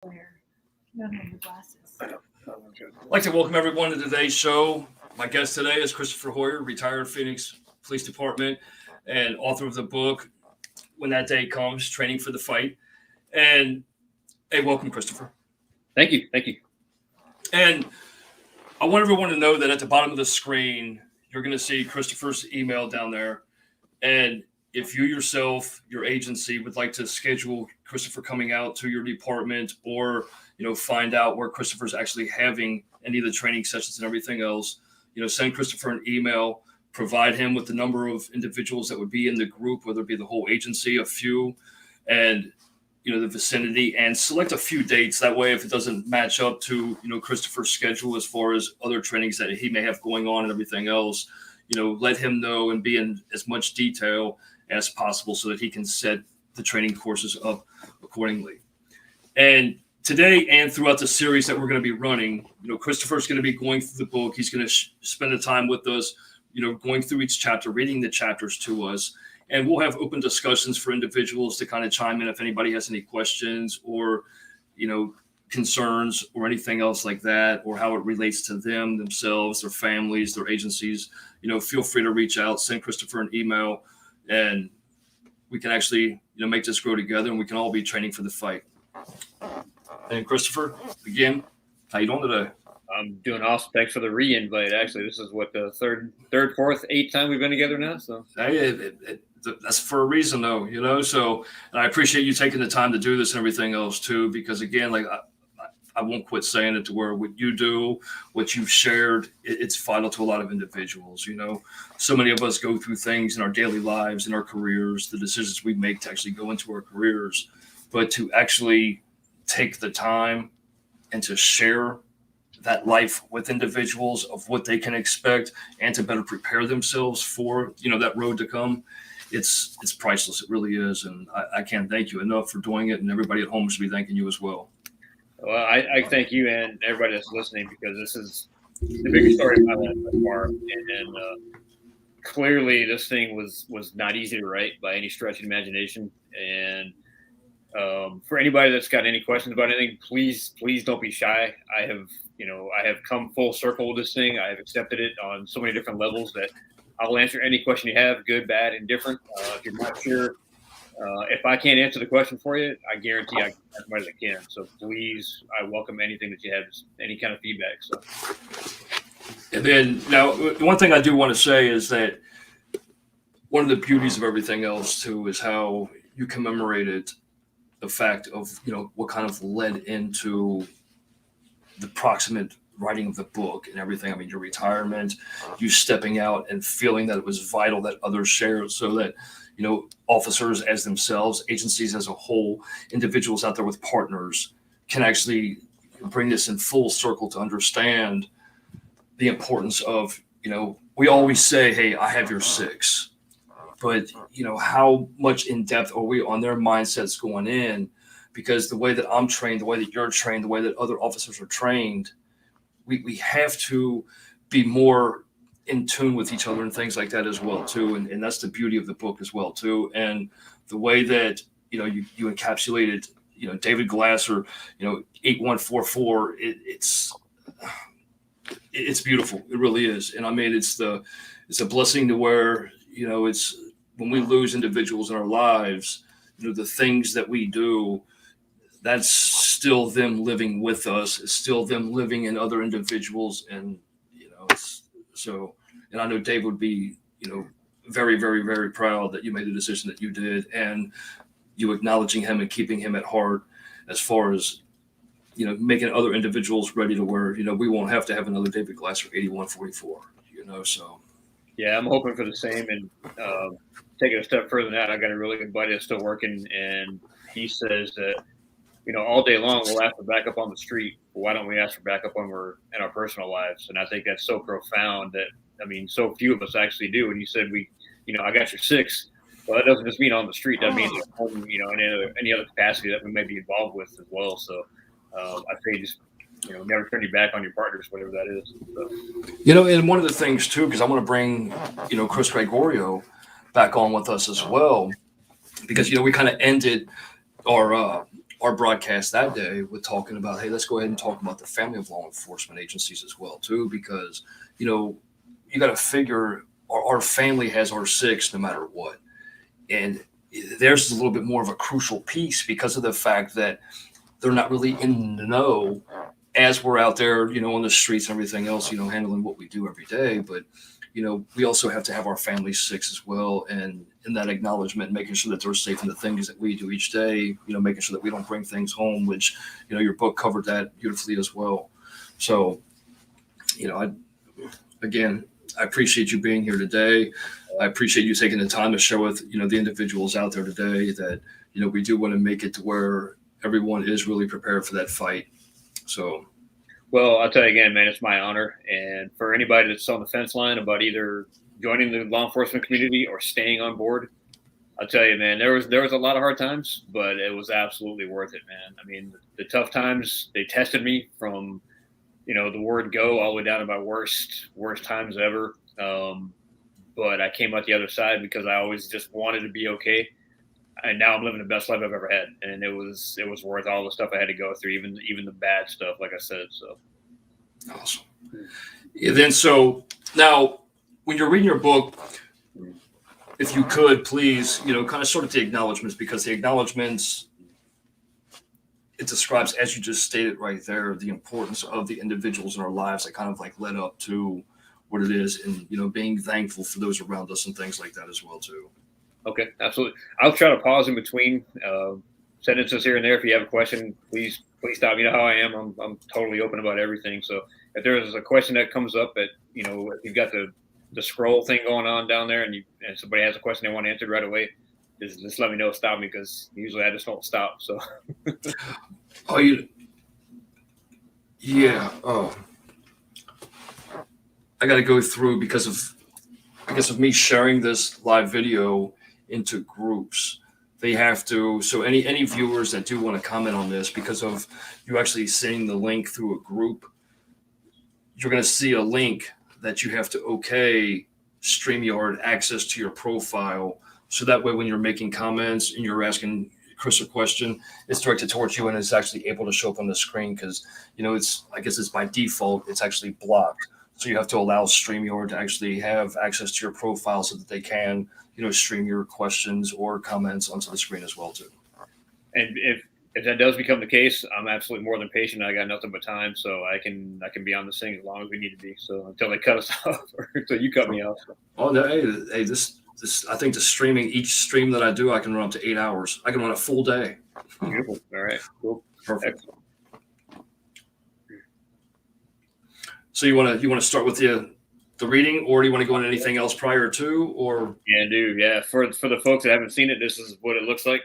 Where you don't have your glasses. I'd like to welcome everyone to today's show. My guest today is Christopher Hoyer, retired Phoenix Police Department and author of the book, When That Day Comes, Training for the Fight. And hey, welcome, Christopher. Thank you. Thank you. And I want everyone to know that at the bottom of the screen, you're going to see Christopher's email down there. And if you yourself, your agency, would like to schedule Christopher coming out to your department or, find out where Christopher's actually having any of the training sessions and everything else, send Christopher an email, provide him with the number of individuals that would be in the group, whether it be the whole agency, a few, and, the vicinity, and select a few dates. That way, if it doesn't match up to, Christopher's schedule as far as other trainings that he may have going on and everything else, let him know and be in as much detail as possible so that he can set the training courses up accordingly. And today and throughout the series that we're going to be running, Christopher's going to be going through the book. He's going to spend the time with us, going through each chapter, reading the chapters to us. And we'll have open discussions for individuals to kind of chime in if anybody has any questions or, concerns or anything else like that, or how it relates to them, themselves, their families, their agencies. Feel free to reach out, send Christopher an email, and we can actually, make this grow together, and we can all be training for the fight. And Christopher, again, how you doing today? I'm doing awesome. Thanks for the re-invite. Actually, this is what the third, fourth, eighth time we've been together now. So hey, that's for a reason, though. So, and I appreciate you taking the time to do this and everything else too, because again, like I won't quit saying it, to where what you do, what you've shared, it's vital to a lot of individuals. So many of us go through things in our daily lives, in our careers, the decisions we make to actually go into our careers, but to actually take the time and to share that life with individuals of what they can expect and to better prepare themselves for, that road to come. It's priceless. It really is. And I can't thank you enough for doing it. And everybody at home should be thanking you as well. Well, I thank you and everybody that's listening, because this is the biggest story of my life by far. And clearly this thing was not easy to write by any stretch of imagination. And for anybody that's got any questions about anything, please don't be shy. I have come full circle with this thing. I have accepted it on so many different levels that I will answer any question you have, good, bad, indifferent. If you're not sure, if I can't answer the question for you, I guarantee I can as much as I can. So please, I welcome anything that you have, any kind of feedback. So. And then now, the one thing I do want to say is that one of the beauties of everything else too is how you commemorated the fact of, what kind of led into the proximate writing of the book and everything. I mean, your retirement, you stepping out and feeling that it was vital that others share, so that, officers as themselves, agencies as a whole, individuals out there with partners can actually bring this in full circle to understand the importance of, we always say, hey, I have your six, but, how much in depth are we on their mindsets going in? Because the way that I'm trained, the way that you're trained, the way that other officers are trained, we have to be more in tune with each other and things like that as well too. And that's the beauty of the book as well too. And the way that, you encapsulated, David Glasser, 8144, it's beautiful. It really is. And I mean, it's a blessing to where, it's when we lose individuals in our lives, the things that we do, that's still them living with us. It's still them living in other individuals. And, and I know Dave would be, very, very, very proud that you made the decision that you did, and you acknowledging him and keeping him at heart as far as, making other individuals ready to where, we won't have to have another David Glasser 8144, so. Yeah, I'm hoping for the same. And taking a step further than that, I got a really good buddy that's still working, and he says that, all day long we'll ask for backup on the street. But why don't we ask for backup when we're in our personal lives? And I think that's so profound that, so few of us actually do. And you said I got your six. Well, that doesn't just mean on the street. That means at home, any other capacity that we may be involved with as well. So I say just never turn your back on your partners, whatever that is. So. And one of the things too, because I want to bring Chris Gregorio back on with us as well, because we kind of ended our our broadcast that day with talking about, hey, let's go ahead and talk about the family of law enforcement agencies as well too, because you got to figure our family has our six no matter what, and there's a little bit more of a crucial piece because of the fact that they're not really in the know as we're out there, on the streets and everything else, handling what we do every day. But, we also have to have our family six as well. And in that acknowledgement, making sure that they're safe in the things that we do each day, making sure that we don't bring things home, which, your book covered that beautifully as well. So, again, I appreciate you being here today. I appreciate you taking the time to share with, the individuals out there today that, we do want to make it to where everyone is really prepared for that fight. So, well, I'll tell you again, man, it's my honor. And for anybody that's on the fence line about either joining the law enforcement community or staying on board, I'll tell you, man, there was a lot of hard times, but it was absolutely worth it, man. I mean, the tough times, they tested me from, the word go all the way down to my worst times ever. But I came out the other side because I always just wanted to be okay. And now I'm living the best life I've ever had, and it was worth all the stuff I had to go through, even the bad stuff, like I said. So awesome. Yeah, then, so now, when you're reading your book, if you could please, kind of sort of the acknowledgments, because the acknowledgments, it describes, as you just stated right there, the importance of the individuals in our lives that kind of like led up to what it is, and being thankful for those around us and things like that as well too. Okay, absolutely. I'll try to pause in between sentences here and there. If you have a question, please stop. You know how I am. I'm totally open about everything. So if there's a question that comes up that, if you've got the scroll thing going on down there and somebody has a question they want answered right away, just let me know, stop me, because usually I just don't stop. So yeah. Oh, I got to go through because of me sharing this live video into groups. They have to, so any viewers that do want to comment on this, because of you actually seeing the link through a group, you're going to see a link that you have to StreamYard access to your profile. So that way, when you're making comments and you're asking Chris a question, it's directed towards you and it's actually able to show up on the screen, because, I guess it's by default, it's actually blocked. So you have to allow StreamYard to actually have access to your profile so that they can, stream your questions or comments onto the screen as well too. And if that does become the case, I'm absolutely more than patient. I got nothing but time, so I can be on this thing as long as we need to be. So until they cut us off or until you cut me off. So. Oh, no, hey, this I think each stream that I do, I can run up to 8 hours. I can run a full day. Beautiful. All right. Cool. Perfect. Excellent. So you want to start with the reading, or do you want to go into anything else prior to, or? Yeah. For the folks that haven't seen it, this is what it looks like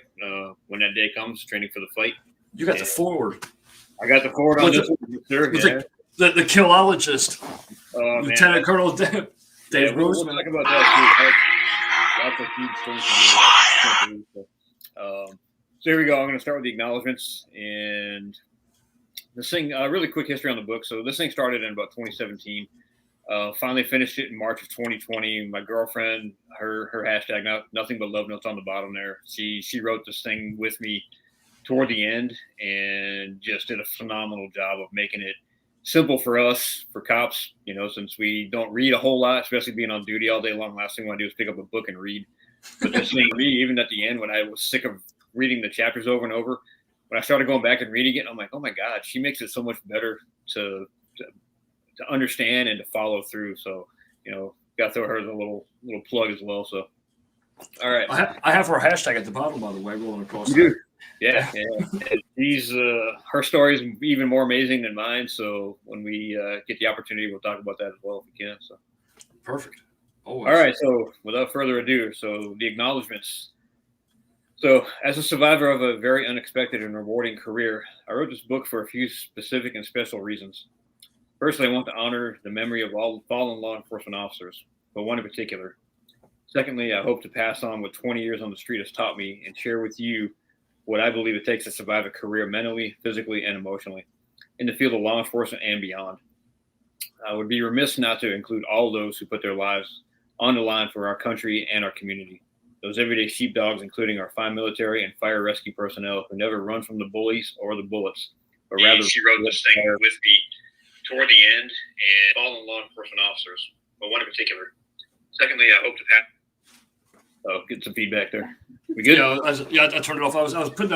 when that day comes, training for the fight. You got the forward. I got the forward on this one, sir. Yeah. The killologist, man. Lieutenant Colonel Dave Roseman. We'll talk about that too. Lots of huge things. So here we go. I'm going to start with the acknowledgments. And this thing, really quick history on the book. So this thing started in about 2017. Finally finished it in March of 2020. My girlfriend, her hashtag, nothing but love notes on the bottom there. She wrote this thing with me toward the end and just did a phenomenal job of making it simple for us, for cops, since we don't read a whole lot, especially being on duty all day long. Last thing we want to do is pick up a book and read. But this thing, even at the end, when I was sick of reading the chapters over and over, when I started going back and reading it, I'm like, oh my God, she makes it so much better to understand and to follow through. So, got to throw her a little plug as well. So, all right. I have her hashtag at the bottom, by the way, rolling across. You do? Yeah. These her story is even more amazing than mine. So when we get the opportunity, we'll talk about that as well if we can. So perfect. Always. All right. So without further ado, so the acknowledgments. So as a survivor of a very unexpected and rewarding career, I wrote this book for a few specific and special reasons. Firstly, I want to honor the memory of all fallen law enforcement officers, but one in particular. Secondly, I hope to pass on what 20 years on the street has taught me and share with you what I believe it takes to survive a career mentally, physically, and emotionally in the field of law enforcement and beyond. I would be remiss not to include all those who put their lives on the line for our country and our community. those everyday sheepdogs, including our fine military and fire rescue personnel who never run from the bullies or the bullets, but rather she wrote this thing with me toward the end, and all the law enforcement officers, but one in particular. Secondly, I hope to pass. Oh, get some feedback there. We good? I turned it off. I was putting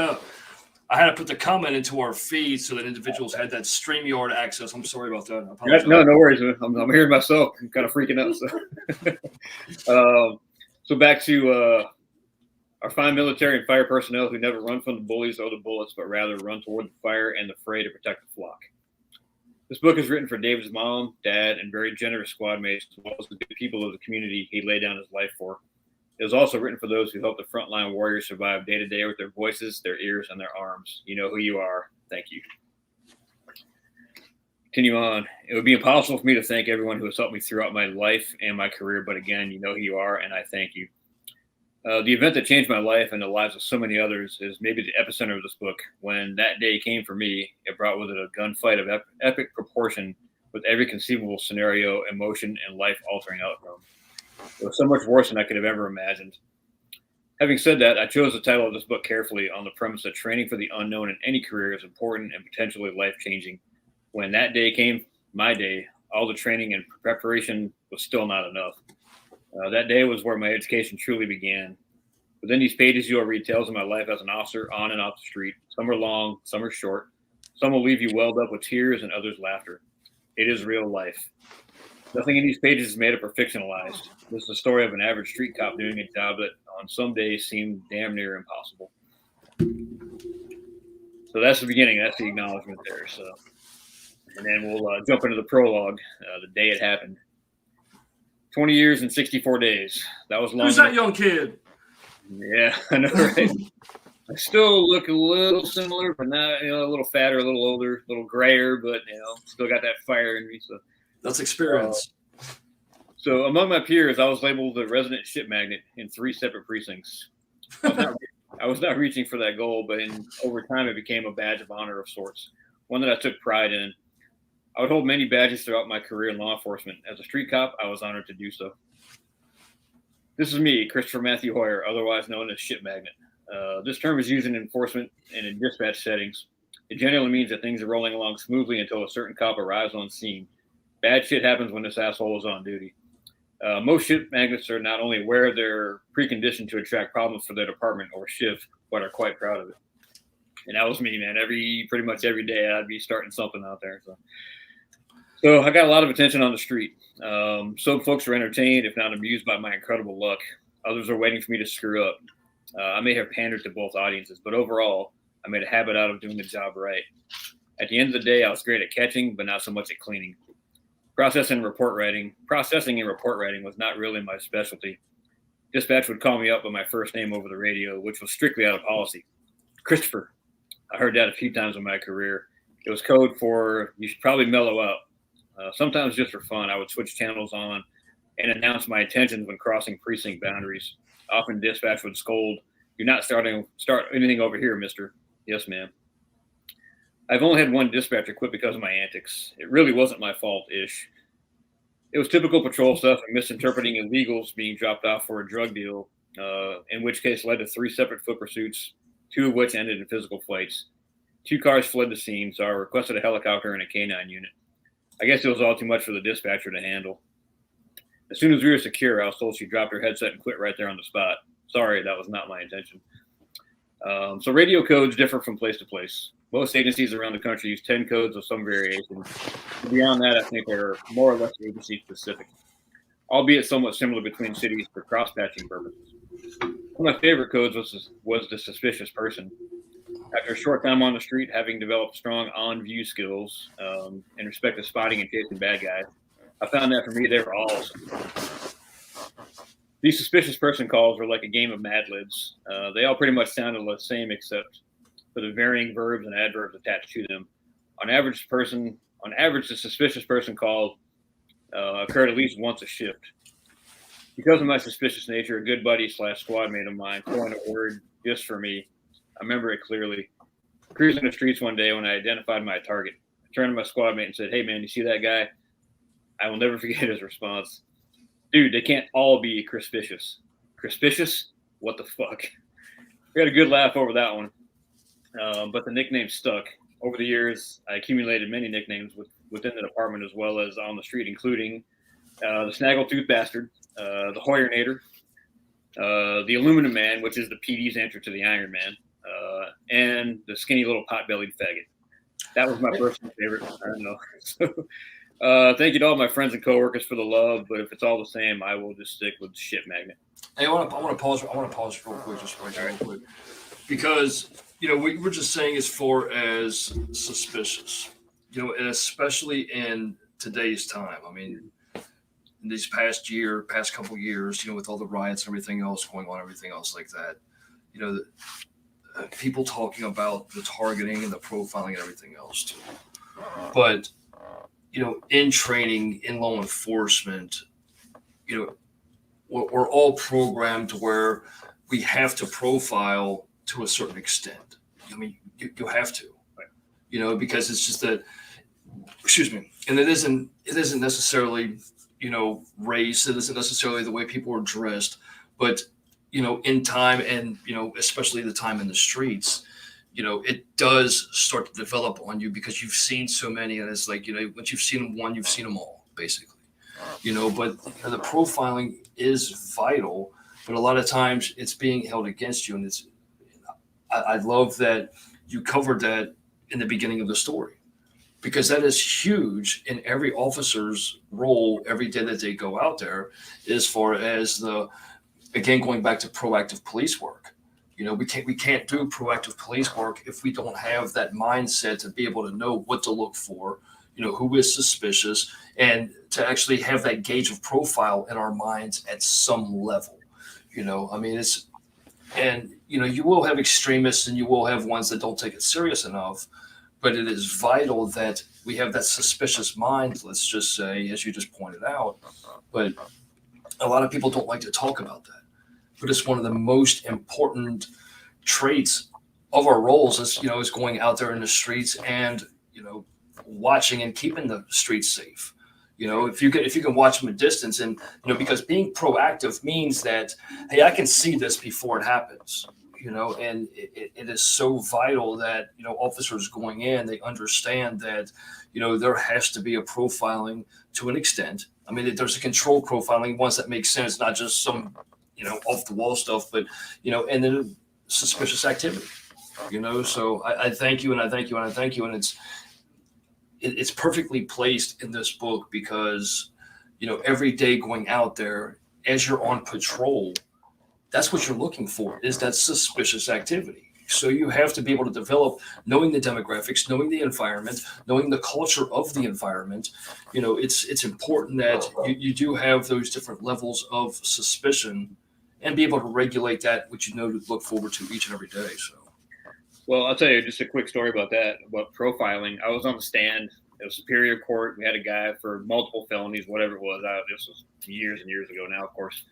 I had to put the comment into our feed so that individuals had that StreamYard access. I'm sorry about that. No worries. I'm hearing myself. I'm kind of freaking out. So back to our fine military and fire personnel who never run from the bullies or the bullets, but rather run toward the fire and the fray to protect the flock. This book is written for David's mom, dad, and very generous squad mates, as well as the good people of the community he laid down his life for. It was also written for those who help the frontline warriors survive day to day with their voices, their ears, and their arms. You know who you are. Thank you. Continue on. It would be impossible for me to thank everyone who has helped me throughout my life and my career, but again, you know who you are, and I thank you. The event that changed my life and the lives of so many others is maybe the epicenter of this book. When that day came for me, it brought with it a gunfight of epic proportion with every conceivable scenario, emotion, and life-altering outcome. It was so much worse than I could have ever imagined. Having said that, I chose the title of this book carefully on the premise that training for the unknown in any career is important and potentially life-changing. When that day came, my day, all the training and preparation was still not enough. That day was where my education truly began. Within these pages, you will read tales of my life as an officer on and off the street. Some are long, some are short. Some will leave you welled up with tears and others laughter. It is real life. Nothing in these pages is made up or fictionalized. This is the story of an average street cop doing a job that on some days seemed damn near impossible. So that's the beginning. That's the acknowledgement there. So, and then we'll jump into the prologue, the day it happened. 20 years and 64 days. That was long. Who's that young kid? Yeah, I know, right? I still look a little similar, but not, a little fatter, a little older, a little grayer, but, still got that fire in me. So that's experience. So among my peers, I was labeled the resident ship magnet in 3 separate precincts. I was not reaching for that goal, but over time, it became a badge of honor of sorts, one that I took pride in. I would hold many badges throughout my career in law enforcement. As a street cop, I was honored to do so. This is me, Christopher Matthew Hoyer, otherwise known as Ship Magnet. This term is used in enforcement and in dispatch settings. It generally means that things are rolling along smoothly until a certain cop arrives on scene. Bad shit happens when this asshole is on duty. Most ship magnets are not only aware they're preconditioned to attract problems for their department or shift, but are quite proud of it. And that was me, man. Pretty much every day I'd be starting something out there. So I got a lot of attention on the street. Some folks were entertained, if not amused, by my incredible luck. Others are waiting for me to screw up. I may have pandered to both audiences, but overall, I made a habit out of doing the job right. At the end of the day, I was great at catching, but not so much at cleaning. Processing and report writing was not really my specialty. Dispatch would call me up by my first name over the radio, which was strictly out of policy. Christopher. I heard that a few times in my career. It was code for you should probably mellow out. Sometimes just for fun, I would switch channels on and announce my intentions when crossing precinct boundaries. Often dispatch would scold, "You're not start anything over here, mister." Yes, ma'am. I've only had one dispatcher quit because of my antics. It really wasn't my fault-ish. It was typical patrol stuff and misinterpreting illegals being dropped off for a drug deal, in which case led to 3 separate foot pursuits, 2 of which ended in physical fights. 2 cars fled the scene, so I requested a helicopter and a K-9 unit. I guess it was all too much for the dispatcher to handle. As soon as we were secure, I was told she dropped her headset and quit right there on the spot. Sorry, that was not my intention. So radio codes differ from place to place. Most agencies around the country use 10 codes of some variation. Beyond that, I think they're more or less agency specific, albeit somewhat similar between cities for cross-patching purposes. One of my favorite codes was the suspicious person. After a short time on the street, having developed strong on-view skills in respect to spotting and chasing bad guys, I found that for me, they were all These suspicious person calls were like a game of Mad Libs. They all pretty much sounded the same except for the varying verbs and adverbs attached to them. On average, the suspicious person call occurred at least once a shift. Because of my suspicious nature, a good buddy / squad mate of mine coined a word just for me. I remember it clearly. Cruising the streets one day when I identified my target, I turned to my squad mate and said, "Hey man, you see that guy?" I will never forget his response. "Dude, they can't all be Crispicious." Crispicious? what the fuck. We had a good laugh over that one. But the nickname stuck. Over the years, I accumulated many nicknames within the department as well as on the street, including the Snaggletooth Bastard, the Hoyernator, the Aluminum Man, which is the PD's answer to the Iron Man, and the Skinny Little Pot-Bellied Faggot. That was my personal favorite. I don't know. So, thank you to all my friends and coworkers for the love, but if it's all the same, I will just stick with Shit Magnet. Hey, I want to pause. I want to pause real quick, just real quick, because we were just saying as far as suspicious, and especially in today's time. I mean, in these past couple years, with all the riots and everything else going on, everything else like that, people talking about the targeting and the profiling and everything else too. But in training, in law enforcement, we're all programmed to where we have to profile to a certain extent. I mean, you have to, because it's just that, excuse me, and it isn't necessarily, race. It isn't necessarily the way people are dressed, but, in time and, especially the time in the streets, it does start to develop on you because you've seen so many, and it's like, once you've seen one, you've seen them all, basically. But the profiling is vital, but a lot of times it's being held against you. And I love that you covered that in the beginning of the story, because that is huge in every officer's role every day that they go out there, as far as again, going back to proactive police work. We can't do proactive police work if we don't have that mindset to be able to know what to look for, who is suspicious, and to actually have that gauge of profile in our minds at some level. I mean, you will have extremists and you will have ones that don't take it serious enough, but it is vital that we have that suspicious mind, let's just say, as you just pointed out. But a lot of people don't like to talk about that. But it's one of the most important traits of our roles is going out there in the streets and, watching and keeping the streets safe. If you can watch from a distance, and, because being proactive means that, hey, I can see this before it happens, and it is so vital that, officers going in, they understand that, there has to be a profiling to an extent. I mean, there's a control profiling, ones that make sense, not just some, off the wall stuff, but, and then suspicious activity, so I thank you, and I thank you, and I thank you. And it's perfectly placed in this book because, every day going out there as you're on patrol, that's what you're looking for, is that suspicious activity. So you have to be able to develop, knowing the demographics, knowing the environment, knowing the culture of the environment. It's important that you do have those different levels of suspicion and be able to regulate that, which to look forward to each and every day. So. Well, I'll tell you just a quick story about that, about profiling. I was on the stand at Superior Court. We had a guy for multiple felonies, whatever it was. This was years and years ago now, of course.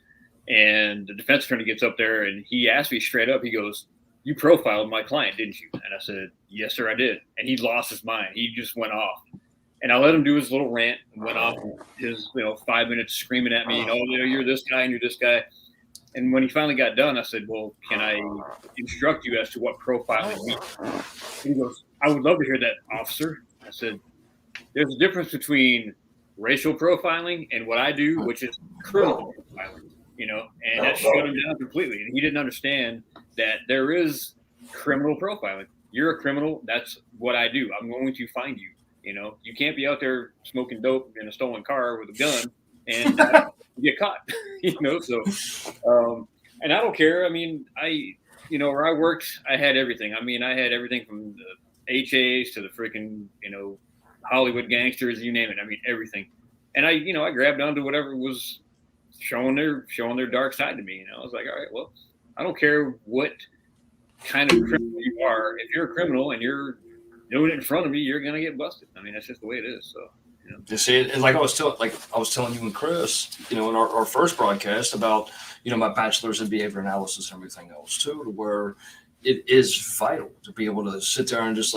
And the defense attorney gets up there and he asked me straight up, he goes, "You profiled my client, didn't you?" And I said, "Yes, sir, I did." And he lost his mind. He just went off. And I let him do his little rant and went off his 5 minutes screaming at me, "You're this guy and you're this guy." And when he finally got done, I said, "Well, can I instruct you as to what profiling means?" And he goes, "I would love to hear that, officer." I said, "There's a difference between racial profiling and what I do, which is criminal profiling, and that shut him down completely." And he didn't understand that there is criminal profiling. You're a criminal. That's what I do. I'm going to find you. You can't be out there smoking dope in a stolen car with a gun and get caught, So, and I don't care. I mean, where I worked, I had everything. I mean, I had everything from the HAs to the freaking, Hollywood gangsters, you name it. I mean, everything. And I grabbed onto whatever was showing their dark side to me. I was like, all right, well, I don't care what kind of criminal you are. If you're a criminal and you're doing it in front of me, you're gonna get busted. I mean, that's just the way it is. So. You see, and like I was telling you and Chris, in our first broadcast about, my bachelor's in behavior analysis and everything else too, to where it is vital to be able to sit there and just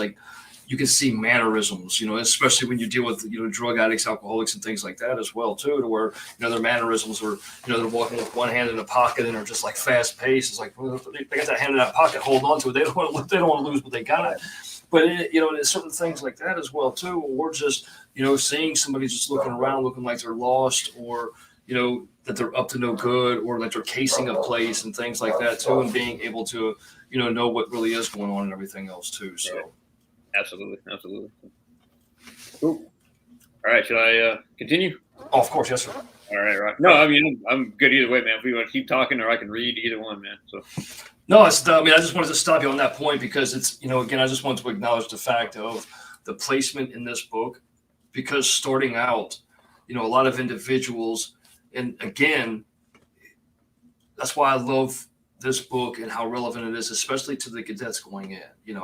you can see mannerisms, especially when you deal with, drug addicts, alcoholics, and things like that as well too, to where, their mannerisms are, they're walking with one hand in a pocket and are just like fast paced. It's like, well, they got that hand in that pocket, hold on to it. They don't want to lose what they got. But there's certain things like that as well too, or just, seeing somebody just looking around, looking like they're lost, or, that they're up to no good, or that they're casing a place and things like that too, and being able to, know what really is going on and everything else too. So. Yeah. Absolutely. Cool. All right, should I continue? Oh, of course, yes, sir. All right. No, I mean, I'm good either way, man. If we want to keep talking, or I can read either one, man. So. No, I just wanted to stop you on that point because it's, again, I just want to acknowledge the fact of the placement in this book, because starting out, a lot of individuals, and again, that's why I love this book and how relevant it is, especially to the cadets going in.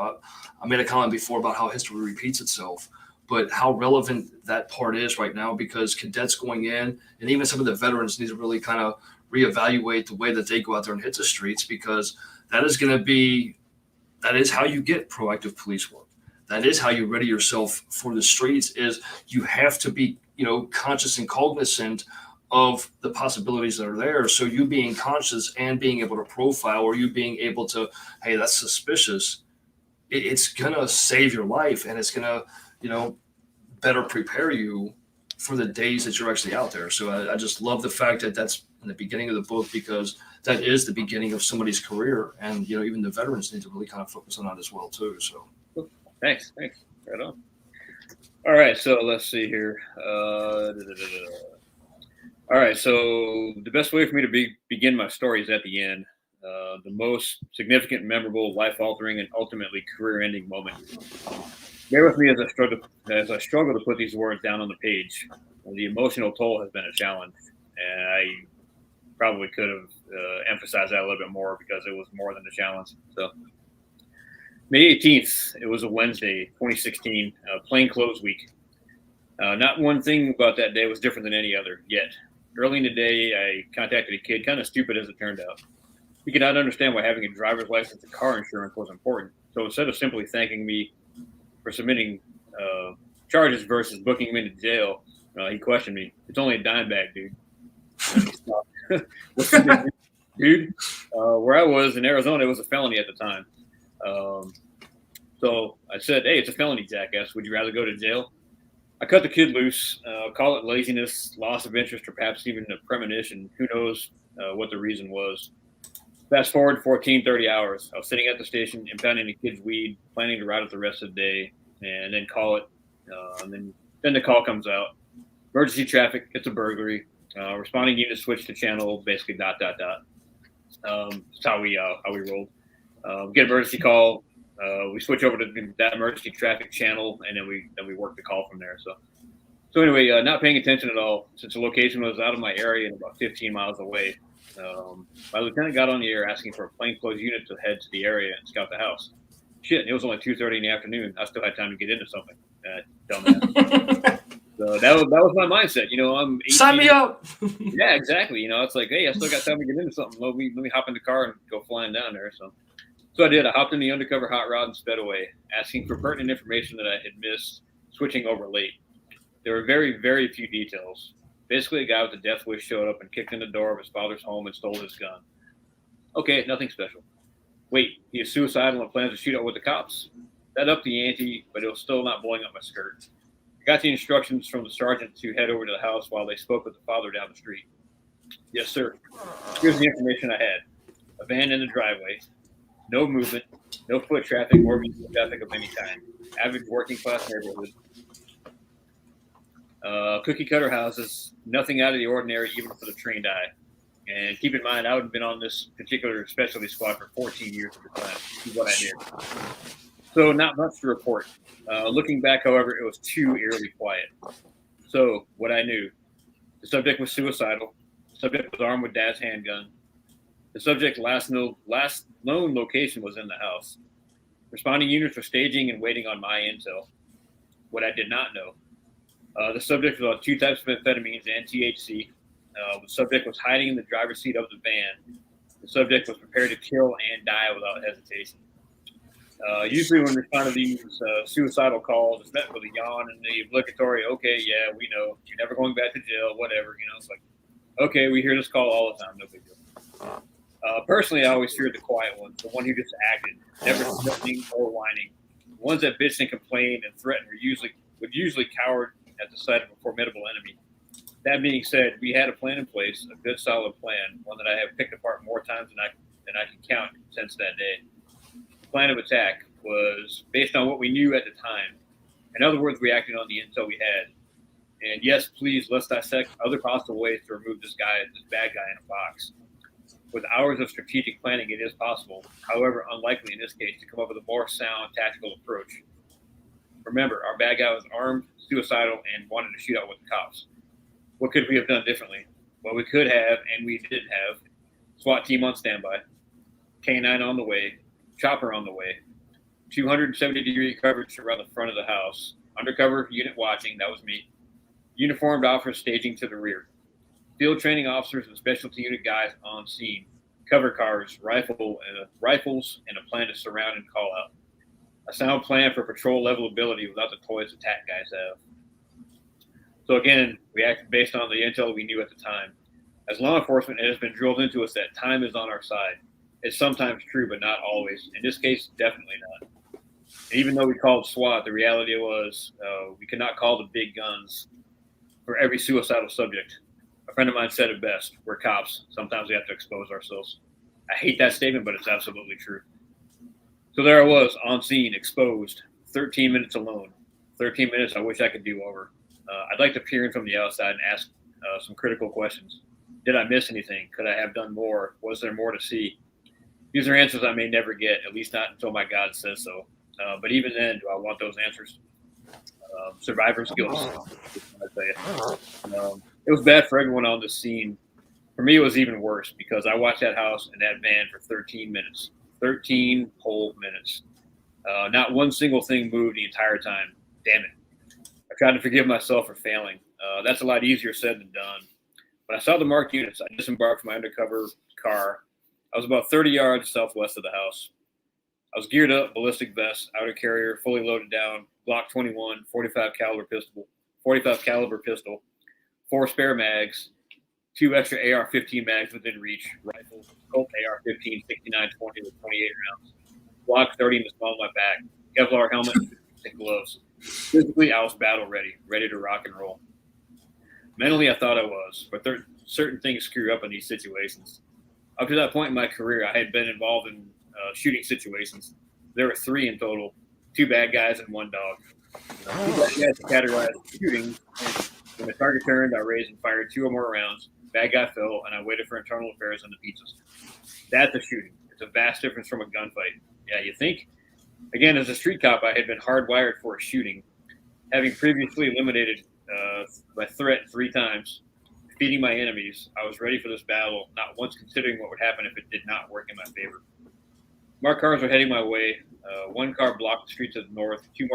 I made a comment before about how history repeats itself, but how relevant that part is right now, because cadets going in, and even some of the veterans, need to really kind of reevaluate the way that they go out there and hit the streets, because that is how you get proactive police work. That is how you ready yourself for the streets. Is you have to be, conscious and cognizant of the possibilities that are there. So you being conscious and being able to profile, or you being able to, hey, that's suspicious. It's gonna save your life, and it's gonna, better prepare you for the days that you're actually out there. So I just love the fact that that's in the beginning of the book, because that is the beginning of somebody's career, and even the veterans need to really kind of focus on that as well too. So thanks, right on. All right, so let's see here. All right, so the best way for me to begin my story is at the end. The most significant, memorable, life-altering, and ultimately career-ending moment. Bear with me as I struggle to put these words down on the page. The emotional toll has been a challenge, and I probably could have emphasized that a little bit more, because it was more than a challenge. So, May 18th, it was a Wednesday, 2016, plainclothes week. Not one thing about that day was different than any other yet. Early in the day, I contacted a kid, kind of stupid as it turned out. He could not understand why having a driver's license and car insurance was important. So instead of simply thanking me for submitting charges versus booking me into jail, he questioned me. It's only a dime bag, dude. What's the big deal, dude? Where I was in Arizona, it was a felony at the time. So I said, hey, it's a felony, jackass. Would you rather go to jail? I cut the kid loose, call it laziness, loss of interest, or perhaps even a premonition. Who knows what the reason was. Fast forward 30 hours. I was sitting at the station, impounding the kid's weed, planning to ride it the rest of the day, and then call it. And then the call comes out. Emergency traffic, it's a burglary. Responding unit switch to channel, basically ... That's how we rolled. Get emergency call. We switch over to that emergency traffic channel, and then we work the call from there. So anyway, not paying attention at all, since the location was out of my area and about 15 miles away. My lieutenant got on the air asking for a plainclothes unit to head to the area and scout the house. Shit, it was only 2:30 in the afternoon. I still had time to get into something. Dumbass. So that was my mindset. I'm 18. Sign me up. Yeah, exactly. It's like, hey, I still got time to get into something. Let me hop in the car and go flying down there. So I did. I hopped in the undercover hot rod and sped away, asking for pertinent information that I had missed, switching over late. There were very, very few details. Basically, a guy with a death wish showed up and kicked in the door of his father's home and stole his gun. Okay, nothing special. Wait, he is suicidal and plans to shoot out with the cops. That upped the ante, but it was still not blowing up my skirt. I got the instructions from the sergeant to head over to the house while they spoke with the father down the street. Yes, sir. Here's the information I had. A van in the driveway. No movement, no foot traffic or vehicle traffic of any kind. Average working class neighborhood. Cookie cutter houses, nothing out of the ordinary, even for the trained eye. And keep in mind, I would have been on this particular specialty squad for 14 years at the time. This is what I did. So not much to report. Looking back, however, it was too eerily quiet. So what I knew, the subject was suicidal. The subject was armed with dad's handgun. The subject's last known location was in the house. Responding units were staging and waiting on my intel. What I did not know, the subject was on 2 types of amphetamines and THC. The subject was hiding in the driver's seat of the van. The subject was prepared to kill and die without hesitation. Usually when we respond to these suicidal calls, it's met with a yawn and the obligatory, okay, yeah, we know. You're never going back to jail, whatever. It's like, okay, we hear this call all the time, no big deal. Personally, I always feared the quiet ones, the one who just acted, never threatening or whining. The ones that bitched and complained and threatened would usually cower at the sight of a formidable enemy. That being said, we had a plan in place, a good, solid plan, one that I have picked apart more times than I can count since that day. The plan of attack was based on what we knew at the time. In other words, we acted on the intel we had. And yes, please, let's dissect other possible ways to remove this bad guy in a box. With hours of strategic planning, it is possible, however unlikely in this case, to come up with a more sound tactical approach. Remember, our bad guy was armed, suicidal, and wanted to shoot out with the cops. What could we have done differently? Well, we could have, and we did have, SWAT team on standby, K9 on the way, chopper on the way, 270-degree coverage around the front of the house, undercover unit watching, that was me, uniformed officers staging to the rear, field training officers and specialty unit guys on scene, cover cars, rifles, and a plan to surround and call out. A sound plan for patrol level ability without the toys attack guys have. So again, we acted based on the intel we knew at the time. As law enforcement, it has been drilled into us that time is on our side. It's sometimes true, but not always. In this case, definitely not. And even though we called SWAT, the reality was we could not call the big guns for every suicidal subject. A friend of mine said it best: we're cops. Sometimes we have to expose ourselves. I hate that statement, but it's absolutely true. So there I was, on scene, exposed, 13 minutes alone. 13 minutes I wish I could do over. I'd like to peer in from the outside and ask some critical questions. Did I miss anything? Could I have done more? Was there more to see? These are answers I may never get, at least not until my God says so. But even then, do I want those answers? Survivor skills, I'd say. It was bad for everyone on the scene. For me, it was even worse because I watched that house and that van for 13 minutes. 13 whole minutes. Not one single thing moved the entire time. Damn it. I tried to forgive myself for failing. That's a lot easier said than done. When I saw the marked units, I disembarked from my undercover car. I was about 30 yards southwest of the house. I was geared up, ballistic vest, outer carrier, fully loaded down, Glock 21, 45 caliber pistol, 4 spare mags, 2 extra AR-15 mags within reach, rifle, Colt AR-15, 69-20 with 28 rounds, Glock 30 in the small of my back, Kevlar helmet, and gloves. Physically, I was battle ready to rock and roll. Mentally, I thought I was, but certain things screw up in these situations. Up to that point in my career, I had been involved in shooting situations. There were 3 in total, 2 bad guys and 1 dog. 2 bad guys categorized as shooting, and when the target turned, I raised and fired 2 or more rounds. Bad guy fell, and I waited for internal affairs on the pizzas. That's a shooting. It's a vast difference from a gunfight. Yeah, you think? Again, as a street cop, I had been hardwired for a shooting, having previously eliminated my threat 3 times, defeating my enemies. I was ready for this battle, not once considering what would happen if it did not work in my favor. Marked cars were heading my way. 1 car blocked the street to the north. 2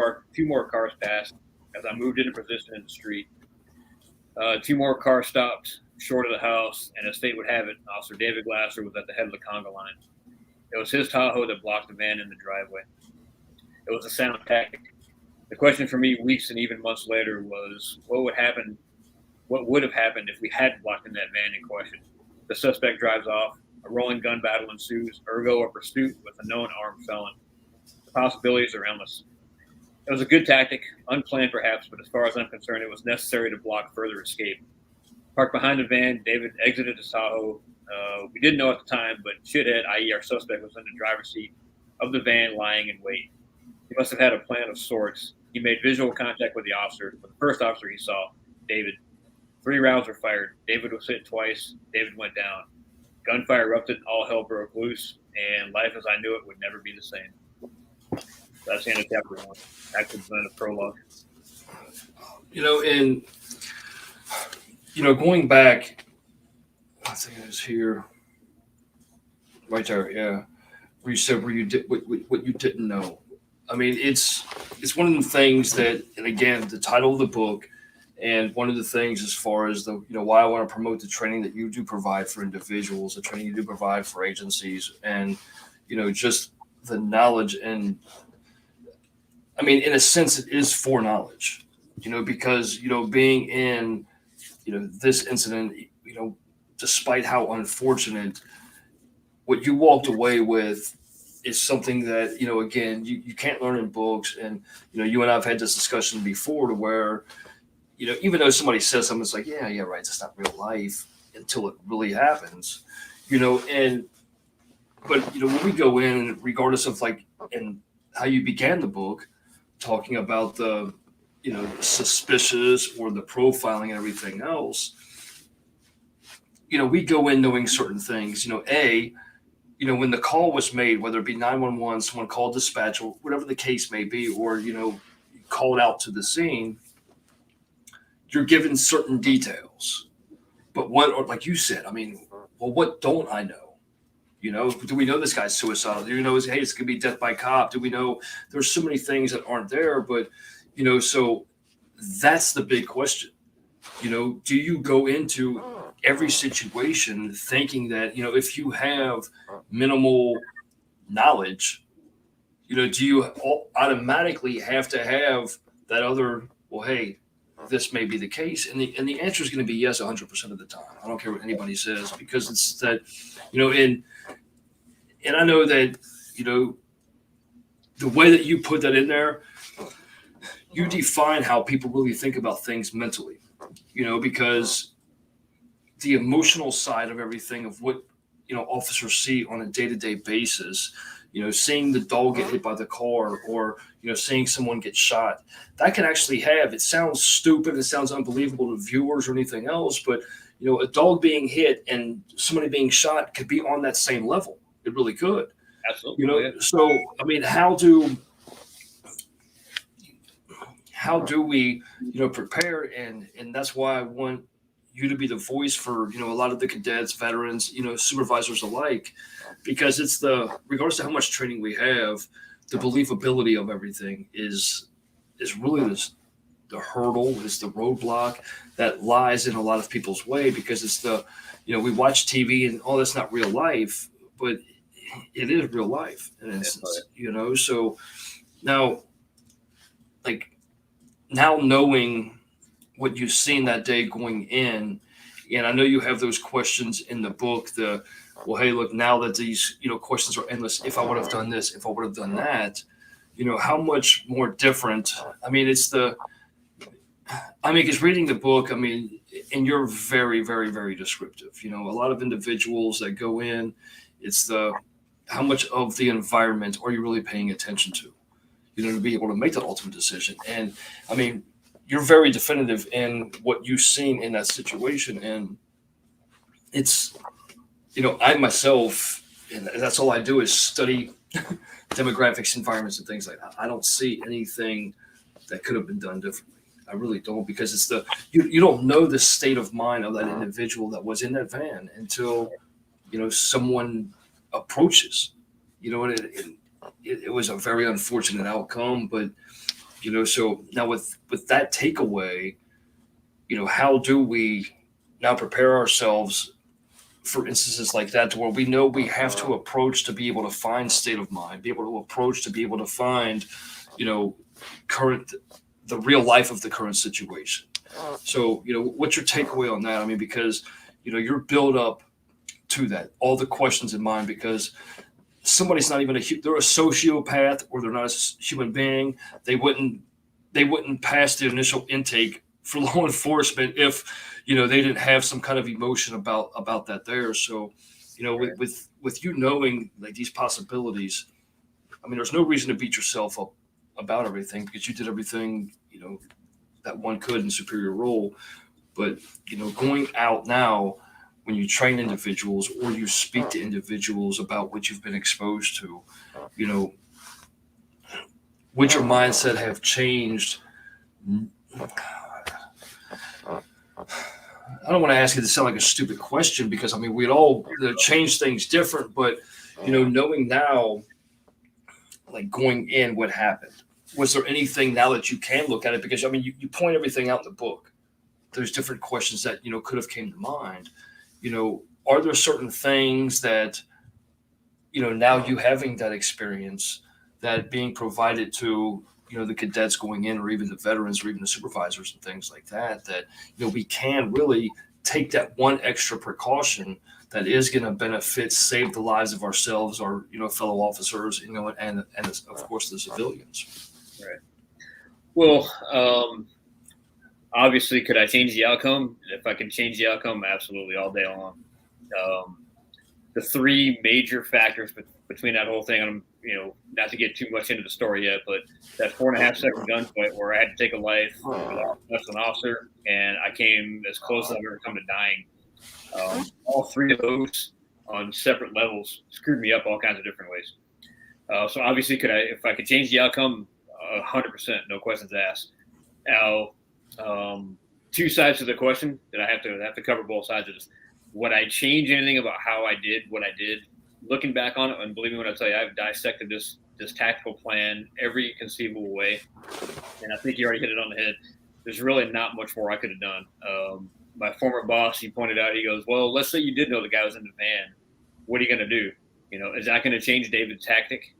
more cars passed as I moved into position in the street. 2 more cars stopped short of the house, and as fate would have it, Officer David Glasser was at the head of the conga line. It was his Tahoe that blocked the van in the driveway. It was a sound tactic. The question for me weeks and even months later was, what would have happened if we hadn't blocked in that van in question? The suspect drives off, a rolling gun battle ensues, ergo a pursuit with a known armed felon. The possibilities are endless. It was a good tactic, unplanned perhaps, but as far as I'm concerned, it was necessary to block further escape. Parked behind the van, David exited the Tahoe. We didn't know at the time, but shithead, i.e. our suspect, was in the driver's seat of the van lying in wait. He must have had a plan of sorts. He made visual contact with the first officer he saw, David. 3 rounds were fired. David was hit twice. David went down. Gunfire erupted. All hell broke loose, and life as I knew it would never be the same. That's the end of chapter 1. Back to the prologue. Going back, I think it was here, right there, yeah, where you said where you did what you didn't know. I mean, it's one of the things that, and again, the title of the book, and one of the things as far as why I want to promote the training that you do provide for individuals, the training you do provide for agencies, and just the knowledge. And I mean, in a sense, it is foreknowledge, because, being in, this incident, despite how unfortunate, what you walked away with is something that, again, you can't learn in books. And, you and I have had this discussion before to where, even though somebody says something, it's like, yeah, right, it's not real life until it really happens, and, but, when we go in, regardless of like, and how you began the book, talking about the, suspicious or the profiling and everything else, we go in knowing certain things, when the call was made, whether it be 911, someone called dispatch or whatever the case may be, or, called out to the scene, you're given certain details. But or like you said, I mean, well, what don't I know? Do we know this guy's suicidal? Do we know, hey, it's going to be death by cop? Do we know there's so many things that aren't there? But, so that's the big question. Do you go into every situation thinking that, if you have minimal knowledge, do you automatically have to have that other, well, hey, this may be the case? And the answer is going to be yes 100% of the time. I don't care what anybody says, because it's that, and I know that, the way that you put that in there, you define how people really think about things mentally, because the emotional side of everything, of what, officers see on a day-to-day basis, seeing the dog get hit by the car, or, seeing someone get shot, that can actually have, it sounds stupid, it sounds unbelievable to viewers or anything else, but, a dog being hit and somebody being shot could be on that same level. It really could. Absolutely. So, I mean, how do we, prepare? And that's why I want you to be the voice for, a lot of the cadets, veterans, supervisors alike, because it's regardless of how much training we have, the believability of everything is really the hurdle, is the roadblock that lies in a lot of people's way, because it's we watch TV and, oh, that's not real life, but it is real life in an instance, so now, like, now knowing what you've seen that day going in, and I know you have those questions in the book, well, hey, look, now that these, questions are endless, if I would have done this, if I would have done that, how much more different, I mean, because reading the book, I mean, and you're very, very, very descriptive, a lot of individuals that go in, it's how much of the environment are you really paying attention to, to be able to make that ultimate decision. And I mean, you're very definitive in what you've seen in that situation. And it's, I myself, and that's all I do is study demographics, environments, and things like that. I don't see anything that could have been done differently. I really don't, because it's you don't know the state of mind of that individual that was in that van until, someone approaches, and it was a very unfortunate outcome, but, so now with that takeaway, how do we now prepare ourselves for instances like that, to where we know we have to approach to be able to find state of mind, be able to approach to be able to find, the real life of the current situation. So, what's your takeaway on that? I mean, because, you're built up to that, all the questions in mind, because somebody's not even they're a sociopath, or they're not a human being. They wouldn't pass the initial intake for law enforcement if, they didn't have some kind of emotion about that there. So, with you knowing like these possibilities, I mean, there's no reason to beat yourself up about everything, because you did everything, that one could in superior role. But, going out now, when you train individuals or you speak to individuals about what you've been exposed to, would your mindset have changed? I don't want to ask you to sound like a stupid question, because I mean, we'd all change things different, but, knowing now, like going in, what happened? Was there anything now that you can look at it? Because I mean, you point everything out in the book. There's different questions that, could have came to mind. Are there certain things that, now you having that experience, that being provided to, the cadets going in, or even the veterans, or even the supervisors and things like that, that, we can really take that one extra precaution that is going to benefit, save the lives of ourselves, our, fellow officers, and of course the civilians. Right. Well, obviously, could I change the outcome? If I can change the outcome, absolutely, all day long. The three major factors between that whole thing, I'm, not to get too much into the story yet, but that 4.5-second gunfight where I had to take a life without less than an officer, and I came as close as I've ever come to dying. All three of those on separate levels screwed me up all kinds of different ways. So obviously, if I could change the outcome, 100%, no questions asked. Now, two sides to the question that I have to cover both sides of this. Would I change anything about how I did what I did? Looking back on it, and believe me when I tell you, I've dissected this tactical plan every conceivable way, and I think you already hit it on the head. There's really not much more I could have done. My former boss, he pointed out, he goes, well, let's say you did know the guy was in the van. What are you going to do? Is that going to change David's tactic?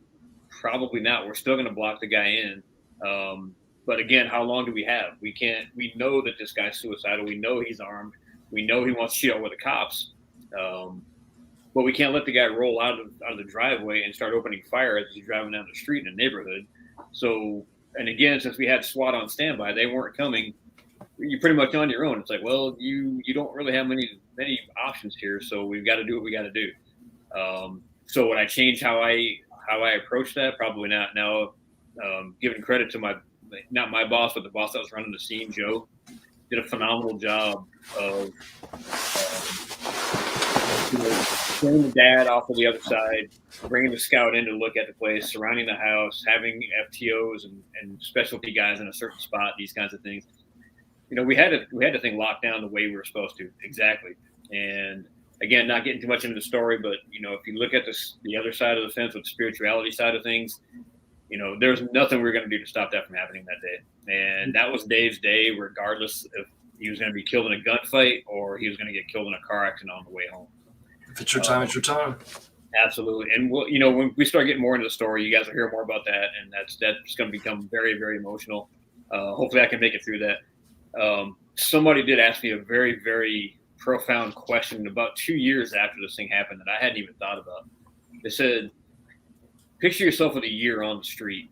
Probably not. We're still going to block the guy in. But again, how long do we have? We know that this guy's suicidal. We know he's armed. We know he wants to shoot out with the cops. But we can't let the guy roll out of the driveway and start opening fire as he's driving down the street in a neighborhood. So, and again, since we had SWAT on standby, they weren't coming. You're pretty much on your own. It's like, well, you don't really have many options here, so we've got to do what we got to do. So would I change how I approach that? Probably not. Now, giving credit to not my boss, but the boss that was running the scene, Joe, did a phenomenal job of bringing the dad off of the other side, bringing the scout in to look at the place, surrounding the house, having FTOs and specialty guys in a certain spot, these kinds of things. We had the thing locked down the way we were supposed to, exactly. And again, not getting too much into the story, but if you look at the other side of the fence with the spirituality side of things, there's nothing we were going to do to stop that from happening that day. And that was Dave's day, regardless if he was going to be killed in a gunfight or he was going to get killed in a car accident on the way home. If it's your time, it's your time. Absolutely. And when we start getting more into the story, you guys will hear more about that, and that's going to become very, very emotional. Hopefully I can make it through that. Somebody did ask me a very, very profound question about 2 years after this thing happened that I hadn't even thought about. They said, picture yourself with a year on the street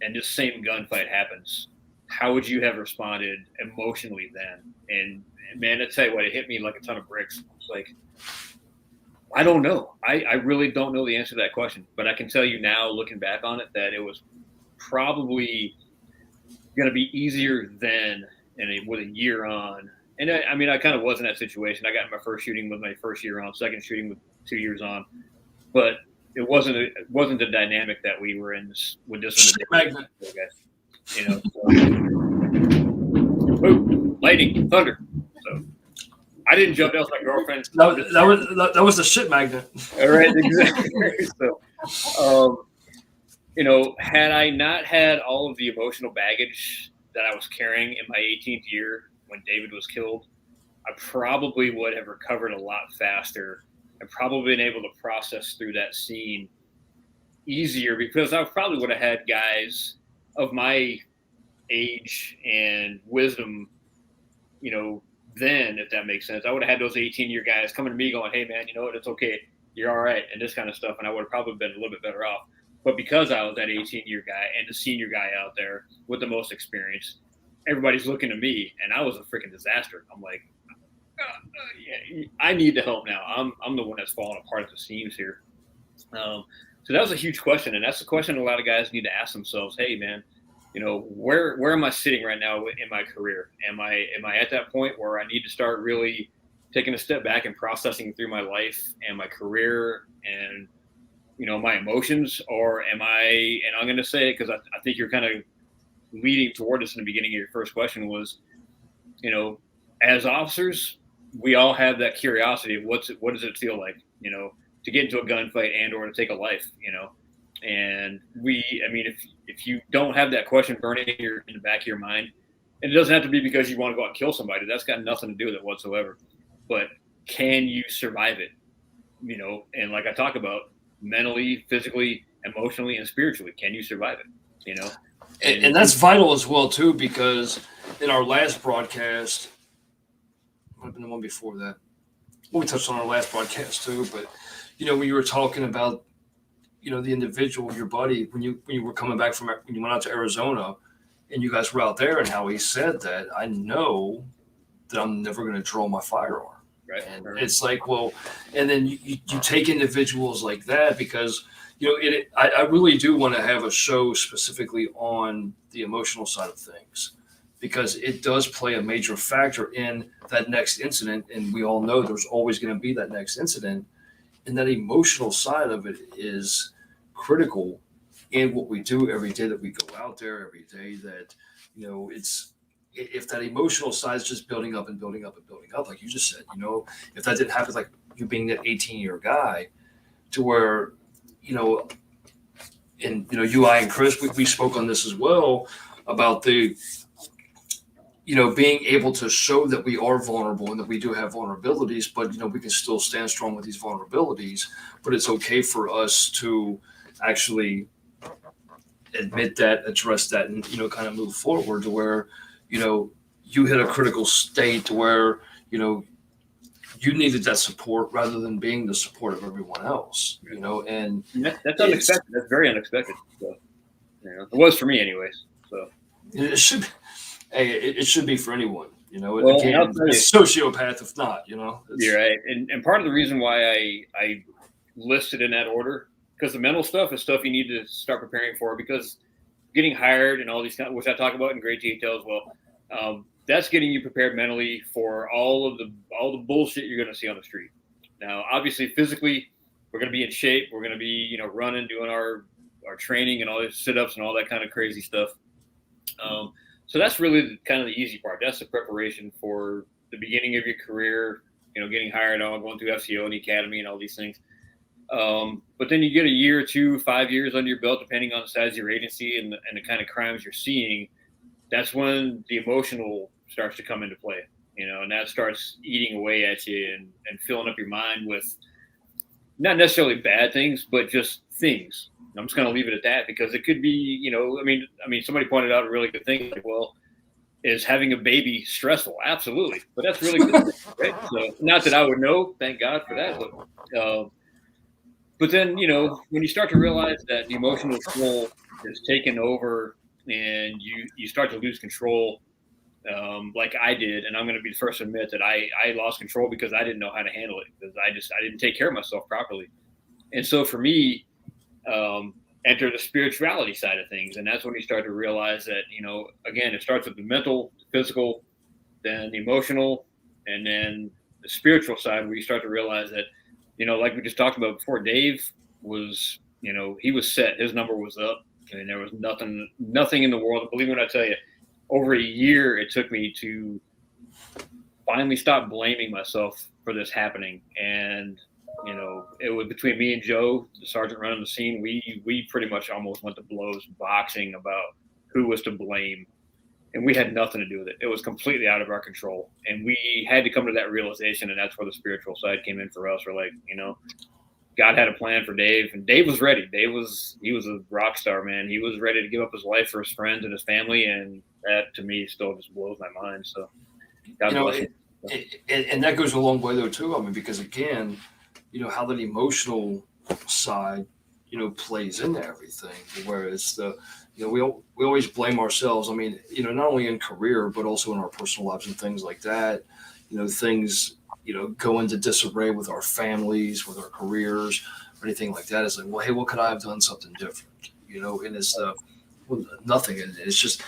and this same gunfight happens. How would you have responded emotionally then? And man, I tell you what, it hit me like a ton of bricks. It's like, I don't know. I really don't know the answer to that question, but I can tell you now, looking back on it, that it was probably going to be easier then with a year on. And I kind of was in that situation. I got my first shooting with my first year on, second shooting with 2 years on, but it wasn't the dynamic that we were in with this one. So, lightning, thunder. So I didn't jump. That was my girlfriend. That was the shit magnet. All right, exactly. So, had I not had all of the emotional baggage that I was carrying in my 18th year when David was killed, I probably would have recovered a lot faster and probably been able to process through that scene easier, because I probably would have had guys of my age and wisdom, then, if that makes sense. I would have had those 18-year guys coming to me going, hey, man, you know what, it's okay. You're all right, and this kind of stuff, and I would have probably been a little bit better off. But because I was that 18-year guy and the senior guy out there with the most experience, everybody's looking to me, and I was a freaking disaster. I'm like, yeah, I need the help now. I'm the one that's falling apart at the seams here. So that was a huge question, and that's the question a lot of guys need to ask themselves. Hey, man, where am I sitting right now in my career? Am I at that point where I need to start really taking a step back and processing through my life and my career and my emotions, or am I? And I'm going to say it because I think you're kind of leading toward this in the beginning of your first question was, as officers, we all have that curiosity of what does it feel like, to get into a gunfight and or to take a life, and if you don't have that question burning in the back of your mind, and it doesn't have to be because you want to go out and kill somebody, that's got nothing to do with it whatsoever, but can you survive it? And like I talk about, mentally, physically, emotionally, and spiritually. Can you survive it? You know, And that's vital as well too, because in our last broadcast, might have been the one before that. Well, we touched on our last broadcast too, but when you were talking about the individual, your buddy, when you were coming back from when you went out to Arizona, and you guys were out there, and how he said that, I know that I'm never going to draw my firearm. right? And it's like, well, and then you take individuals like that, because I really do want to have a show specifically on the emotional side of things, because it does play a major factor in that next incident. And we all know there's always going to be that next incident. And that emotional side of it is critical in what we do every day that we go out there, every day that, it's, if that emotional side is just building up and building up and building up, like you just said, if that didn't happen, like you being that 18-year guy, to where, and, you, I, and Chris, we spoke on this as well about the, being able to show that we are vulnerable and that we do have vulnerabilities, but, we can still stand strong with these vulnerabilities, but it's okay for us to actually admit that, address that, and, kind of move forward to where, you hit a critical state to where, you needed that support rather than being the support of everyone else, and that's unexpected. That's very unexpected. So, it was for me anyways. So it should, it should be for anyone, Well, again, I'll tell a you. sociopath, if not, You're right. And part of the reason why I listed in that order, because the mental stuff is stuff you need to start preparing for, because getting hired and all these kind, which I talk about in great detail as well, that's getting you prepared mentally for all the bullshit you're going to see on the street. Now, obviously, physically, we're going to be in shape. We're going to be, running, doing our training and all this sit-ups and all that kind of crazy stuff. So that's really kind of the easy part. That's the preparation for the beginning of your career, getting hired on, going through FCO and the academy and all these things. But then you get a year or 2, 5 years under your belt, depending on the size of your agency and the kind of crimes you're seeing. That's when the emotional starts to come into play, and that starts eating away at you and filling up your mind with not necessarily bad things, but just things. I'm just going to leave it at that, because it could be, I mean, somebody pointed out a really good thing, like, well, is having a baby stressful? Absolutely. But that's really good, right? So, not that I would know, thank God for that. But then, when you start to realize that the emotional toll is taken over and you start to lose control, like I did, and I'm going to be the first to admit that I lost control because I didn't know how to handle it, because I didn't take care of myself properly. And so for me, enter the spirituality side of things. And that's when you start to realize that, again, it starts with the mental, the physical, then the emotional, and then the spiritual side, where you start to realize that, like we just talked about before, Dave was, he was set, his number was up, and there was nothing in the world. Believe me when I tell you, over a year, it took me to finally stop blaming myself for this happening. And, it was between me and Joe, the sergeant running the scene. We pretty much almost went to blows, boxing about who was to blame. And we had nothing to do with it. It was completely out of our control. And we had to come to that realization. And that's where the spiritual side came in for us. We're like, God had a plan for Dave, and Dave was ready. He was a rock star, man. He was ready to give up his life for his friends and his family. And that, to me, still just blows my mind. So, God bless him. And that goes a long way though too. I mean, because again, how that emotional side, plays into everything. Whereas we always blame ourselves. I mean, not only in career, but also in our personal lives and things like that. Things, go into disarray with our families, with our careers, or anything like that. It's like, well, hey, what could I have done something different? And it's well, nothing. It's just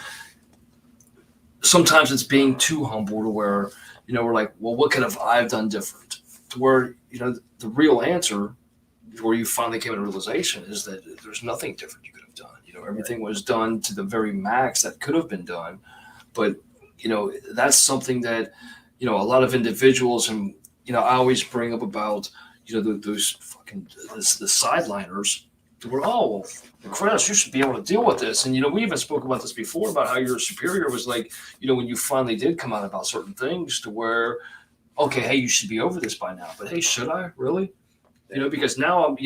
sometimes it's being too humble to where, we're like, well, what could have I done different? To where, the real answer, where you finally came to realization, is that there's nothing different you could have done. Everything was done to the very max that could have been done. But, that's something that, a lot of individuals, and, I always bring up about, those fucking, the sideliners, were, oh, Chris, you should be able to deal with this. And, we even spoke about this before, about how your superior was like, when you finally did come out about certain things, to where, okay, hey, you should be over this by now. But hey, should I really? Because now I'm,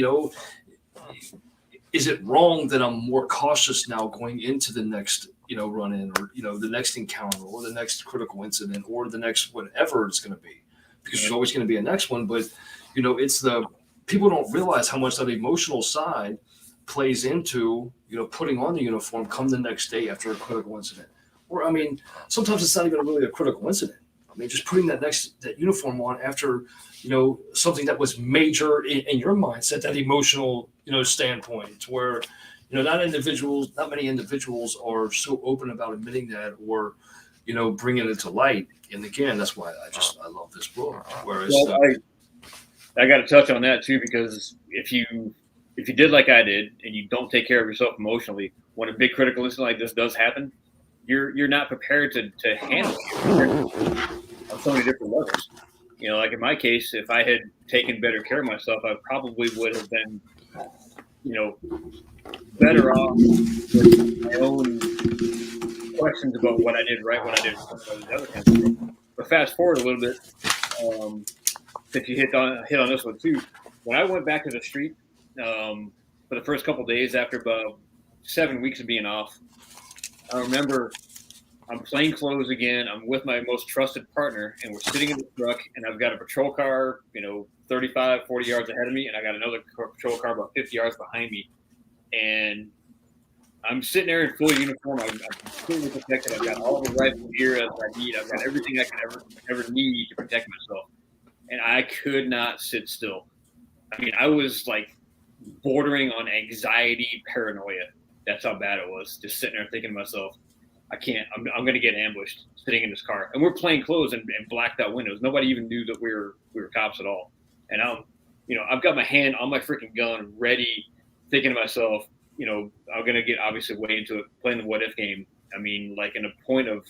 is it wrong that I'm more cautious now going into the next, run in, or, the next encounter, or the next critical incident, or the next whatever it's going to be, because there's always going to be a next one. But, it's people don't realize how much that emotional side plays into, putting on the uniform come the next day after a critical incident. Or, I mean, sometimes it's not even really a critical incident. I mean, just putting that uniform on after, something that was major in your mindset, that emotional, standpoint, where, not many individuals are so open about admitting that, or, bringing it to light. And again, that's why I love this book. Whereas, I got to touch on that too, because if you did like I did, and you don't take care of yourself emotionally, when a big critical incident like this does happen, you're not prepared to handle it on so many different levels. Like in my case, if I had taken better care of myself, I probably would have been, better off with my own questions about what I did right, what I did wrong, all these other kinds of things. But fast forward a little bit, since you hit on this one too. When I went back to the street for the first couple of days after about 7 weeks of being off, I remember I'm plain clothes again. I'm with my most trusted partner, and we're sitting in the truck, and I've got a patrol car, 35, 40 yards ahead of me, and I got another patrol car about 50 yards behind me. And I'm sitting there in full uniform. I'm completely protected. I've got all the rifle gear as I need. I've got everything I could ever need to protect myself. And I could not sit still. I mean, I was like bordering on anxiety, paranoia. That's how bad it was. Just sitting there thinking to myself, I can't. I'm going to get ambushed sitting in this car. And we're plain clothes and blacked out windows. Nobody even knew that we were cops at all. And I've got my hand on my freaking gun, ready, thinking to myself, I'm going to get obviously way into it, playing the what if game. I mean, like in a point of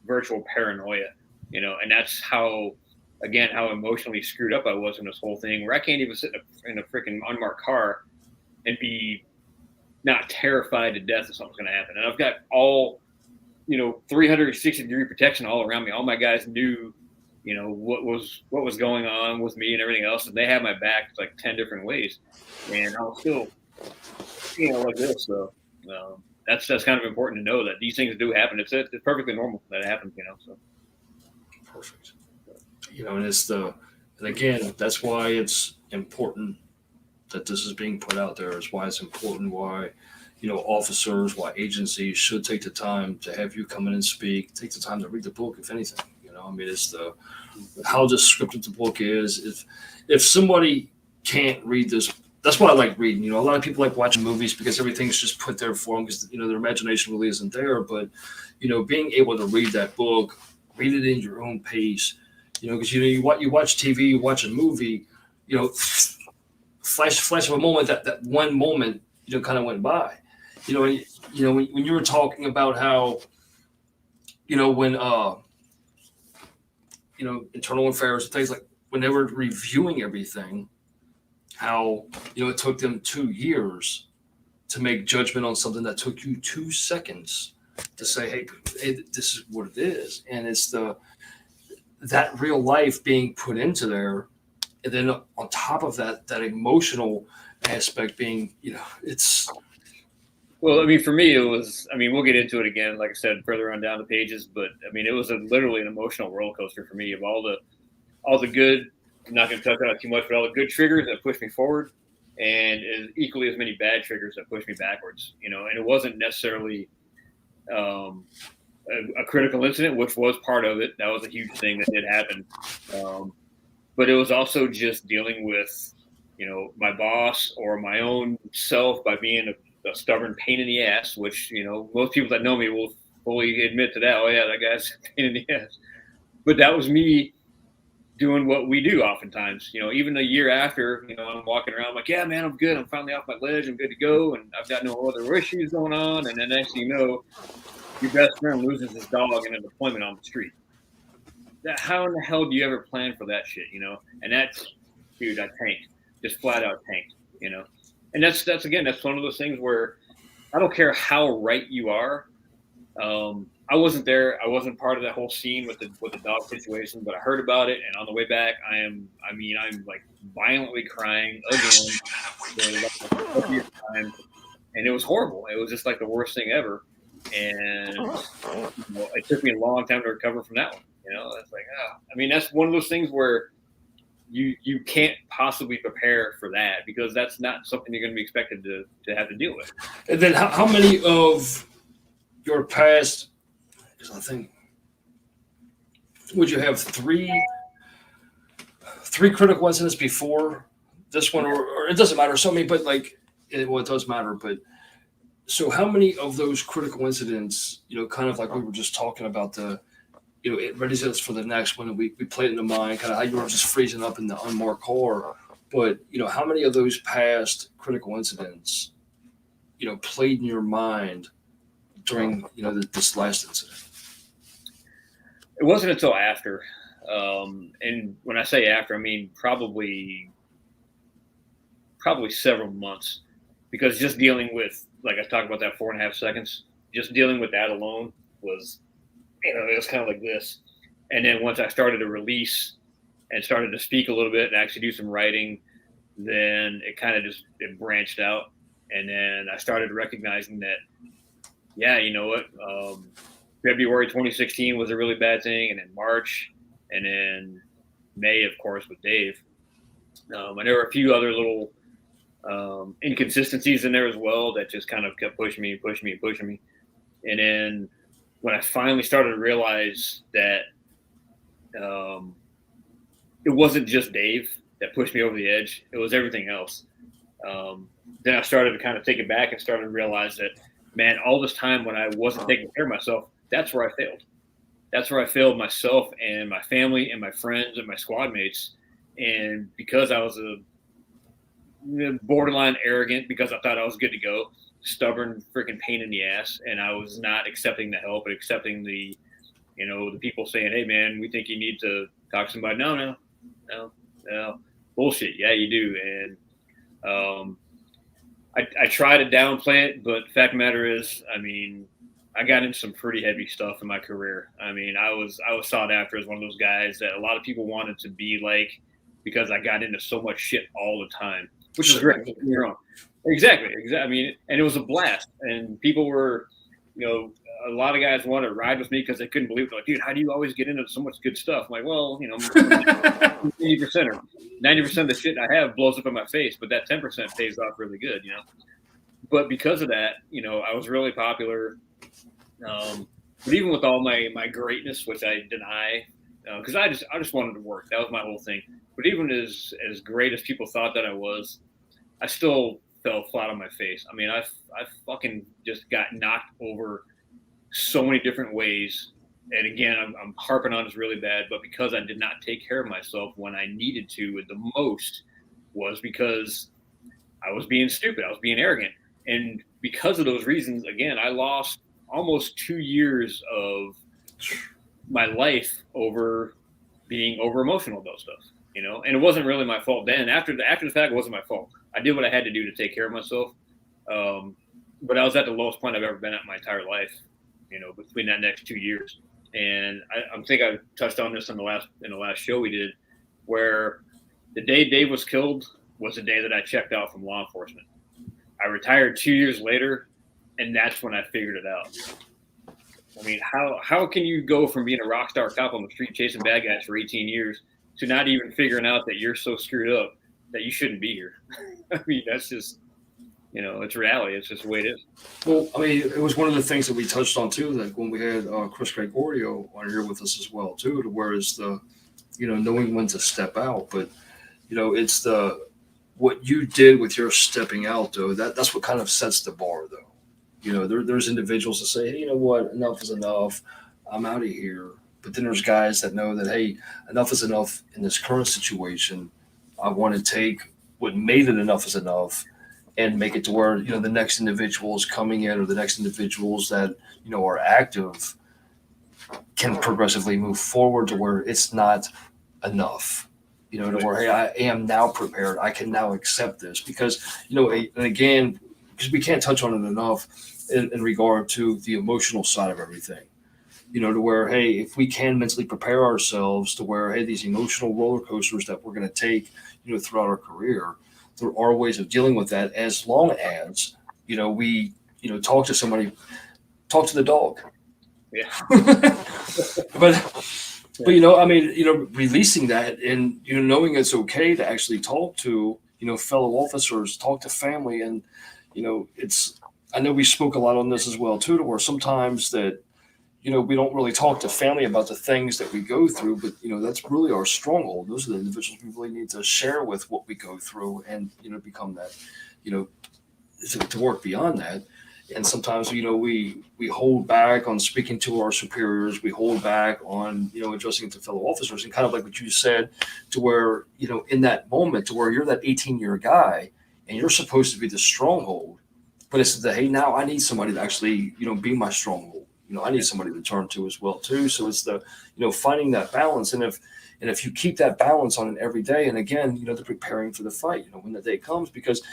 virtual paranoia, and that's how emotionally screwed up I was in this whole thing, where I can't even sit in a freaking unmarked car and be not terrified to death that something's going to happen. And I've got all, 360-degree protection all around me. All my guys knew, what was going on with me and everything else. And they had my back like 10 different ways. And I was still, like this. So that's kind of important to know that these things do happen. It's perfectly normal that it happens, so. Perfect. And again, that's why it's important that this is being put out there. Is why it's important, why, officers, why agencies should take the time to have you come in and speak, take the time to read the book, if anything. I mean, it's how descriptive the book is. If somebody can't read this, that's why I like reading. A lot of people like watching movies because everything's just put there for them because, their imagination really isn't there. But, being able to read that book, read it in your own pace, because, you watch TV, you watch a movie, flash of a moment, that one moment, kind of went by. When you were talking about how, when, internal affairs and things, like when they were reviewing everything, how, it took them 2 years to make judgment on something that took you 2 seconds to say, hey, this is what it is. And it's that real life being put into there. And then on top of that emotional aspect being, it's. Well, I mean, for me, it was, we'll get into it again, like I said, further on down the pages, but it was literally an emotional roller coaster for me of all the good, I'm not going to touch on it too much, but all the good triggers that pushed me forward, and equally as many bad triggers that pushed me backwards, and it wasn't necessarily a critical incident, which was part of it. That was a huge thing that did happen. But it was also just dealing with, my boss or my own self by being a stubborn pain in the ass, which, most people that know me will fully admit to that. Oh yeah, that guy's a pain in the ass. But that was me doing what we do oftentimes, even a year after, I'm walking around, I'm like, yeah, man, I'm good. I'm finally off my ledge. I'm good to go. And I've got no other issues going on. And then next thing you know, your best friend loses his dog in a deployment on the street. How in the hell do you ever plan for that shit, And that's, dude, I tanked, just flat out tanked, And that's one of those things where I don't care how right you are. I wasn't there. I wasn't part of that whole scene with the dog situation, but I heard about it. And on the way back, I'm like violently crying again for like the 30th time, and it was horrible. It was just like the worst thing ever. And it took me a long time to recover from that one. It's like, that's one of those things where you can't possibly prepare for that because that's not something you're going to be expected to have to deal with. And then how many of your past, because I think, would you have three critical incidents before this one, or it doesn't matter. So many, but it does matter. But so how many of those critical incidents, kind of like we were just talking about it readies us for the next one, and we play it in the mind, kind of how you were just freezing up in the unmarked car. But, how many of those past critical incidents, played in your mind during, this last incident? It wasn't until after. And when I say after, I mean probably several months, because just dealing with, like I talked about that 4.5 seconds, just dealing with that alone was, it was kind of like this. And then once I started to release and started to speak a little bit and actually do some writing, then it kind of it branched out. And then I started recognizing that, February 2016 was a really bad thing. And then March, and then May, of course, with Dave. And there were a few other little inconsistencies in there as well that just kind of kept pushing me. And then when I finally started to realize that it wasn't just Dave that pushed me over the edge, it was everything else. Then I started to kind of take it back and started to realize that, man, all this time when I wasn't taking care of myself, that's where I failed. That's where I failed myself and my family and my friends and my squad mates. And because I was a borderline arrogant, because I thought I was good to go, stubborn freaking pain in the ass, and I was not accepting the help and accepting the people saying, hey man, we think you need to talk to somebody. No, bullshit. Yeah, you do. And I try to downplay it, but the fact of the matter is, I got into some pretty heavy stuff in my career. I was sought after as one of those guys that a lot of people wanted to be like, because I got into so much shit all the time, which is great. You're wrong. Exactly. And it was a blast. And people were, a lot of guys wanted to ride with me because they couldn't believe it. Like, dude, how do you always get into so much good stuff? I'm like, well, 80% or 90% of the shit I have blows up in my face, but that 10% pays off really good, But because of that, I was really popular. But even with all my greatness, which I deny, because I just wanted to work. That was my whole thing. But even as great as people thought that I was, I still fell flat on my face. I fucking just got knocked over so many different ways. And again, I'm harping on this really bad, but because I did not take care of myself when I needed to the most was because I was being stupid. I was being arrogant. And because of those reasons, again, I lost almost 2 years of my life over being over emotional about stuff, and it wasn't really my fault then. After the fact, it wasn't my fault. I did what I had to do to take care of myself. But I was at the lowest point I've ever been at my entire life, between that next 2 years. And I think I touched on this in the last show we did, where the day Dave was killed was the day that I checked out from law enforcement. I retired 2 years later, and that's when I figured it out. How can you go from being a rock star cop on the street chasing bad guys for 18 years to not even figuring out that you're so screwed up that you shouldn't be here? That's just, it's reality. It's just the way it is. Well, it was one of the things that we touched on too, like when we had Chris Gregorio on here with us as well too, to where it's the, knowing when to step out. But, it's what you did with your stepping out though, that's what kind of sets the bar though. There's individuals that say, hey, you know what, enough is enough. I'm out of here. But then there's guys that know that, hey, enough is enough in this current situation. I want to take what made it enough is enough and make it to where, the next individuals coming in or the next individuals that, are active can progressively move forward to where it's not enough, to where, hey, I am now prepared. I can now accept this because, and again, because we can't touch on it enough in regard to the emotional side of everything. to where, hey, if we can mentally prepare ourselves to where, hey, these emotional roller coasters that we're going to take, throughout our career, there are ways of dealing with that as long as, we, talk to somebody, talk to the dog. Yeah. but I mean, releasing that and, knowing it's okay to actually talk to, fellow officers, talk to family. And, I know we spoke a lot on this as well, too, to where sometimes that, we don't really talk to family about the things that we go through, but that's really our stronghold. Those are the individuals we really need to share with what we go through, and become that, to work beyond that. And sometimes we hold back on speaking to our superiors. We hold back on addressing it to fellow officers, and kind of like what you said, to where in that moment, to where you're that 18-year guy and you're supposed to be the stronghold, but it's the, hey, now I need somebody to actually be my stronghold. I need somebody to turn to as well too. So it's the, finding that balance. And if you keep that balance on it every day, and again, they're preparing for the fight, when the day comes, because,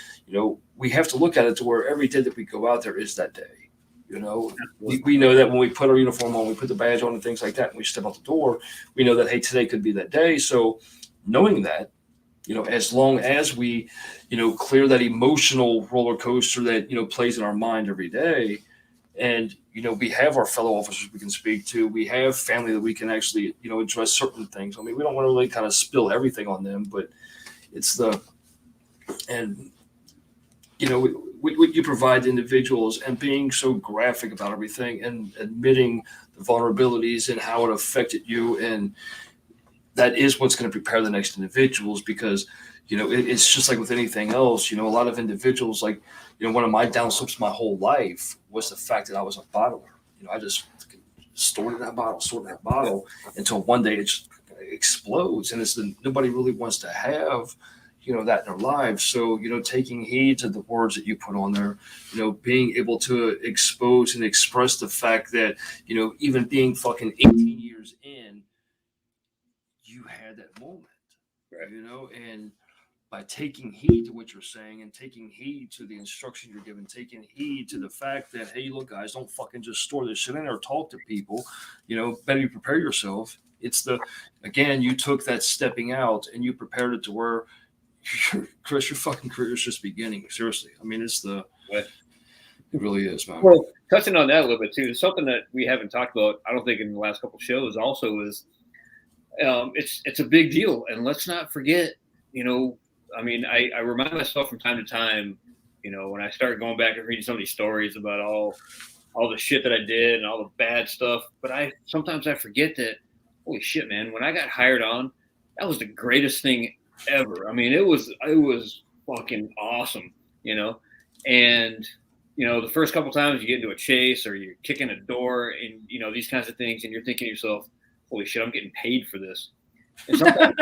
we have to look at it to where every day that we go out there is that day. We know that when we put our uniform on, we put the badge on and things like that, and we step out the door, we know that, hey, today could be that day. So knowing that, as long as we, clear that emotional roller coaster that, plays in our mind every day, and we have our fellow officers we can speak to, we have family that we can actually address certain things. I mean, we don't want to really kind of spill everything on them, but it's the, and what you provide to individuals, and being so graphic about everything, and admitting the vulnerabilities and how it affected you, and that is what's going to prepare the next individuals. Because it's just like with anything else. A lot of individuals, like, one of my downslips my whole life was the fact that I was a bottler. I just stored in that bottle until one day it just explodes, and nobody really wants to have that in their lives. So taking heed to the words that you put on there, being able to expose and express the fact that even being fucking 18 years in, you had that moment, Right. and by taking heed to what you're saying, and taking heed to the instruction you're given, taking heed to the fact that, hey, look, guys, don't fucking just store this shit in there, talk to people, better prepare yourself. It's the, again, you took that stepping out and you prepared it to where, Chris, your fucking career is just beginning. Seriously. I mean, it's the, Right. It really is, man. Well, touching on that a little bit too, something that we haven't talked about, I don't think, in the last couple of shows also is, it's a big deal. And let's not forget, I mean, I remind myself from time to time, when I start going back and reading some of these stories about all the shit that I did and all the bad stuff, but sometimes I forget that, holy shit, man, when I got hired on, that was the greatest thing ever. I mean, it was fucking awesome, and the first couple times you get into a chase or you're kicking a door and these kinds of things, and you're thinking to yourself, holy shit, I'm getting paid for this. And sometimes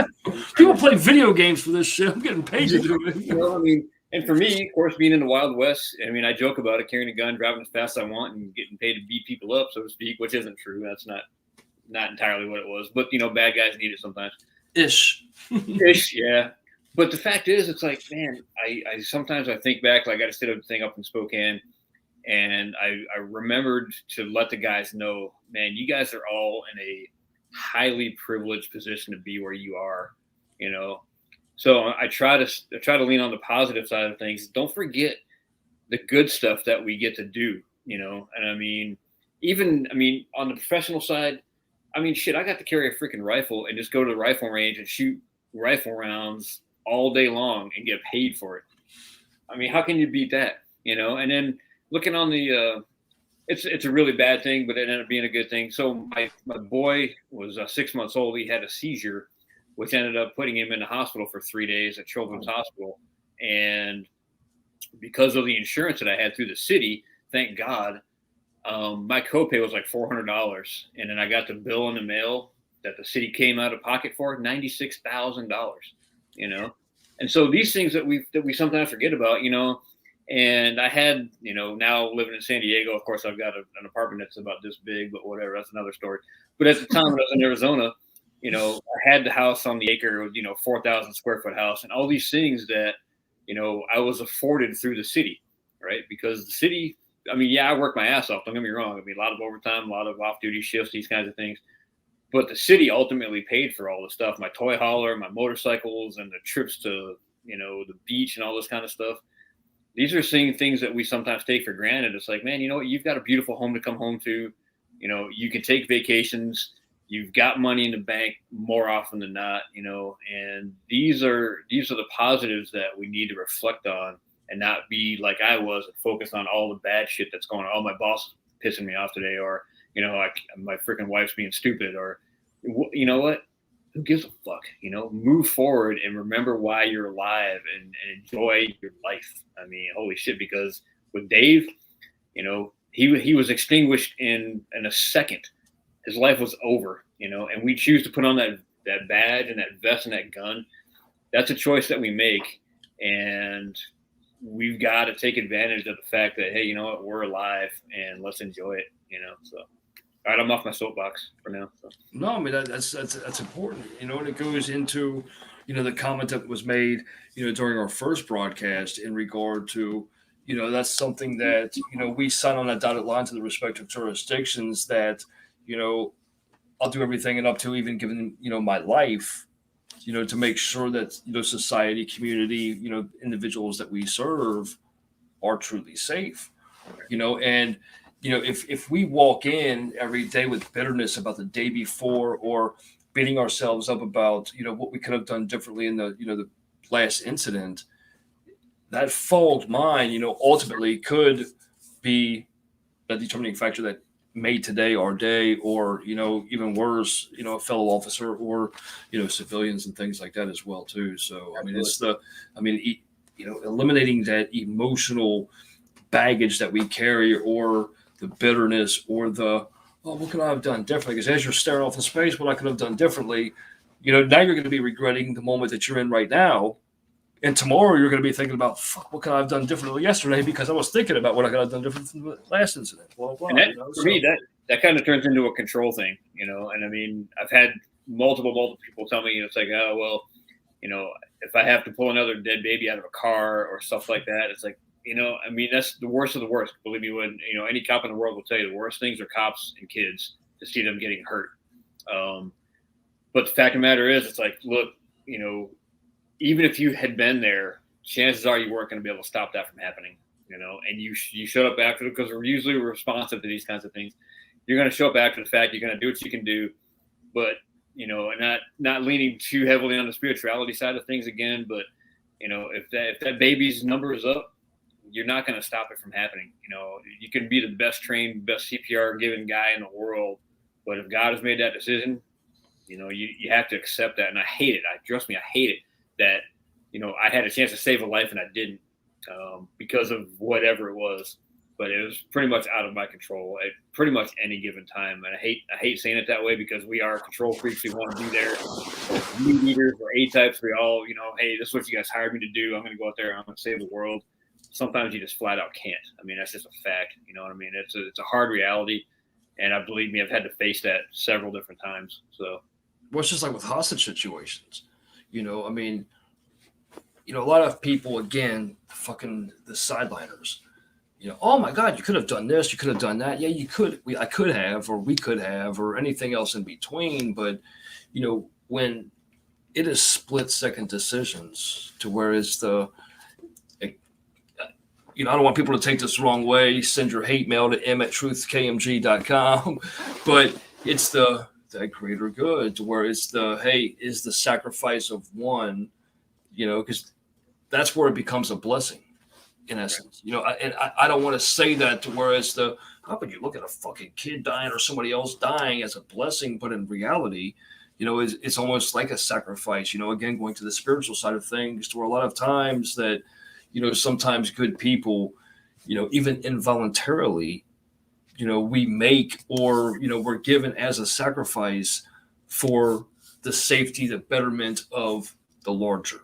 people play video games for this shit. I'm getting paid to do it. I mean, and for me, of course, being in the Wild West, I mean, I joke about it, carrying a gun, driving as fast as I want, and getting paid to beat people up, so to speak, which isn't true. That's not entirely what it was, but bad guys need it sometimes. Ish, yeah. But the fact is, it's like, man, I sometimes I think back, like I just did a thing up in Spokane, and I remembered to let the guys know, man, you guys are all in a highly privileged position to be where you are, So I try to lean on the positive side of things. Don't forget the good stuff that we get to do, And I mean, on the professional side, I mean, shit, I got to carry a freaking rifle and just go to the rifle range and shoot rifle rounds all day long and get paid for it. I mean, how can you beat that? And then looking on the, it's a really bad thing, but it ended up being a good thing. So my boy was 6 months old. He had a seizure, which ended up putting him in the hospital for 3 days at Children's Hospital. And because of the insurance that I had through the city, thank God, my copay was like $400. And then I got the bill in the mail that the city came out of pocket for, $96,000, And so these things that we sometimes forget about, and I had, now living in San Diego, of course, I've got an apartment that's about this big, but whatever, that's another story. But at the time when I was in Arizona, I had the house on the acre, 4,000 square foot house, and all these things that, I was afforded through the city, right? Because the city I mean, yeah, I work my ass off. Don't get me wrong. I mean, a lot of overtime, a lot of off-duty shifts, these kinds of things. But the city ultimately paid for all the stuff, my toy hauler, my motorcycles, and the trips to, the beach and all this kind of stuff. These are things that we sometimes take for granted. It's like, man, you know what? You've got a beautiful home to come home to. You can take vacations. You've got money in the bank more often than not, and these are the positives that we need to reflect on and not be like I was and focus on all the bad shit that's going on. Oh, my boss is pissing me off today, or, my freaking wife's being stupid, or, you know what? Who gives a fuck? Move forward and remember why you're alive and enjoy your life. I mean, holy shit, because with Dave, he was extinguished in a second. His life was over, and we choose to put on that badge and that vest and that gun. That's a choice that we make, and we've got to take advantage of the fact that, hey, you know what, we're alive and let's enjoy it. So. All right, I'm off my soapbox for now. So. No, I mean that's important, and it goes into, the comment that was made, during our first broadcast in regard to, that's something that we sign on that dotted line to the respective jurisdictions that, I'll do everything and up to even giving my life, to make sure that society, community, individuals that we serve are truly safe, and. If we walk in every day with bitterness about the day before or beating ourselves up about, what we could have done differently in the last incident, that fogged mind, ultimately could be a determining factor that made today our day, or, even worse, a fellow officer or, civilians and things like that as well, too. So, eliminating that emotional baggage that we carry, or the bitterness, or the, oh, what could I have done differently? Because as you're staring off in space, what I could have done differently, now you're going to be regretting the moment that you're in right now. And tomorrow you're going to be thinking about, fuck, what could I have done differently yesterday? Because I was thinking about what I could have done different from the last incident. Blah, blah, and that, for me, that kind of turns into a control thing, and I mean, I've had multiple people tell me, it's like, oh, well, if I have to pull another dead baby out of a car or stuff like that, it's like, I mean, that's the worst of the worst. Believe me, when, any cop in the world will tell you the worst things are cops and kids, to see them getting hurt. But the fact of the matter is, it's like, look, even if you had been there, chances are you weren't going to be able to stop that from happening, and you showed up after, because we're usually responsive to these kinds of things. You're going to show up after the fact. You're going to do what you can do, but, and not leaning too heavily on the spirituality side of things again. But, if that baby's number is up, you're not going to stop it from happening. You can be the best trained, best CPR given guy in the world, but if God has made that decision, you have to accept that. And I hate it. Trust me, I hate it that, I had a chance to save a life and I didn't, because of whatever it was. But it was pretty much out of my control at pretty much any given time. And I hate saying it that way, because we are control freaks. We want to be there. We leaders or A-types, we all, hey, this is what you guys hired me to do. I'm going to go out there and I'm going to save the world. Sometimes you just flat out can't. I mean, that's just a fact. You know what I mean? It's a hard reality. And I believe me, I've had to face that several different times. So, well, it's just like with hostage situations. I mean, a lot of people, again, the sideliners, oh my God, you could have done this, you could have done that. Yeah, you could. I could have, or we could have, or anything else in between. But, when it is split-second decisions, to where it's I don't want people to take this the wrong way. Send your hate mail to m@truthkmg.com. But it's that greater good, to where it's is the sacrifice of one, because that's where it becomes a blessing, in essence. And I don't want to say that to where it's how could you look at a fucking kid dying or somebody else dying as a blessing? But in reality, it's almost like a sacrifice, again, going to the spiritual side of things, to where a lot of times that, sometimes good people, even involuntarily, we make, or, we're given as a sacrifice for the safety, the betterment of the larger,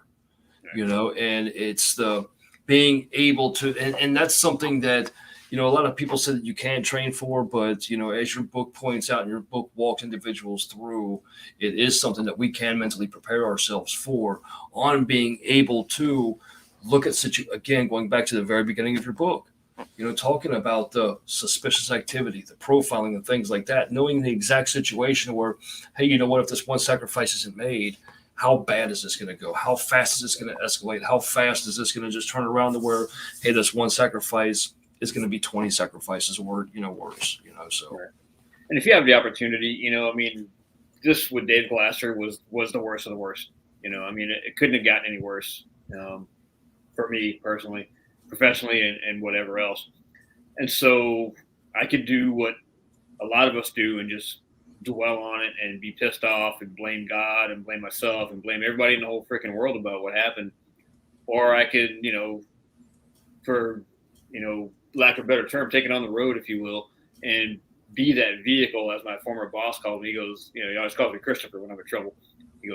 and it's the being able to, and that's something that, a lot of people say that you can train for, but, as your book points out and your book walks individuals through, it is something that we can mentally prepare ourselves for, on being able to look at again, going back to the very beginning of your book, talking about the suspicious activity, the profiling and things like that, knowing the exact situation where, hey, you know what, if this one sacrifice isn't made, how bad is this going to go? How fast is this going to escalate? How fast is this going to just turn around to where, hey, this one sacrifice is going to be 20 sacrifices or, worse, so. Right. And if you have the opportunity, I mean, this with Dave Glasser was the worst of the worst. I mean, it couldn't have gotten any worse for me personally, professionally, and whatever else. And so I could do what a lot of us do and just dwell on it and be pissed off and blame God and blame myself and blame everybody in the whole freaking world about what happened. Or I could, for, lack of a better term, take it on the road, if you will, and be that vehicle, as my former boss called me. He goes, he always calls me Christopher when I'm in trouble. He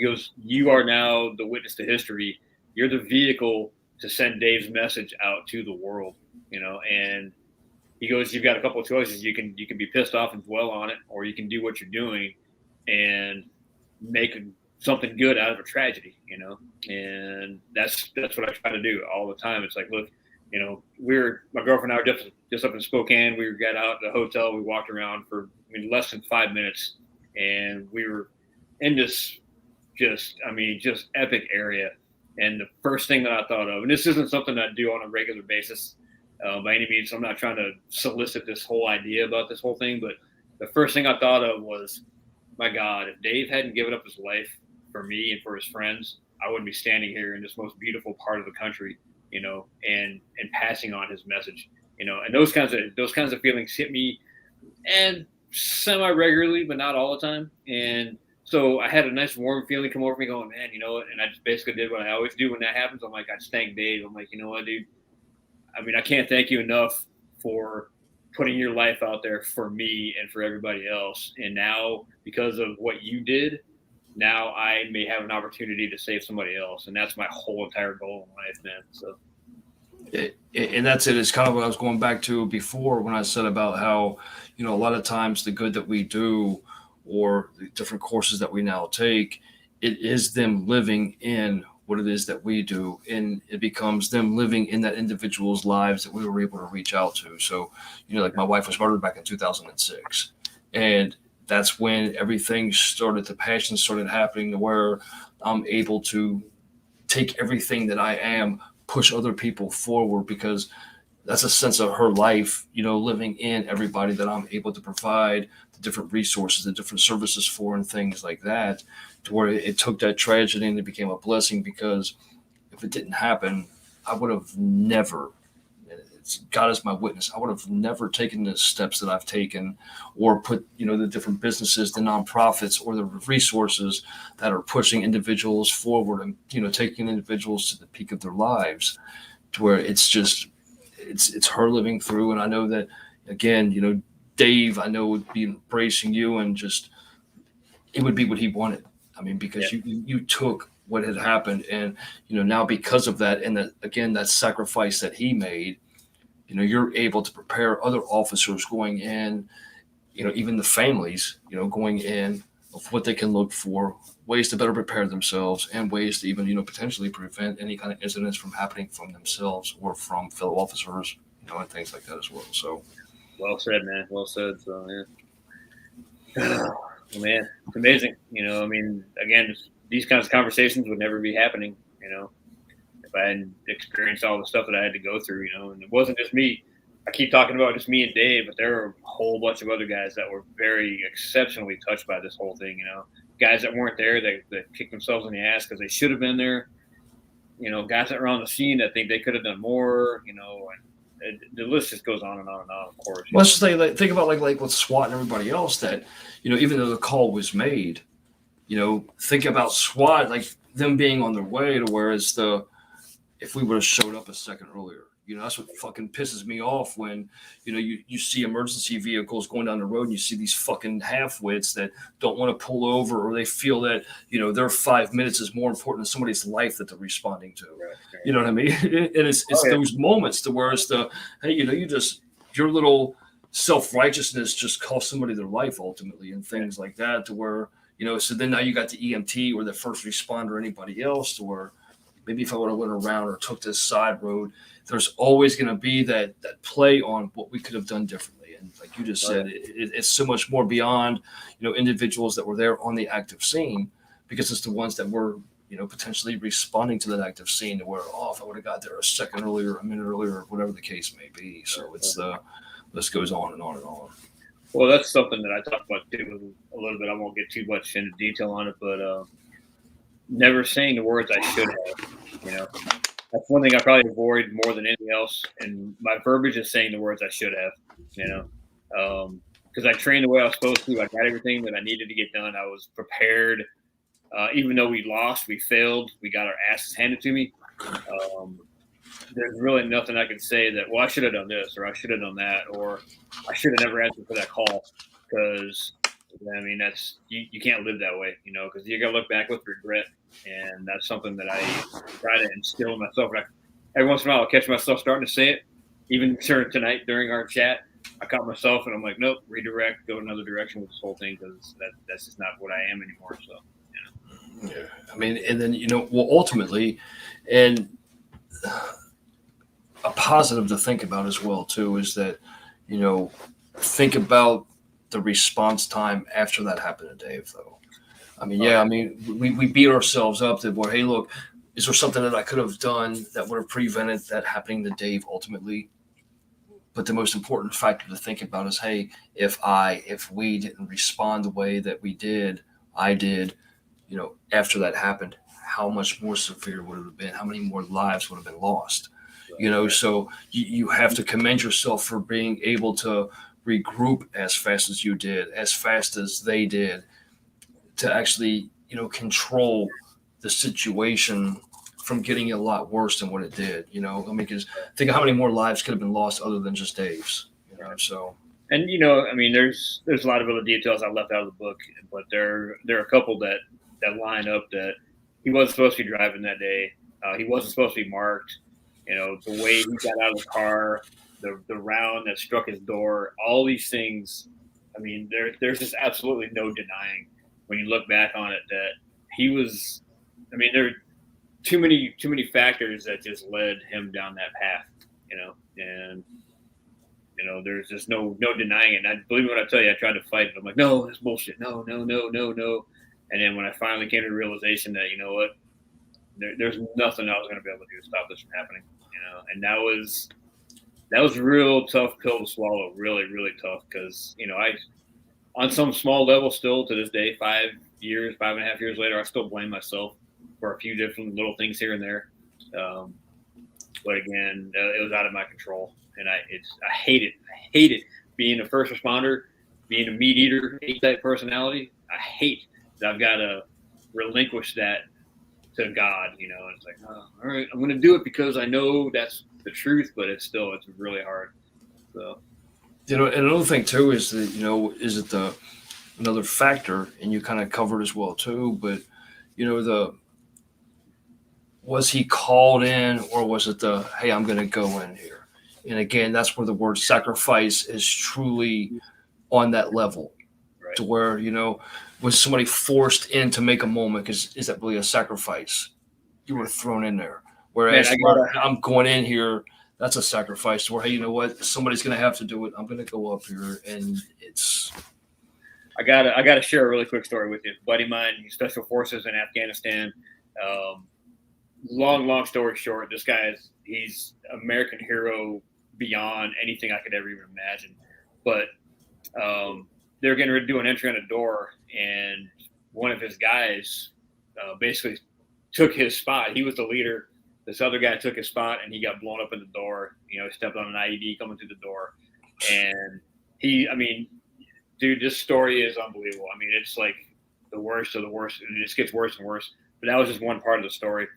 goes, you are now the witness to history. You're the vehicle to send Dave's message out to the world, and he goes, you've got a couple of choices. You can be pissed off and dwell on it, or you can do what you're doing and make something good out of a tragedy, and that's what I try to do all the time. It's like, look, my girlfriend and I were just up in Spokane. We got out at the hotel. We walked around for less than 5 minutes, and we were in this just epic area. And the first thing that I thought of, and this isn't something I do on a regular basis by any means, so I'm not trying to solicit this whole idea about this whole thing, but the first thing I thought of was, my God, if Dave hadn't given up his life for me and for his friends, I wouldn't be standing here in this most beautiful part of the country, and passing on his message, and those kinds of feelings hit me, and semi-regularly, but not all the time. And so I had a nice warm feeling come over me going, man, and I just basically did what I always do when that happens. I'm like, I just thank Dave. I'm like, you know what, dude? I mean, I can't thank you enough for putting your life out there for me and for everybody else. And now, because of what you did, now I may have an opportunity to save somebody else. And that's my whole entire goal in life, man. So. And that's it. It's kind of what I was going back to before when I said about how, a lot of times the good that we do or the different courses that we now take, it is them living in what it is that we do, and it becomes them living in that individual's lives that we were able to reach out to. So, like my wife was murdered back in 2006, and that's when everything started, the passion started happening to where I'm able to take everything that I am, push other people forward, because that's a sense of her life, living in everybody that I'm able to provide the different resources, the different services for, and things like that, to where it took that tragedy and it became a blessing. Because if it didn't happen, I would have never, God is my witness, I would have never taken the steps that I've taken, or put, the different businesses, the nonprofits, or the resources that are pushing individuals forward and, taking individuals to the peak of their lives, to where it's just, it's her living through. And I know that, again, Dave, I know, would be embracing you, and just, it would be what he wanted. I mean, because you took what had happened, and, now because of that, and that, again, that sacrifice that he made, you're able to prepare other officers going in, even the families, going in, of what they can look for, ways to better prepare themselves, and ways to even, potentially prevent any kind of incidents from happening from themselves or from fellow officers, and things like that as well. So, well said, man. Well said. So, yeah. Oh, man, it's amazing. I mean, again, these kinds of conversations would never be happening, if I hadn't experienced all the stuff that I had to go through, and it wasn't just me. I keep talking about just me and Dave, but there were a whole bunch of other guys that were very exceptionally touched by this whole thing, guys that weren't there, that kicked themselves in the ass because they should have been there, guys that were on the scene that think they could have done more, and the list just goes on and on and on, of course. Well, let's just think about like with SWAT and everybody else that, even though the call was made, think about SWAT, like them being on their way to whereas if we would have showed up a second earlier, that's what fucking pisses me off when, you see emergency vehicles going down the road and you see these fucking half-wits that don't want to pull over, or they feel that, their 5 minutes is more important than somebody's life that they're responding to. Right. You know what I mean? And it's those moments to where it's hey, your little self-righteousness just cost somebody their life ultimately, and things like that, to where, so then now you got the EMT or the first responder or anybody else, to where maybe if I would have went around or took this side road, there's always going to be that play on what we could have done differently. And like you just said, it's so much more beyond, individuals that were there on the active scene, because it's the ones that were, potentially responding to that active scene where, if I would have got there a second earlier, a minute earlier, whatever the case may be. So it's the list goes on and on and on. Well, that's something that I talk about too a little bit. I won't get too much into detail on it, but never saying the words I should have. That's one thing I probably avoid more than anything else. And my verbiage is saying the words I should have. Because I trained the way I was supposed to. I got everything that I needed to get done. I was prepared. Even though we lost, we failed, we got our asses handed to me. There's really nothing I can say that, well, I should have done this, or I should have done that, or I should have never answered for that call. Because, that's you can't live that way, because you got to look back with regret. And that's something that I try to instill in myself. Every once in a while, I'll catch myself starting to say it. Even tonight during our chat, I caught myself and I'm like, nope, redirect, go another direction with this whole thing, because that's just not what I am anymore. So. Yeah, and then ultimately, and a positive to think about as well too is that think about the response time after that happened to Dave, though. We beat ourselves up that, well, hey, look, is there something that I could have done that would have prevented that happening to Dave ultimately? But the most important factor to think about is, hey, if we didn't respond the way that I did, after that happened, how much more severe would it have been? How many more lives would have been lost? So you have to commend yourself for being able to regroup as fast as you did, as fast as they did, to actually, control the situation from getting a lot worse than what it did. Because think of how many more lives could have been lost other than just Dave's. So. And there's a lot of other details I left out of the book, but there are a couple that line up that he wasn't supposed to be driving that day. He wasn't supposed to be marked. The way he got out of the car, the round that struck his door, all these things. There's just absolutely no denying when you look back on it that he was. There are too many factors that just led him down that path. And there's just no denying it. And I believe me when I tell you, I tried to fight it. I'm like, no, that's bullshit. No. And then when I finally came to the realization that, there's nothing I was going to be able to do to stop this from happening, and that was a real tough pill to swallow, really, really tough. Because, I, on some small level still to this day, 5.5 years later, I still blame myself for a few different little things here and there. But again, it was out of my control. And I hate it. I hate it being a first responder, being a meat eater, A-type personality. I hate that I've got to relinquish that to God, and it's like, oh, all right, I'm going to do it because I know that's the truth, but it's really hard. So, and another thing too is that, is it another factor, and you kind of covered as well too, but was he called in, or was it hey, I'm going to go in here? And again, that's where the word sacrifice is truly on that level, right. To where, was somebody forced in to make a moment? Because is that really a sacrifice? You were thrown in there. Whereas I'm going in here, that's a sacrifice. Where, hey, you know what? Somebody's going to have to do it. I'm going to go up here, and it's. I gotta share a really quick story with you. A buddy of mine, he's special forces in Afghanistan. Long story short, this guy he's American hero beyond anything I could ever even imagine. But they're getting ready to do an entry on a door, and one of his guys basically took his spot. He was the leader. This other guy took his spot, and he got blown up in the door. He stepped on an IED coming through the door. And dude, this story is unbelievable. It's like the worst of the worst, and it just gets worse and worse. But that was just one part of the story.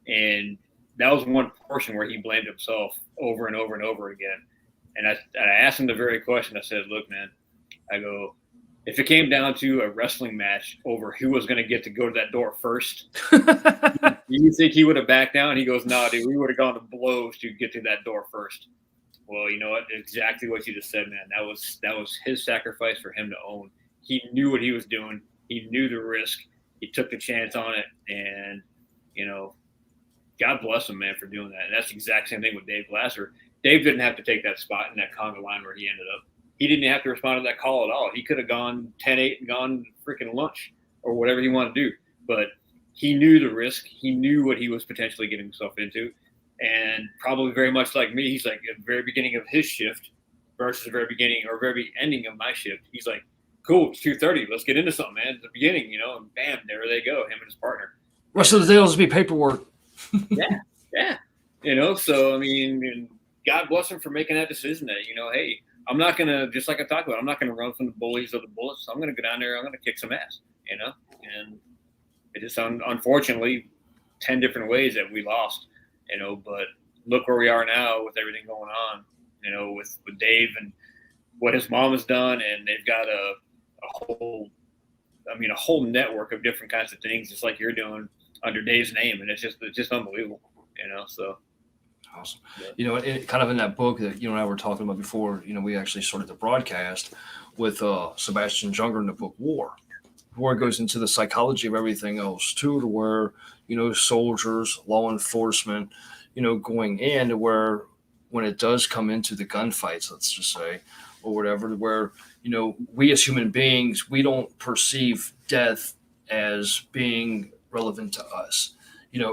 And that was one portion where he blamed himself over and over and over again. And I asked him the very question. I said, look, man, I go, if it came down to a wrestling match over who was going to get to go to that door first, do you think he would have backed down? He goes, no, dude, we would have gone to blows to get to that door first. Well, you know what? Exactly what you just said, man. That was his sacrifice for him to own. He knew what he was doing. He knew the risk. He took the chance on it. And, God bless him, man, for doing that. And that's the exact same thing with Dave Glasser. Dave didn't have to take that spot in that conga line where he ended up. He didn't have to respond to that call at all. He could have gone 10-8 and gone freaking lunch or whatever he wanted to do. But he knew the risk. He knew what he was potentially getting himself into. And probably very much like me, he's like at the very beginning of his shift versus the very beginning or very ending of my shift. He's like, cool, it's 2:30. Let's get into something, man. At the beginning, and bam, there they go, him and his partner. Rest of the day will just be paperwork. Yeah. So, I mean, and God bless him for making that decision that, hey, I'm not going to, just like I talked about, I'm not going to run from the bullies or the bullets. I'm going to go down there. I'm going to kick some ass, and it just, unfortunately, 10 different ways that we lost, but look where we are now with everything going on, with Dave and what his mom has done. And they've got a whole network of different kinds of things, just like you're doing under Dave's name. And it's just unbelievable, so. Awesome. Yeah. And kind of in that book that you and I were talking about before, we actually started the broadcast with Sebastian Junger in the book War, where it goes into the psychology of everything else too, to where, soldiers, law enforcement, going in to where when it does come into the gunfights, let's just say, or whatever, where, we as human beings, we don't perceive death as being relevant to us.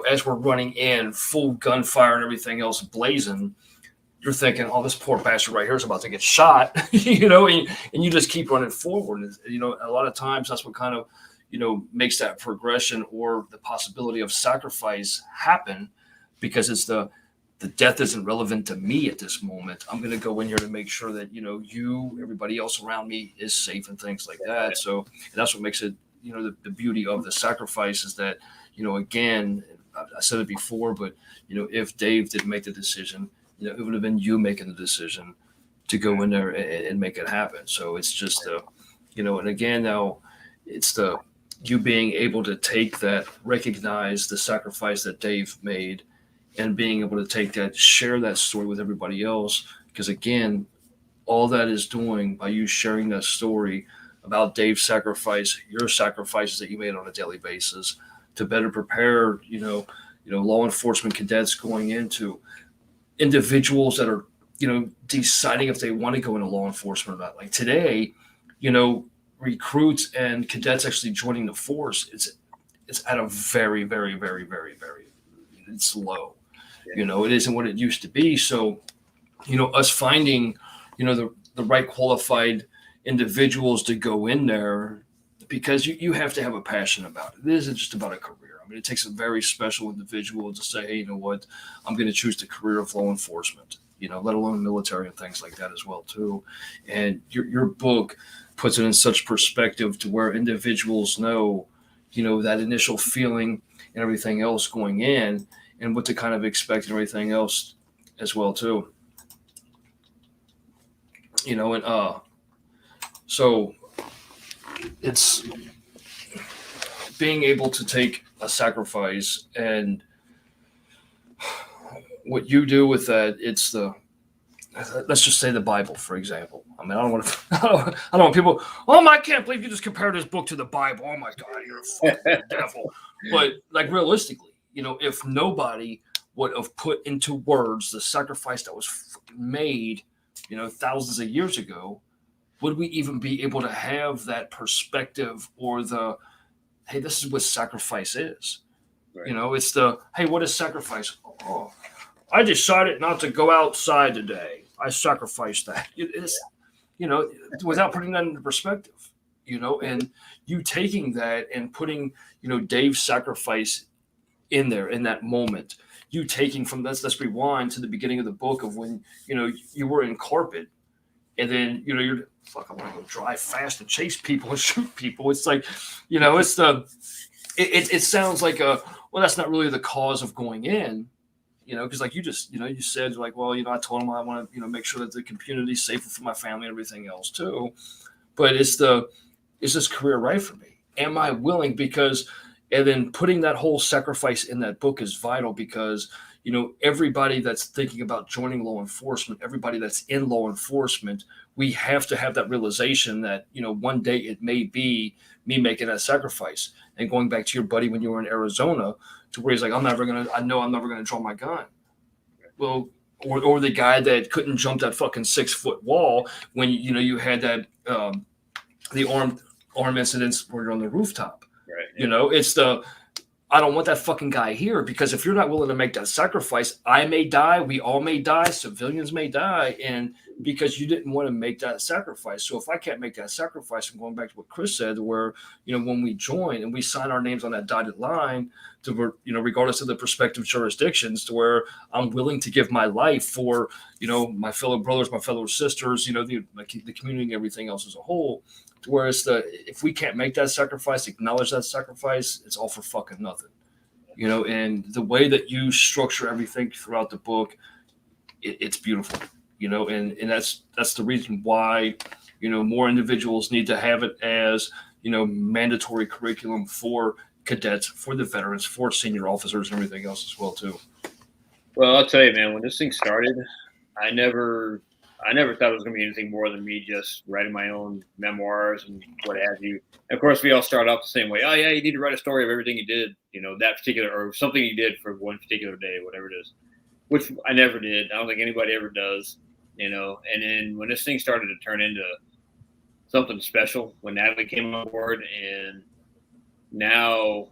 As we're running in full gunfire and everything else blazing, you're thinking, oh, this poor bastard right here is about to get shot, and you just keep running forward. And, a lot of times that's what kind of, makes that progression or the possibility of sacrifice happen, because it's the death isn't relevant to me at this moment. I'm going to go in here to make sure that, everybody else around me is safe and things like that. So that's what makes it, the beauty of the sacrifice is that, again, I said it before, but, if Dave didn't make the decision, it would have been you making the decision to go in there and make it happen. So it's just, and again, now it's you being able to take that, recognize the sacrifice that Dave made, and being able to take that, share that story with everybody else. Because again, all that is doing by you sharing that story about Dave's sacrifice, your sacrifices that you made on a daily basis, to better prepare, law enforcement cadets going into individuals that are, deciding if they want to go into law enforcement or not. Like today, recruits and cadets actually joining the force, it's at a very, very, very, very, very, it's low. It isn't what it used to be. So, us finding, the right qualified individuals to go in there, because you have to have a passion about it. It isn't just about a career. I mean, it takes a very special individual to say, hey, you know what, I'm going to choose the career of law enforcement, let alone military and things like that as well, too. And your book puts it in such perspective to where individuals know, that initial feeling and everything else going in and what to kind of expect and everything else as well, too. So it's being able to take a sacrifice, and what you do with that, it's let's just say the Bible, for example. I mean, I don't want people, I can't believe you just compared this book to the Bible. Oh my God, you're a fucking devil. But like realistically, if nobody would have put into words the sacrifice that was made, thousands of years ago, would we even be able to have that perspective or hey, this is what sacrifice is? Right. It's hey, what is sacrifice? Oh, I decided not to go outside today. I sacrificed that. It's, without putting that into perspective, and you taking that and putting, Dave's sacrifice in there in that moment, you taking from let's rewind to the beginning of the book of when, you were in carpet, and then, you're fuck, I want to go drive fast and chase people and shoot people. It's like, it's it sounds like that's not really the cause of going in, because like you just, you said like, well, I told him I want to, make sure that the community is safer for my family and everything else too. But is this career right for me? Am I willing? And then putting that whole sacrifice in that book is vital because, everybody that's thinking about joining law enforcement, everybody that's in law enforcement, we have to have that realization that, one day it may be me making that sacrifice. And going back to your buddy when you were in Arizona, to where he's like, I know I'm never going to draw my gun. Well, or the guy that couldn't jump that fucking 6-foot wall when, you had that, the arm incidents where you're on the rooftop. Right. Yeah. It's I don't want that fucking guy here, because if you're not willing to make that sacrifice, I may die, we all may die, civilians may die, and because you didn't want to make that sacrifice. So if I can't make that sacrifice, I'm going back to what Chris said, where, when we join and we sign our names on that dotted line, to, regardless of the prospective jurisdictions, to where I'm willing to give my life for, my fellow brothers, my fellow sisters, the community and everything else as a whole. Whereas if we can't make that sacrifice, acknowledge that sacrifice, it's all for fucking nothing, And the way that you structure everything throughout the book, it's beautiful, And that's the reason why, more individuals need to have it as, mandatory curriculum for cadets, for the veterans, for senior officers, and everything else as well too. Well, I'll tell you, man. When this thing started, I never thought it was going to be anything more than me just writing my own memoirs and what have you. And of course, we all start off the same way. Oh, yeah, you need to write a story of everything you did, that particular, or something you did for one particular day, whatever it is, which I never did. I don't think anybody ever does, And then when this thing started to turn into something special, when Natalie came on board, and now,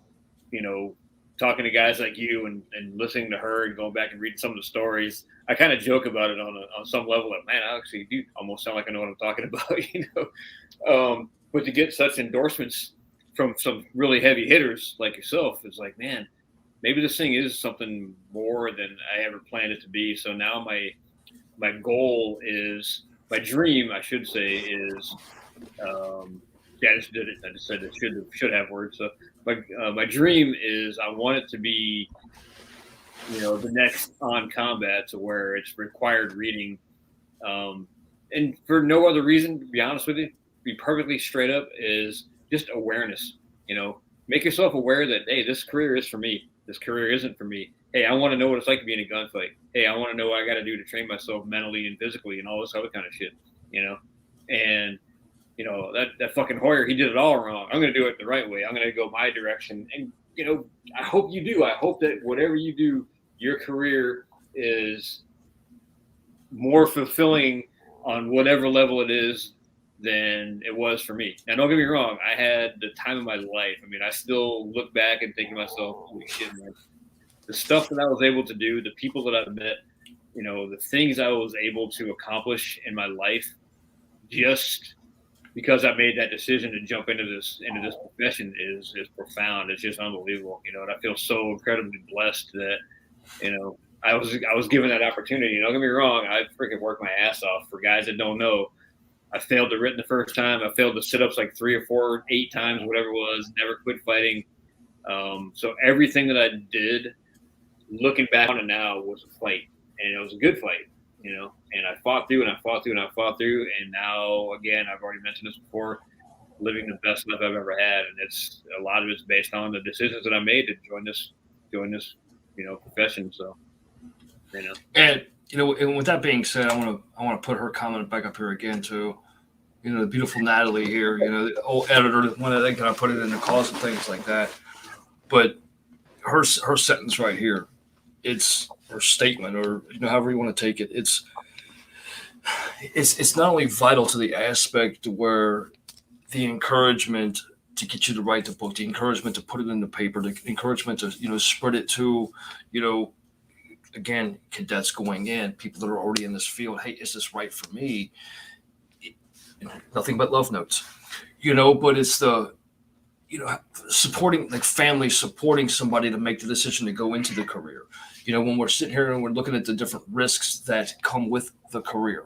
talking to guys like you and listening to her and going back and reading some of the stories, I kind of joke about it on some level. Like, man, I actually do almost sound like I know what I'm talking about, But to get such endorsements from some really heavy hitters like yourself, it's like, man, maybe this thing is something more than I ever planned it to be. So now my goal is, my dream, I should say, is, I just did it. I just said it should have words. So my dream is, I want it to be, the next On Combat, to where it's required reading, and for no other reason, to be honest with you, be perfectly straight up, is just awareness. Make yourself aware that, hey, this career is for me. This career isn't for me. Hey, I want to know what it's like to be in a gunfight. Hey, I want to know what I got to do to train myself mentally and physically and all this other kind of shit. And that fucking Hoyer, he did it all wrong. I'm going to do it the right way. I'm going to go my direction. And, I hope you do. I hope that whatever you do, your career is more fulfilling on whatever level it is than it was for me. Now, don't get me wrong. I had the time of my life. I mean, I still look back and think to myself, holy shit, man. The stuff that I was able to do, the people that I've met, the things I was able to accomplish in my life, just because I made that decision to jump into this profession, is profound. It's just unbelievable, and I feel so incredibly blessed that, I was given that opportunity. Don't get me wrong, I freaking worked my ass off. For guys that don't know, I failed the written the first time. I failed the sit-ups like 3 or 4, 8 times, whatever it was. Never quit fighting. So everything that I did, looking back on it now, was a fight, and it was a good fight. And I fought through, and I fought through, and I fought through. And now, again, I've already mentioned this before, living the best life I've ever had. And it's a lot of it's based on the decisions that I made to join this, profession. So, And, and with that being said, I want to put her comment back up here again too. The beautiful Natalie here, the old editor, when they kind of put it in the cause and things like that. But her sentence right here, it's her statement, or however you want to take it. It's not only vital to the aspect where the encouragement to get you to write the book, the encouragement to put it in the paper, the encouragement to spread it to again, cadets going in, people that are already in this field. Hey, is this right for me? Nothing but love notes, but it's the supporting, like family supporting somebody to make the decision to go into the career. When we're sitting here and we're looking at the different risks that come with the career,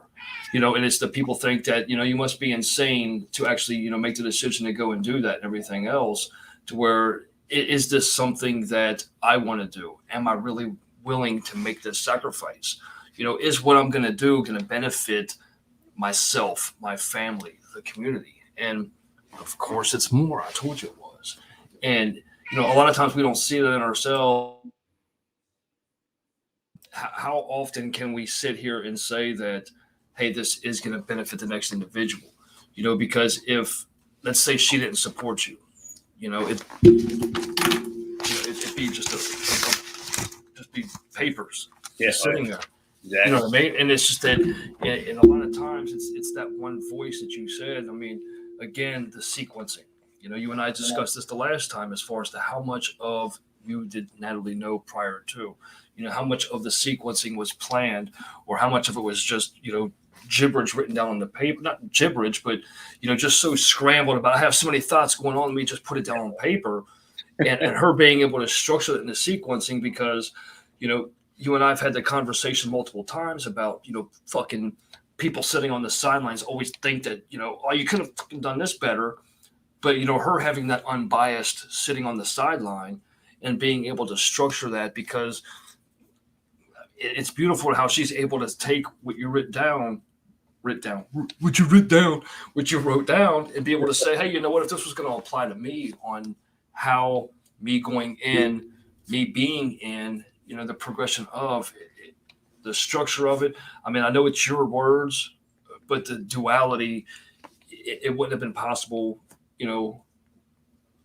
and it's the people think that, you must be insane to actually, make the decision to go and do that and everything else, to where, is this something that I want to do? Am I really willing to make this sacrifice? Is what I'm going to do going to benefit myself, my family, the community? And of course, it's more. I told you it was. And, a lot of times we don't see that in ourselves. how often can we sit here and say that, hey, this is going to benefit the next individual? Because if, let's say, she didn't support you, it'd be just be papers just sitting there. Exactly. You know what I mean? And it's just that, and a lot of times it's that one voice that you said. I mean, again, the sequencing. You and I discussed this the last time as far as to how much of you did Natalie know prior to, how much of the sequencing was planned, or how much of it was just, gibberish written down on the paper. Not gibberish, but, just so scrambled about, I have so many thoughts going on, let me just put it down on paper. And her being able to structure it in the sequencing, because, you and I have had the conversation multiple times about, fucking people sitting on the sidelines always think that, oh, you could have done this better. But, her having that unbiased sitting on the sideline and being able to structure that, because it's beautiful how she's able to take what you wrote down, what you wrote down, and be able to say, hey, you know what, if this was going to apply to me on how me going in, me being in, the progression of it, the structure of it. I mean, I know it's your words, but the duality, it wouldn't have been possible,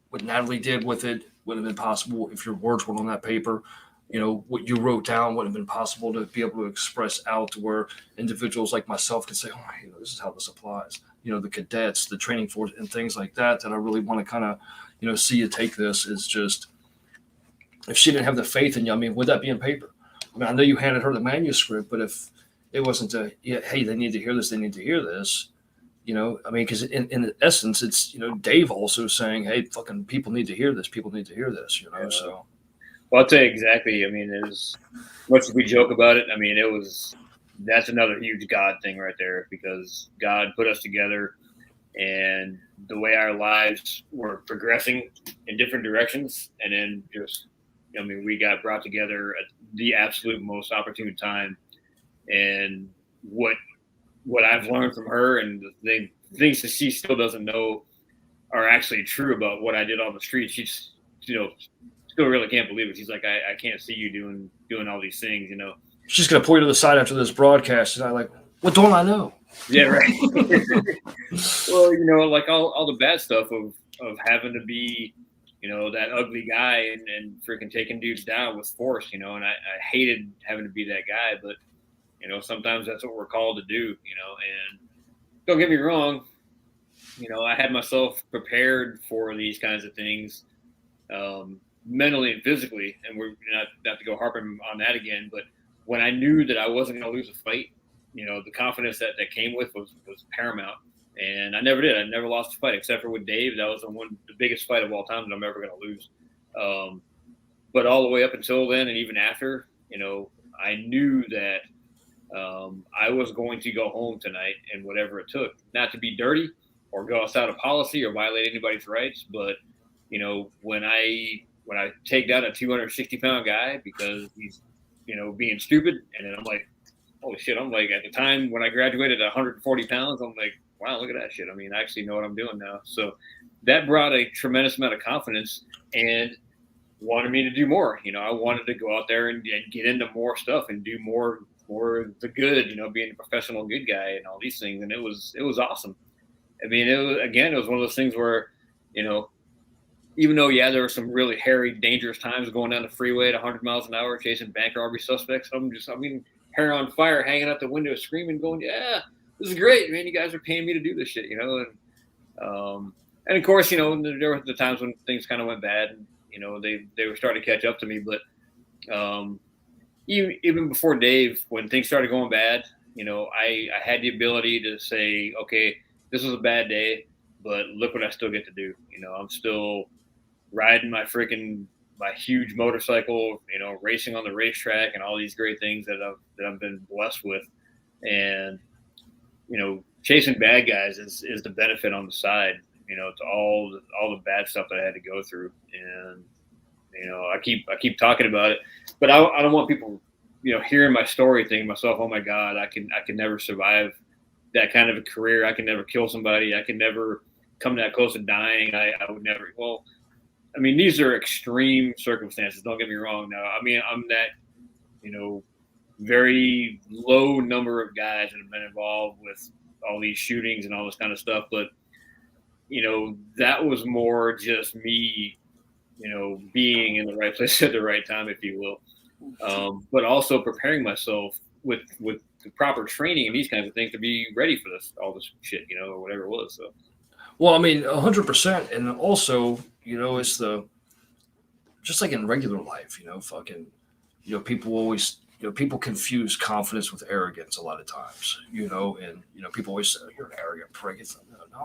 what Natalie did with it wouldn't have been possible if your words weren't on that paper. What you wrote down wouldn't have been possible to be able to express out to where individuals like myself can say, oh, this is how this applies. The cadets, the training force, and things like that I really want to kind of, see you take this is just, if she didn't have the faith in you, I mean, would that be in paper? I mean, I know you handed her the manuscript, but if it wasn't hey, they need to hear this, I mean, because in essence, it's, Dave also saying, hey, fucking people need to hear this. So. Well, I'll tell you exactly. I mean, as much as we joke about it, I mean, that's another huge God thing right there, because God put us together, and the way our lives were progressing in different directions, and then just, we got brought together at the absolute most opportune time. And what I've learned from her, and the things that she still doesn't know are actually true about what I did on the street. She's, still really can't believe it. She's like, I can't see you doing all these things, She's going to pull you to the side after this broadcast, and I'm like, what don't I know? Yeah, right. Well, like all the bad stuff of having to be, that ugly guy and freaking taking dudes down with force, and I hated having to be that guy, but, sometimes that's what we're called to do, and don't get me wrong, I had myself prepared for these kinds of things, mentally and physically, and we're not have to go harping on that again, but when I knew that I wasn't going to lose a fight, the confidence that came with was paramount. And I never did. I never lost a fight except for with Dave. That was the biggest fight of all time that I'm ever going to lose. But all the way up until then, and even after, I knew that I was going to go home tonight, and whatever it took, not to be dirty or go outside of policy or violate anybody's rights. But when I take down a 260-pound guy because he's being stupid, and then I'm like, holy shit, I'm like, at the time when I graduated at 140 pounds, I'm like, wow, look at that shit. I mean, I actually know what I'm doing now. So that brought a tremendous amount of confidence and wanted me to do more. I wanted to go out there and get into more stuff and do more of the good, being a professional good guy and all these things. And it was awesome. I mean, it was one of those things where, even though, there were some really hairy, dangerous times going down the freeway at 100 miles an hour, chasing bank robbery suspects. Hair on fire, hanging out the window, screaming, going, yeah, this is great, man. You guys are paying me to do this shit, And of course, there were the times when things kind of went bad, and, they were starting to catch up to me. But even before Dave, when things started going bad, I had the ability to say, okay, this was a bad day, but look what I still get to do. I'm still riding my huge motorcycle, racing on the racetrack and all these great things that I've been blessed with. And, chasing bad guys is the benefit on the side, to all the bad stuff that I had to go through. And, I keep talking about it, but I don't want people, hearing my story thinking to myself, oh my God, I can never survive that kind of a career. I can never kill somebody. I can never come that close to dying. I would never. Well, I mean, these are extreme circumstances. Don't get me wrong. Now, I mean, I'm that, very low number of guys that have been involved with all these shootings and all this kind of stuff. But, that was more just me, being in the right place at the right time, if you will. But also preparing myself with the proper training and these kinds of things to be ready for all this shit, or whatever it was. So. Well, I mean, 100%. And also, it's just like in regular life, people always, people confuse confidence with arrogance a lot of times, and, people always say, you're an arrogant prick.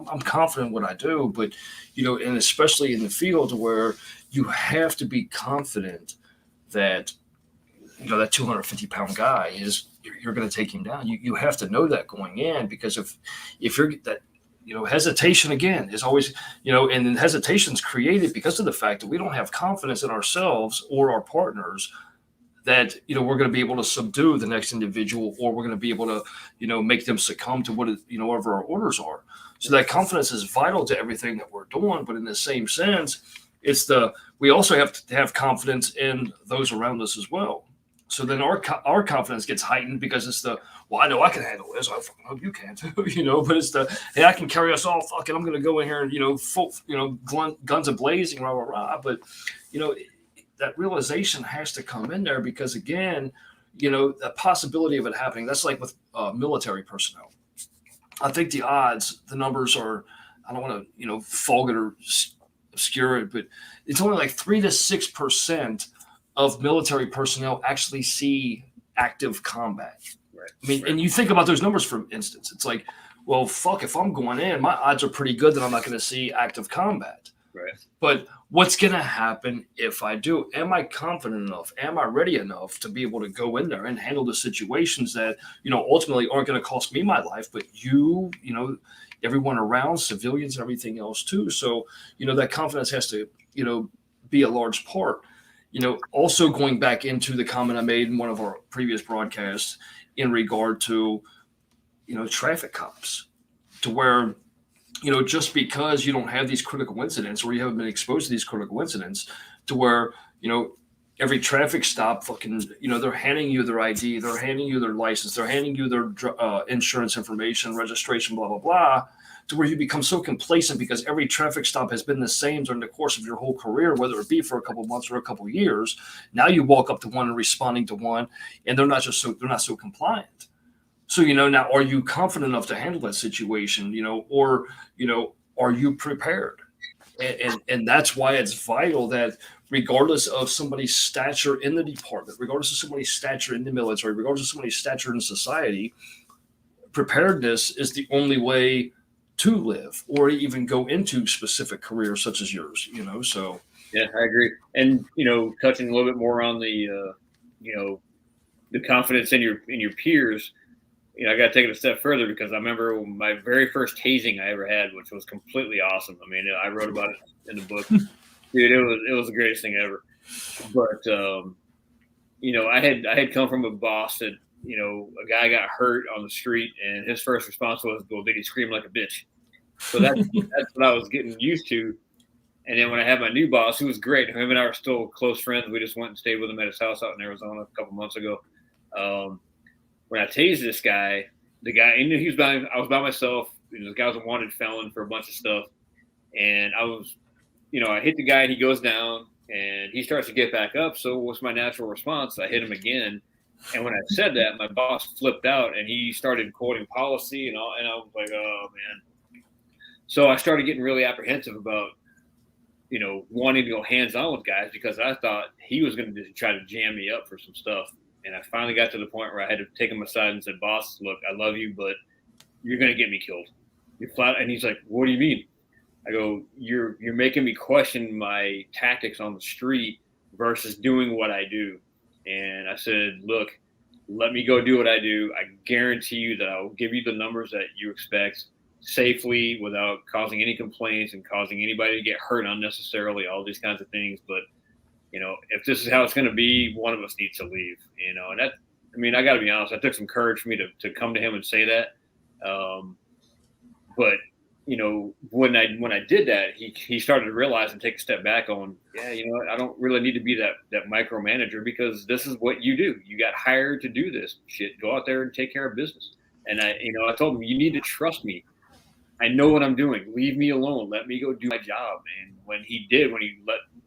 I'm confident in what I do, but, and especially in the field where you have to be confident that, that 250-pound guy you're going to take him down. You have to know that going in, because if you're that, hesitation again is always, and then hesitation's created because of the fact that we don't have confidence in ourselves or our partners that, we're going to be able to subdue the next individual, or we're going to be able to, make them succumb to whatever our orders are. So that confidence is vital to everything that we're doing. But in the same sense, we also have to have confidence in those around us as well. So then our confidence gets heightened because I know I can handle this. I fucking hope you can too, but it's hey, I can carry us all. Fucking, I'm going to go in here and, full, guns a blazing, rah, rah, rah. But, that realization has to come in there because, again, the possibility of it happening, that's like with military personnel. I think the numbers are, I don't want to, fog it or obscure it, but it's only like 3 to 6% of military personnel actually see active combat. Right. I mean, and you think about those numbers, for instance, it's like, well, fuck, if I'm going in, my odds are pretty good that I'm not going to see active combat. Right. But what's going to happen if I do? Am I confident enough? Am I ready enough to be able to go in there and handle the situations that, ultimately aren't going to cost me my life, but everyone around, civilians and everything else too. So, that confidence has to, be a large part. Also going back into the comment I made in one of our previous broadcasts in regard to, traffic cops, to where, just because you don't have these critical incidents or you haven't been exposed to these critical incidents, to where, every traffic stop fucking, they're handing you their ID, they're handing you their license, they're handing you their insurance information, registration, blah, blah, blah, to where you become so complacent because every traffic stop has been the same during the course of your whole career, whether it be for a couple of months or a couple of years. Now you walk up to one and responding to one, and they're not so compliant. So, now are you confident enough to handle that situation, or, are you prepared? And that's why it's vital that regardless of somebody's stature in the department, regardless of somebody's stature in the military, regardless of somebody's stature in society, preparedness is the only way to live or even go into specific careers such as yours, so. Yeah, I agree. And, touching a little bit more on the, the confidence in your peers, I got to take it a step further because I remember my very first tasing I ever had, which was completely awesome. I mean, I wrote about it in the book. Dude, it was the greatest thing ever. But, I had come from a boss that, a guy got hurt on the street and his first response was, well, did he scream like a bitch? So that's what I was getting used to. And then when I had my new boss, who was great, him and I are still close friends. We just went and stayed with him at his house out in Arizona a couple months ago. When I tased this guy, the guy, I was by myself. The guy was a wanted felon for a bunch of stuff. And I was, I hit the guy and he goes down and he starts to get back up. So what's my natural response? I hit him again. And when I said that, my boss flipped out and he started quoting policy and all. And I was like, oh, man. So I started getting really apprehensive about, wanting to go hands-on with guys because I thought he was going to try to jam me up for some stuff. And I finally got to the point where I had to take him aside and said, boss, look, I love you, but you're going to get me killed. You're flat. And he's like, what do you mean? I go, you're making me question my tactics on the street versus doing what I do. And I said, look, let me go do what I do. I guarantee you that I'll give you the numbers that you expect safely without causing any complaints and causing anybody to get hurt unnecessarily, all these kinds of things. But, if this is how it's going to be, one of us needs to leave, and that, I got to be honest, that took some courage for me to come to him and say that. But, when I did that, he started to realize and take a step back on, yeah, you know what, I don't really need to be that micromanager, because this is what you do. You got hired to do this shit. Go out there and take care of business. And I told him, you need to trust me. I know what I'm doing. Leave me alone. Let me go do my job. And when he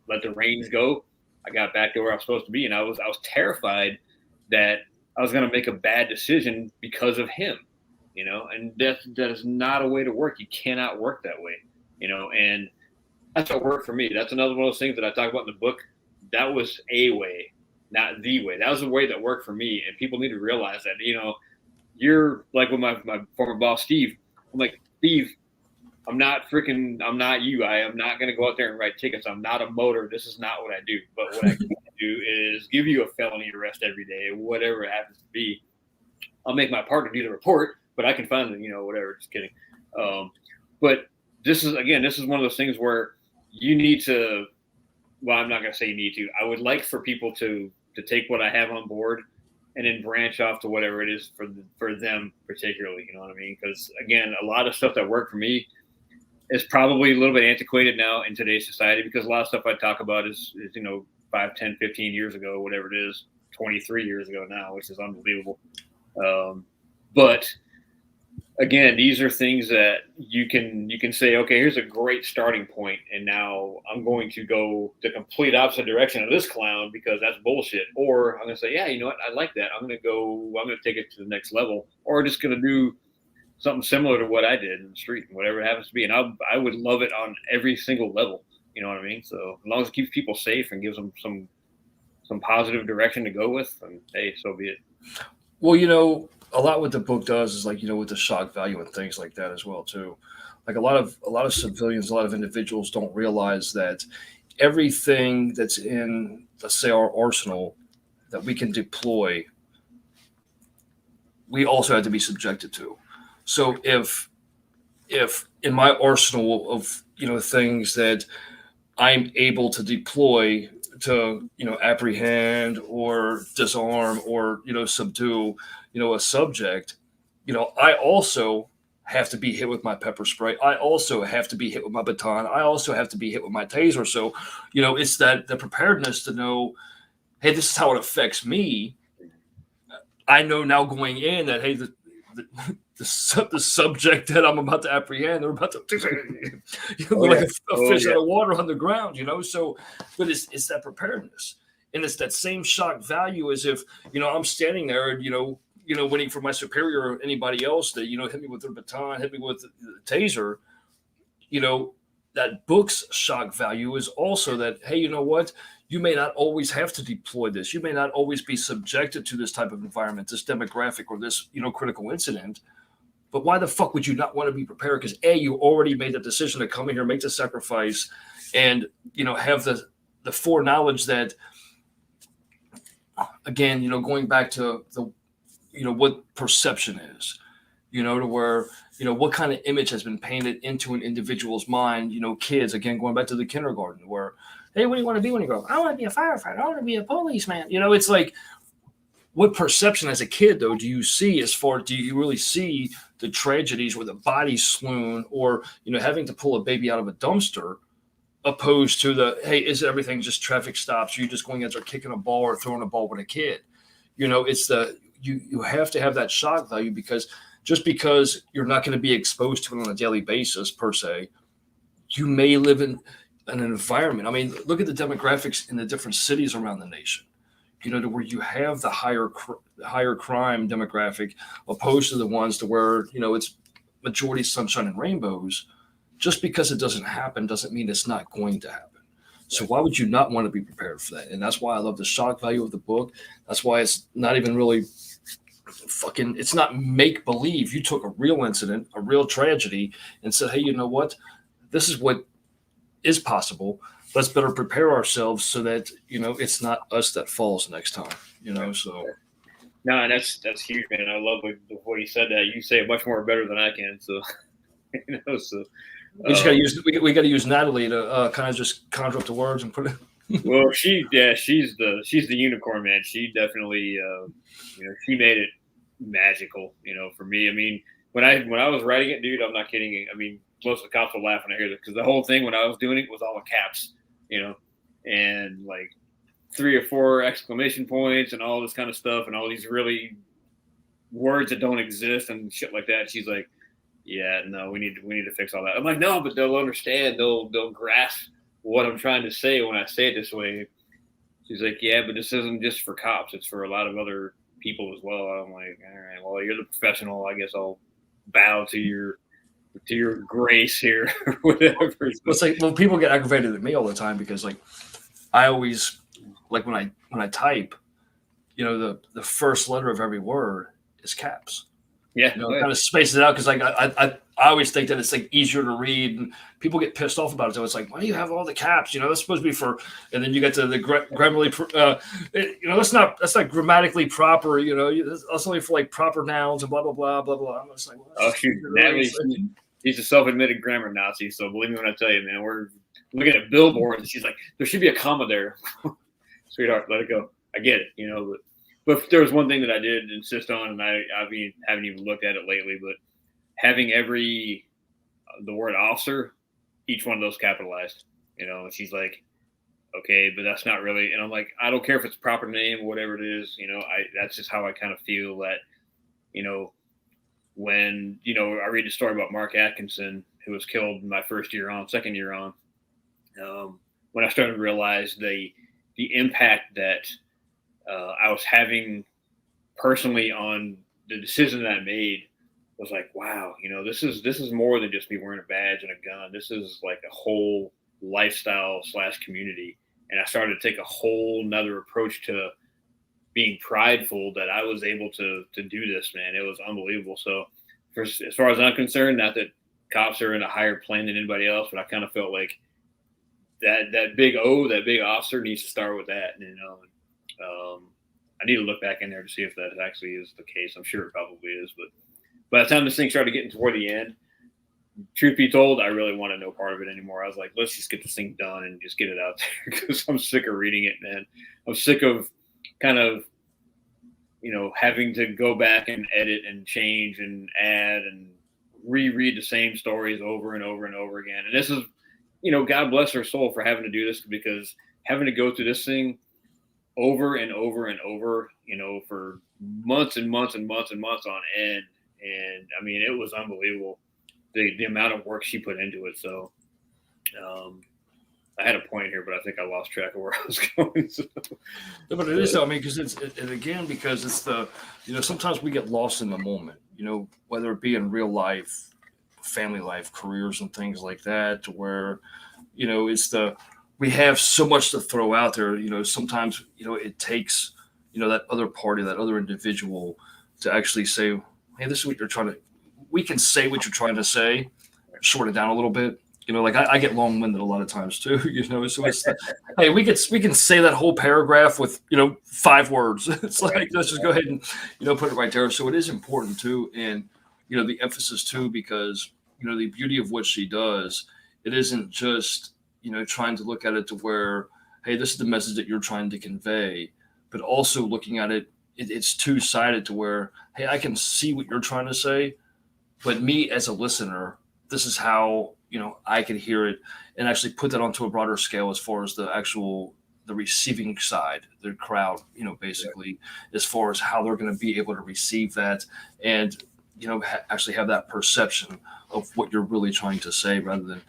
let the reins go, I got back to where I was supposed to be. And I was terrified that I was going to make a bad decision because of him, and that is not a way to work. You cannot work that way, and that's what worked for me. That's another one of those things that I talk about in the book. That was a way, not the way. That was the way that worked for me. And people need to realize that, you're like with my former boss, Steve. I'm like, Steve, I'm not you. I am not going to go out there and write tickets. I'm not a motor. This is not what I do. But what I can do is give you a felony arrest every day, whatever it happens to be. I'll make my partner do the report, but I can find them, whatever. Just kidding. But this is one of those things where you need to, well, I'm not going to say you need to. I would like for people to take what I have on board and then branch off to whatever it is for them particularly, you know what I mean? Because again, a lot of stuff that worked for me is probably a little bit antiquated now in today's society, because a lot of stuff I talk about is 5, 10, 15 years ago, whatever it is, 23 years ago now, which is unbelievable. But again, these are things that you can say, okay, here's a great starting point, and now I'm going to go the complete opposite direction of this clown because that's bullshit. Or I'm going to say, yeah, you know what, I like that. I'm going to take it to the next level, or just going to do something similar to what I did in the street, and whatever it happens to be. And I would love it on every single level. You know what I mean? So as long as it keeps people safe and gives them some positive direction to go with, and hey, so be it. Well, a lot what the book does is with the shock value and things like that as well too. Like a lot of civilians, a lot of individuals don't realize that everything that's in, let's say, our arsenal that we can deploy, we also have to be subjected to. So if in my arsenal of things that I'm able to deploy to apprehend or disarm or subdue a subject, I also have to be hit with my pepper spray. I also have to be hit with my baton. I also have to be hit with my taser. So it's that the preparedness to know, hey, this is how it affects me. I know now going in that, hey, the subject that I'm about to apprehend, they're about to like a fish out of water on the ground, So, but it's that preparedness, and it's that same shock value as if I'm standing there and waiting for my superior or anybody else to hit me with their baton, hit me with the taser. That book's shock value is also that, hey, you know what? You may not always have to deploy this. You may not always be subjected to this type of environment, this demographic, or this critical incident. But why the fuck would you not want to be prepared? Because you already made the decision to come in here, make the sacrifice, and have the foreknowledge that, again, going back to the what perception is, to where what kind of image has been painted into an individual's mind. Kids, again, going back to the kindergarten, where, hey, what do you want to be when you grow up? I want to be a firefighter. I want to be a policeman. It's like, what perception as a kid, though, do you see do you really see the tragedies where the body's swoon or, having to pull a baby out of a dumpster, opposed to the, hey, is everything just traffic stops? Are you just going out there kicking a ball or throwing a ball with a kid? It's you have to have that shock value, because just because you're not going to be exposed to it on a daily basis per se, you may live in an environment. I mean, look at the demographics in the different cities around the nation, to where you have the higher crime demographic opposed to the ones to where, it's majority sunshine and rainbows. Just because it doesn't happen doesn't mean it's not going to happen. So why would you not want to be prepared for that? And that's why I love the shock value of the book. That's why it's not even really it's not make believe. You took a real incident, a real tragedy, and said, hey, you know what? This is what is possible. Let's better prepare ourselves so that, it's not us that falls next time, so. No, and that's huge, man. I love what you said that. You say it much more better than I can. So, so. We just got to use we got to use Natalie to kind of just conjure up the words and put it. Well, she's the unicorn, man. She definitely, she made it magical, for me. I mean, when I was writing it, dude, I'm not kidding. I mean, most of the cops will laugh when I hear this because the whole thing when I was doing it was all in caps, and like 3 or 4 exclamation points and all this kind of stuff and all these really words that don't exist and shit like that. She's like, yeah, no, we need to fix all that. I'm like, no, but they'll understand. They'll grasp what I'm trying to say when I say it this way. She's like, yeah, but this isn't just for cops. It's for a lot of other people as well. I'm like, all right, well, you're the professional. I guess I'll bow to your grace here or whatever. It's like, well, people get aggravated at me all the time because like I always like when I type, the first letter of every word is caps. Yeah, kind of spaces it out because like I always think that it's like easier to read, and people get pissed off about it. So it's like, why do you have all the caps? That's supposed to be for, and then you get to the grammarly, that's not grammatically proper. That's only for like proper nouns and blah blah blah blah blah. I'm just like, oh shoot, Natalie, he's a self-admitted grammar Nazi. So believe me when I tell you, man, we're looking at billboards, and she's like, there should be a comma there, sweetheart. Let it go. I get it, But there was one thing that I did insist on, and I haven't even looked at it lately, but having the word officer, each one of those capitalized, and she's like, okay, but that's not really, and I'm like, I don't care if it's proper name or whatever it is, that's just how I kind of feel that, when, I read the story about Mark Atkinson, who was killed my second year on, when I started to realize the impact that I was having personally on the decision that I made was like, wow, this is more than just me wearing a badge and a gun. This is like a whole lifestyle / community. And I started to take a whole nother approach to being prideful that I was able to do this, man. It was unbelievable. So as far as I'm concerned, not that cops are in a higher plane than anybody else, but I kind of felt like that big officer needs to start with that. I need to look back in there to see if that actually is the case. I'm sure it probably is, but by the time this thing started getting toward the end, truth be told, I really wanted no part of it anymore. I was like, let's just get this thing done and just get it out there because I'm sick of reading it, man. I'm sick of kind of, having to go back and edit and change and add and reread the same stories over and over and over again. And this is, God bless her soul for having to do this because having to go through this thing over and over and over, for months and months and months and months on end. And I mean, it was unbelievable the amount of work she put into it. So I had a point here, but I think I lost track of where I was going. So. No, but it is, I mean, because it's the, sometimes we get lost in the moment, whether it be in real life, family life, careers and things like that, to where, we have so much to throw out there, sometimes, it takes, that other party, that other individual to actually say, hey, this is what we can say what you're trying to say, short it down a little bit. Like I get long-winded a lot of times too, so it's hey, we can say that whole paragraph with, 5 words. It's like, let's just go ahead and, put it right there. So it is important too. And, the emphasis too, because, the beauty of what she does, it isn't just, trying to look at it to where, hey, this is the message that you're trying to convey, but also looking at it, it's two-sided to where, hey, I can see what you're trying to say, but me as a listener, this is how, I can hear it and actually put that onto a broader scale as far as the receiving side, the crowd, basically, as far as how they're going to be able to receive that and, actually have that perception of what you're really trying to say rather than,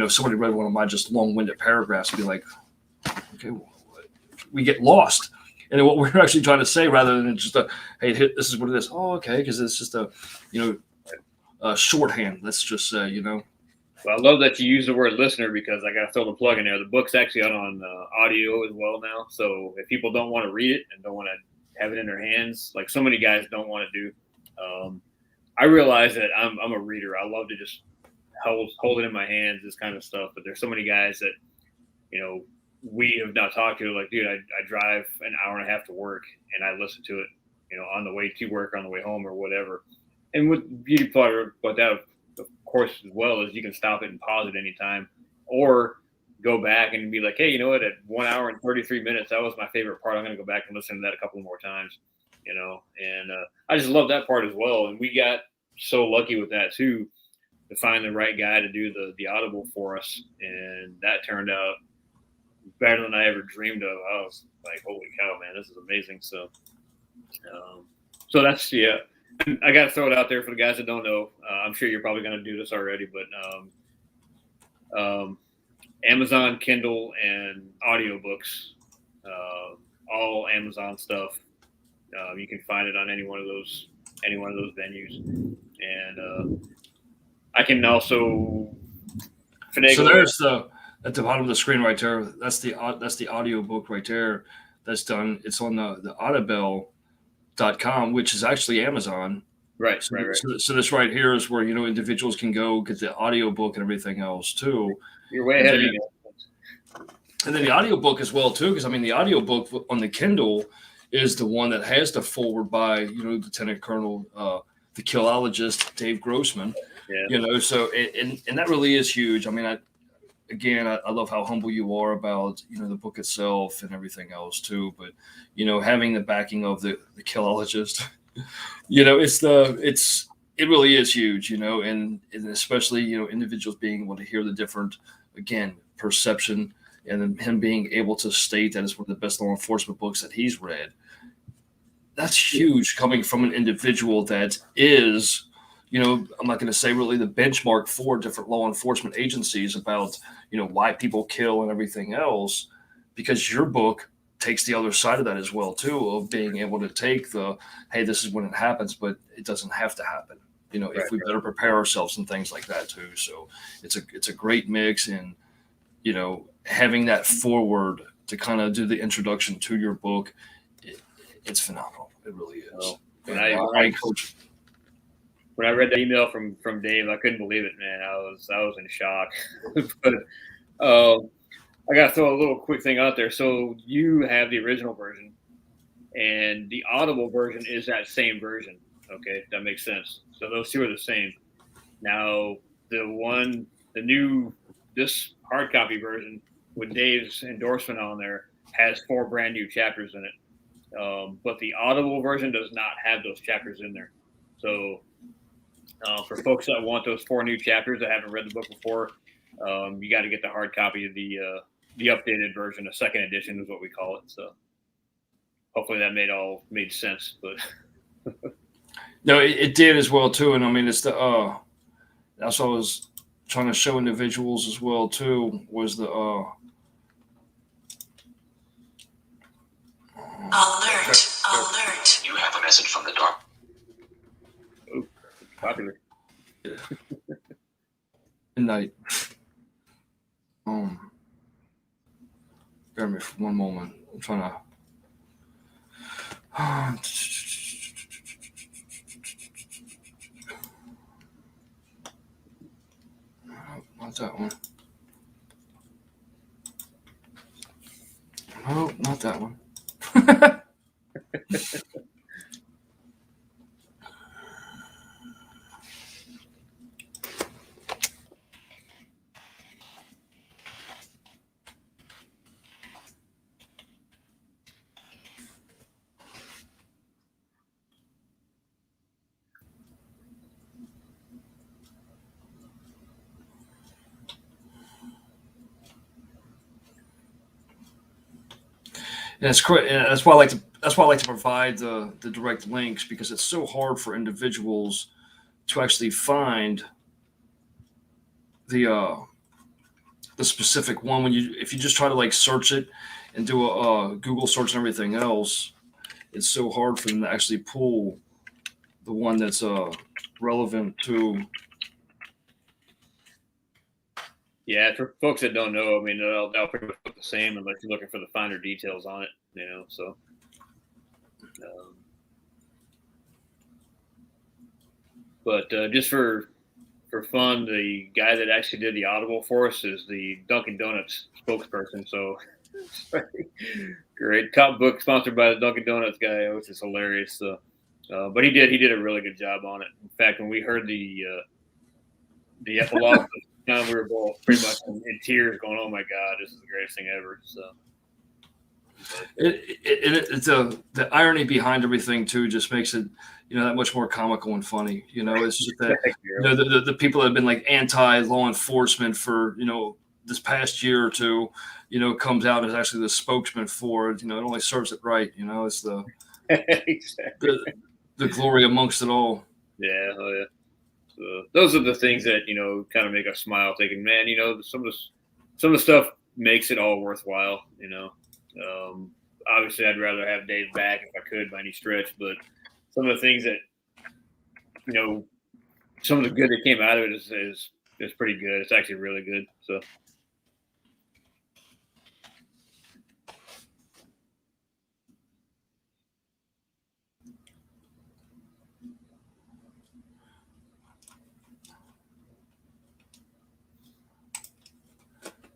somebody read one of my just long-winded paragraphs and be like, okay, well, we get lost in what we're actually trying to say rather than just hey, this is what it is. Oh, okay. Because it's just a shorthand. Let's just say, Well, I love that you use the word listener because I got to throw the plug in there. The book's actually out on audio as well now. So if people don't want to read it and don't want to have it in their hands, like so many guys don't want to do, I realize that I'm a reader. I love to just hold it in my hands, this kind of stuff. But there's so many guys that, we have not talked to. Like, dude, I drive an hour and a half to work and I listen to it, on the way to work, on the way home or whatever. And what beauty part about that, of course, as well, is you can stop it and pause it anytime or go back and be like, hey, you know what, at 1 hour and 33 minutes, that was my favorite part. I'm going to go back and listen to that a couple more times, and I just love that part as well. And we got so lucky with that too. find the right guy to do the Audible for us, and that turned out better than I ever dreamed of. I was like, holy cow, man, this is amazing. So, so that's, yeah, I got to throw it out there for the guys that don't know. I'm sure you're probably going to do this already, but Amazon Kindle and audiobooks, all Amazon stuff. You can find it on any one of those venues, and I can also finagle. So there's at the bottom of the screen right there. That's the audio book right there. That's done. It's on the audible.com, which is actually Amazon. Right. So this right here is where individuals can go get the audio book and everything else too. You're way ahead of me. And then the audiobook as well too, because I mean the audiobook on the Kindle is the one that has the forward by Lieutenant Colonel the killologist Dave Grossman. Yeah. So and that really is huge. I mean, I love how humble you are about the book itself and everything else too. But having the backing of the killologist, it really is huge. And especially individuals being able to hear the different perception, and then him being able to state that it's one of the best law enforcement books that he's read. That's huge coming from an individual that is, I'm not going to say really the benchmark for different law enforcement agencies about, why people kill and everything else, because your book takes the other side of that as well, too, of being able to take hey, this is when it happens, but it doesn't have to happen. If we better prepare ourselves and things like that, too. So it's a great mix, and, having that forward to kind of do the introduction to your book, it's phenomenal. It really is. When I read the email from Dave, I couldn't believe it, man. I was in shock. But I got to throw a little quick thing out there. So you have the original version, and the Audible version is that same version. Okay, that makes sense. So those two are the same. Now this hard copy version with Dave's endorsement on there has 4 brand new chapters in it. But the Audible version does not have those chapters in there. So for folks that want those 4 new chapters that haven't read the book before, you got to get the hard copy of the updated version. A second edition is what we call it. So hopefully that made sense. But no, it did as well too. And I mean, it's that's what I was trying to show individuals as well too. Was the Alert! You have a message from the dark. Oh, popular. Midnight. Bear me for one moment. I'm trying to. Not that one. No, not that one. And it's great. And that's why I like to provide the direct links, because it's so hard for individuals to actually find the specific one if you just try to search it and do a Google search and everything else. It's so hard for them to actually pull the one that's relevant to. Yeah, for folks that don't know, I mean, they'll pretty much look the same unless you're looking for the finer details on it, so. But just for fun, the guy that actually did the Audible for us is the Dunkin' Donuts spokesperson. So great top book sponsored by the Dunkin' Donuts guy, which is hilarious. So, but he did a really good job on it. In fact, when we heard the epilogue, we were both pretty much in tears, going, "Oh my God, this is the greatest thing ever!" So, It's the irony behind everything too just makes it, that much more comical and funny. It's just that, the people that have been like anti law enforcement for, this past year or two, comes out as actually the spokesman for it. It only serves it right. It's Exactly. the glory amongst it all. Yeah, oh yeah. So those are the things that kind of make us smile, thinking, man, some of the stuff makes it all worthwhile. Obviously, I'd rather have Dave back if I could by any stretch, but some of the things that some of the good that came out of it is pretty good. It's actually really good. So.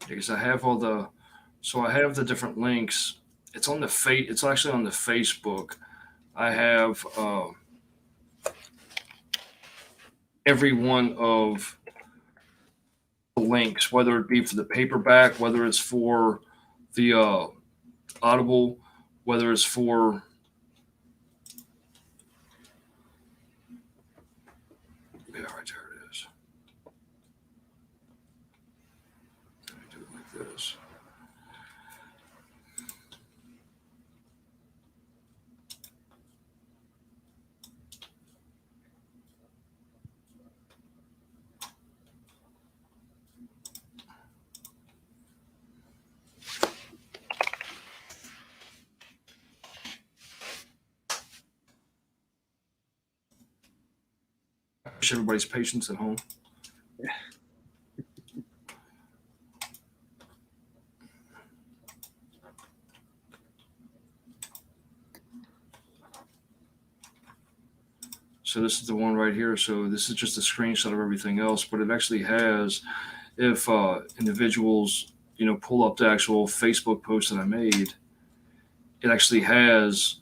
Because I have I have the different links. It's on it's actually on the Facebook. I have every one of the links, whether it be for the paperback, whether it's for the Audible, whether it's for right there it is. Let me do it like this. I wish everybody's patience at home. So this is the one right here. So this is just a screenshot of everything else, but it actually has, if individuals, pull up the actual Facebook post that I made, it actually has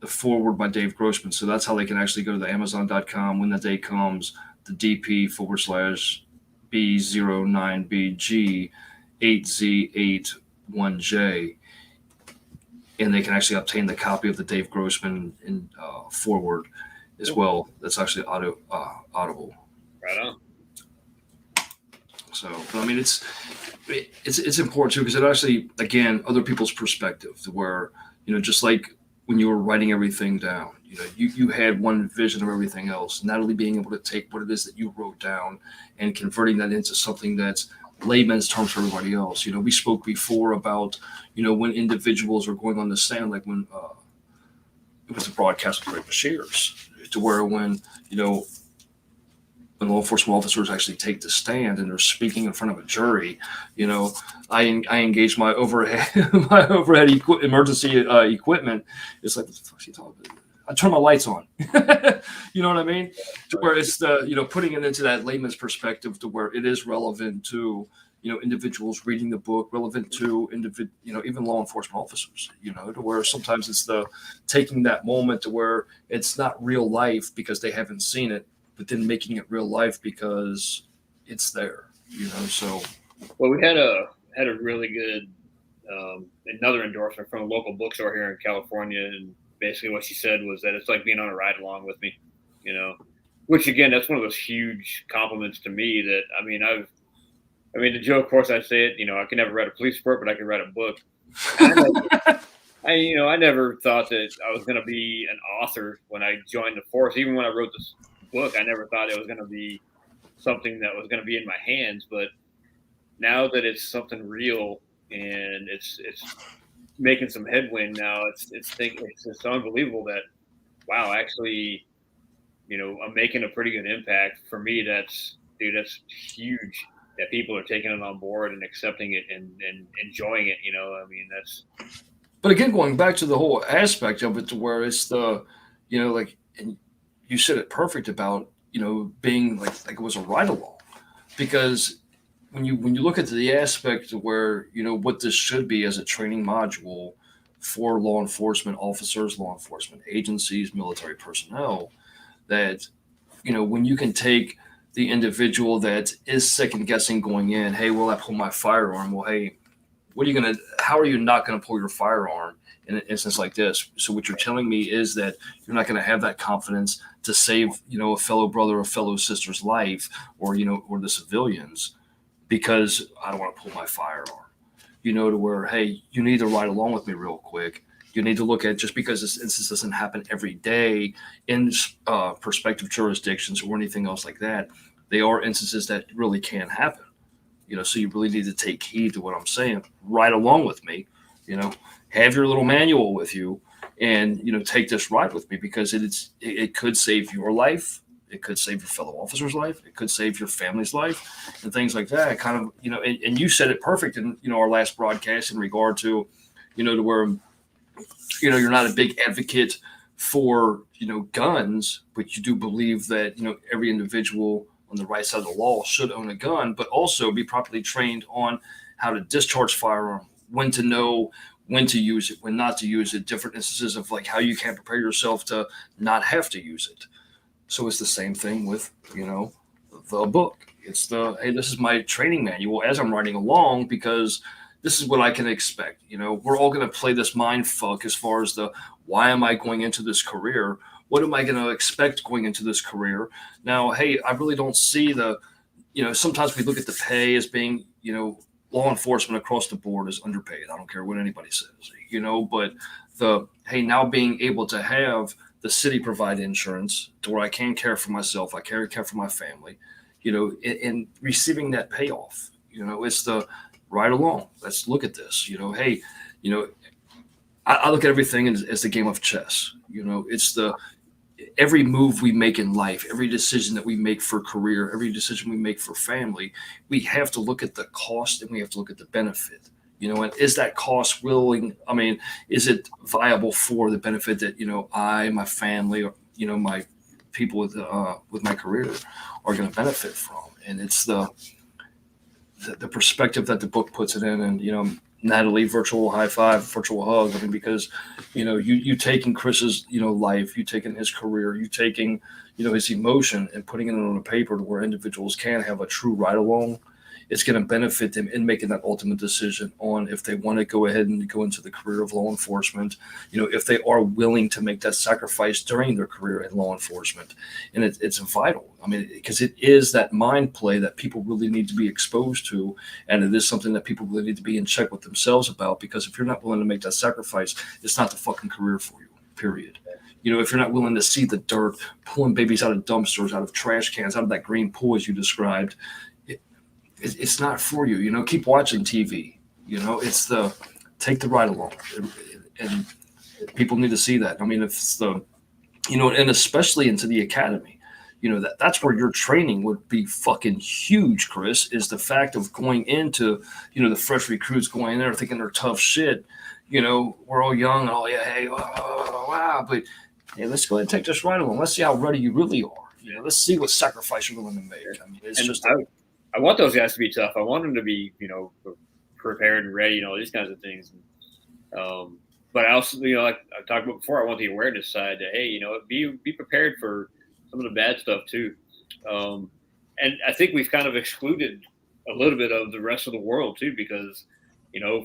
the forward by Dave Grossman. So that's how they can actually go to the Amazon.com when the day comes, the DP/B09BG8Z81J. And they can actually obtain the copy of the Dave Grossman in forward as well. That's actually audible. Right on. So, but I mean, it's important too, because it actually, again, other people's perspective, to where, just like when you were writing everything down, you had one vision of everything else. Natalie being able to take what it is that you wrote down and converting that into something that's layman's terms for everybody else. We spoke before about, when individuals are going on the stand, like when it was a broadcast with Ray Bashir's, to where when law enforcement officers actually take the stand and they're speaking in front of a jury, I engage my overhead emergency equipment. It's like, what the fuck is he talking about? I turn my lights on. You know what I mean? To where it's the putting it into that layman's perspective, to where it is relevant to individuals reading the book, relevant to even law enforcement officers. To where sometimes it's the taking that moment to where it's not real life because they haven't seen it, but then making it real life because it's there. So. Well, we had a really good another endorsement from a local bookstore here in California, and basically what she said was that it's like being on a ride along with me, which again, that's one of those huge compliments to me. That the joke, of course, I say it. I can never write a police report, but I can write a book. I never thought that I was going to be an author when I joined the force. Even when I wrote this book, I never thought it was going to be something that was going to be in my hands. But now that it's something real and it's making some headwind now, it's just unbelievable that, wow, actually, I'm making a pretty good impact. For me, that's huge that people are taking it on board and accepting it and enjoying it. That's. But again, going back to the whole aspect of it, to where it's the, and you said it perfect about, being like it was a ride along, because when you look at the aspect of where, what this should be as a training module for law enforcement officers, law enforcement agencies, military personnel, that, when you can take the individual that is second guessing going in, hey, will I pull my firearm? Well, hey, how are you not going to pull your firearm in an instance like this? So what you're telling me is that you're not going to have that confidence to save, a fellow brother or fellow sister's life, or, or the civilians, because I don't want to pull my firearm, to where, hey, you need to ride along with me real quick. You need to look at, just because this instance doesn't happen every day in prospective jurisdictions or anything else like that, they are instances that really can happen. So you really need to take heed to what I'm saying. Ride along with me, have your little manual with you, and take this ride with me, because it could save your life. It could save your fellow officer's life. It could save your family's life, and things like that. Kind of, and you said it perfect in our last broadcast in regard to, to where you're not a big advocate for guns, but you do believe that every individual on the right side of the law should own a gun, but also be properly trained on how to discharge firearm, when to know when to use it, when not to use it, different instances of like how you can prepare yourself to not have to use it. So it's the same thing with, the book. It's hey, this is my training manual as I'm riding along, because this is what I can expect. We're all going to play this mind fuck as far as why am I going into this career? What am I going to expect going into this career? Now, hey, I really don't see sometimes we look at the pay as being, law enforcement across the board is underpaid. I don't care what anybody says, but hey, now being able to have the city provide insurance to where I can care for myself, I can care for my family, and receiving that payoff, it's the ride along. Let's look at this, hey, I look at everything as the game of chess. It's every move we make in life, every decision that we make for career, every decision we make for family, we have to look at the cost and we have to look at the benefit. And is that cost is it viable for the benefit that, I, my family, or, my people with my career are going to benefit from? And it's the perspective that the book puts it in. And, Natalie, virtual high five, virtual hug. Because, you taking Chris's, life, you taking his career, you taking, his emotion and putting it on a paper to where individuals can have a true ride along. It's going to benefit them in making that ultimate decision on if they want to go ahead and go into the career of law enforcement, if they are willing to make that sacrifice during their career in law enforcement. And it's vital. Because it is that mind play that people really need to be exposed to. And it is something that people really need to be in check with themselves about, because if you're not willing to make that sacrifice, it's not the fucking career for you, period. If you're not willing to see the dirt, pulling babies out of dumpsters, out of trash cans, out of that green pool, as you described, it's not for you. Keep watching TV. It's take the ride along, and people need to see that. If it's and especially into the academy, that's where your training would be fucking huge, Chris, is the fact of going into, the fresh recruits going in there thinking they're tough shit. We're all young. Oh yeah. Hey, wow. But hey, let's go ahead and take this ride along. Let's see how ready you really are. Let's see what sacrifice you're willing to make. It's I want those guys to be tough. I want them to be, prepared and ready, these kinds of things. But I also, like I talked about before, I want the awareness side that, hey, be prepared for some of the bad stuff too. And I think we've kind of excluded a little bit of the rest of the world too, because,